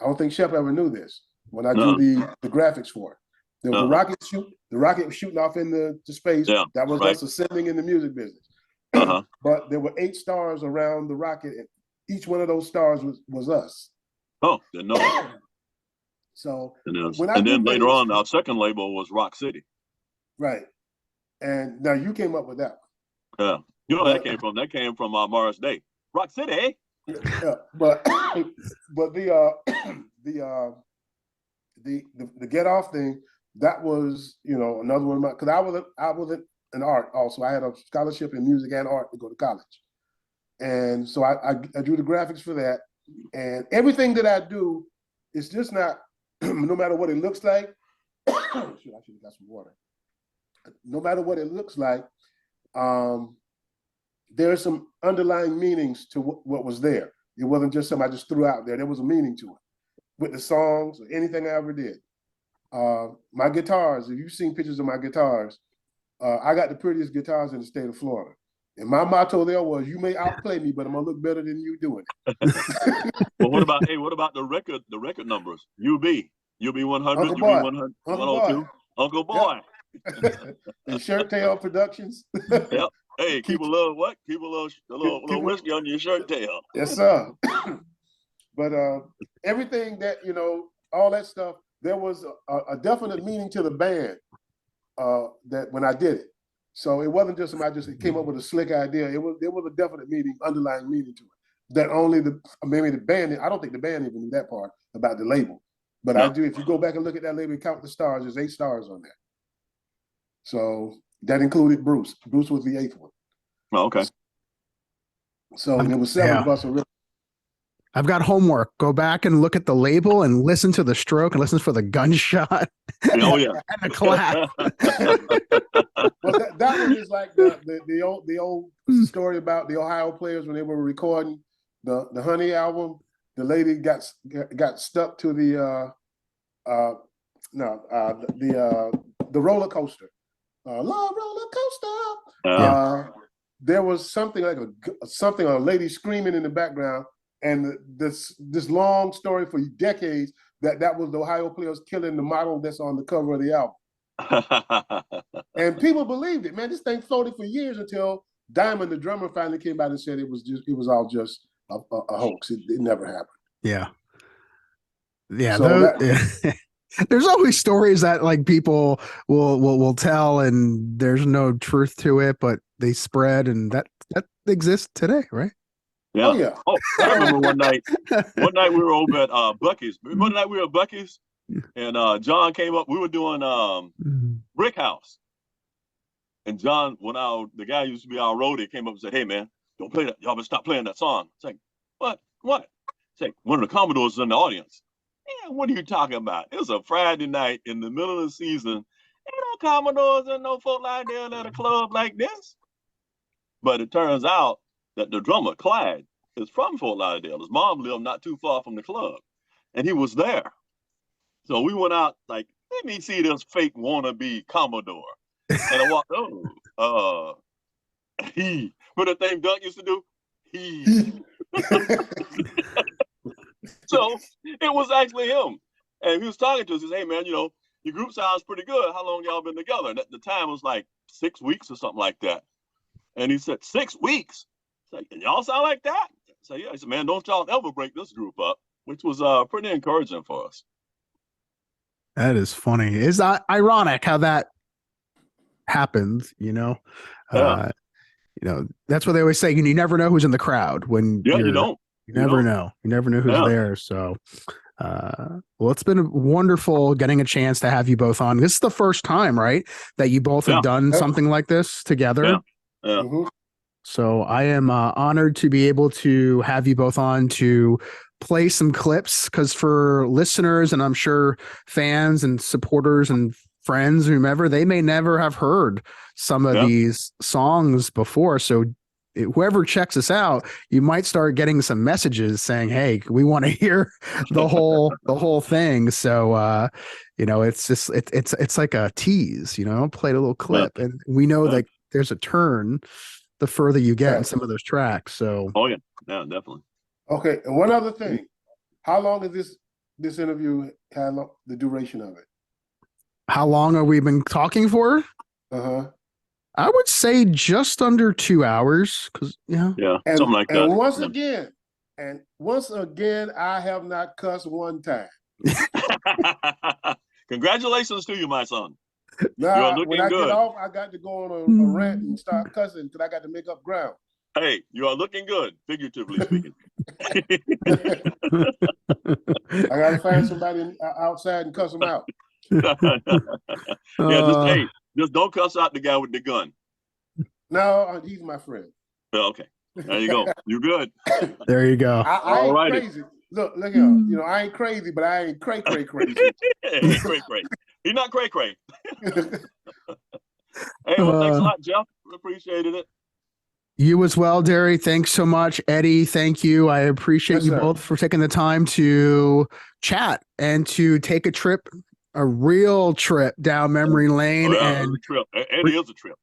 I don't think Shep ever knew this when I do the graphics for it. There was the rocket was shooting off into space. Yeah, that was right. us ascending in the music business. But there were 8 stars around the rocket, and each one of those stars was us. Oh, didn't know that. So and then later on, our second label was Rock City. Right. And now you came up with that one. Yeah. You know, that came from Morris Day. Rock City, eh? Yeah, but the Get Off thing, that was, you know, another one of my, because I was in art also. I had a scholarship in music and art to go to college. And so I drew the graphics for that. And everything that I do is just not, no matter what it looks like, shoot, I should have got some water. No matter what it looks like, there are some underlying meanings to what was there. It wasn't just something I just threw out there. There was a meaning to it with the songs or anything I ever did. My guitars, if you've seen pictures of my guitars, I got the prettiest guitars in the state of Florida. And my motto there was, you may outplay me, but I'm gonna look better than you doing it. Well, what about the record numbers? UB 100, Uncle UB Boy. 100, Uncle 102, Uncle Boy. Yep. And Shirt Tail Productions. Yep. Hey, keep a little whiskey on your shirt tail. Yes, sir. But everything that, you know, all that stuff, there was a definite meaning to the band that when I did it. So it wasn't just somebody just came up with a slick idea. There was a definite meaning, underlying meaning to it. that only maybe the band. I don't think the band even knew that part about the label, but I do. If you go back and look at that label and count the stars, there's 8 stars on there. So that included Bruce. Bruce was the 8th one. Oh, okay. So there was 7 of us. I've got homework. Go back and look at the label and listen to the stroke and listen for the gunshot. Oh yeah, and the clap. Well, that one is like the old story about the Ohio players when they were recording the Honey album. The lady got stuck to the roller coaster. Love roller coaster. There was something like a lady screaming in the background, and this long story for decades that was the Ohio players killing the model that's on the cover of the album. And people believed it, man. This thing floated for years until Diamond, the drummer, finally came out and said it was all just a hoax. It never happened. Yeah. Yeah. So there's always stories that like people will tell and there's no truth to it, but they spread, and that exists today, right? Yeah. Oh yeah. Oh, I remember one night we were over at Bucky's. One night we were at Bucky's, and John came up. We were doing Brick House, and John, the guy used to be our roadie, came up and said, "Hey man, don't play that. Y'all better stop playing that song." It's like, what? It's like one of the Commodores is in the audience. Man, what are you talking about? It was a Friday night in the middle of the season. Ain't no Commodores in no Fort Lauderdale at a club like this. But it turns out that the drummer, Clyde, is from Fort Lauderdale. His mom lived not too far from the club, and he was there. So we went out like, let me see this fake wannabe Commodore. And I walked, he. What the thing Doug used to do? He. So it was actually him. And he was talking to us. He said, hey, man, your group sounds pretty good. How long y'all been together? And at the time, it was like 6 weeks or something like that. And he said, 6 weeks? Like, and y'all sound like that? So yeah, I said, man, don't y'all ever break this group up, which was pretty encouraging for us. That is funny. It's ironic how that happens, Yeah. That's what they always say. You never know who's in the crowd when you don't. You never know. You never know who's there. So, well, it's been wonderful getting a chance to have you both on. This is the first time, right, that you both have done something like this together. Yeah. Mm-hmm. So I am honored to be able to have you both on to play some clips, because for listeners, and I'm sure fans and supporters and friends, whomever, they may never have heard some of these songs before. So whoever checks us out, you might start getting some messages saying, hey, we want to hear the whole thing. So it's just it's like a tease, played a little clip, and we know that there's a turn the further you get in some of those tracks. So definitely. Okay, and one other thing, how long is this interview had, the duration of it? How long have we been talking for? I would say just under 2 hours, because something like that. And once again, I have not cussed one time. Congratulations to you, my son. Nah, when I get off, I got to go on a rant and start cussing because I got to make up ground. Hey, you are looking good, figuratively speaking. I got to find somebody outside and cuss them out. Just don't cuss out the guy with the gun. No, he's my friend. Okay, there you go. You're good. There you go. I ain't crazy. Look here. I ain't crazy, but I ain't cray crazy. He's cray. He's not cray. Hey, well, thanks a lot, Jeff. Appreciated it. You as well, Derry. Thanks so much, Eddie. Thank you. I appreciate you both for taking the time to chat and to take a real trip down memory lane. It is a trip.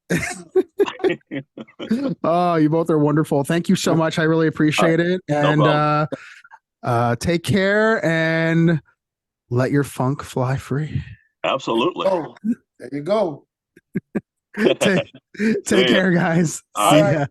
Oh, you both are wonderful. Thank you so much. I really appreciate it. And take care and let your funk fly free. Absolutely. Oh, there you go. Take care, guys. See ya.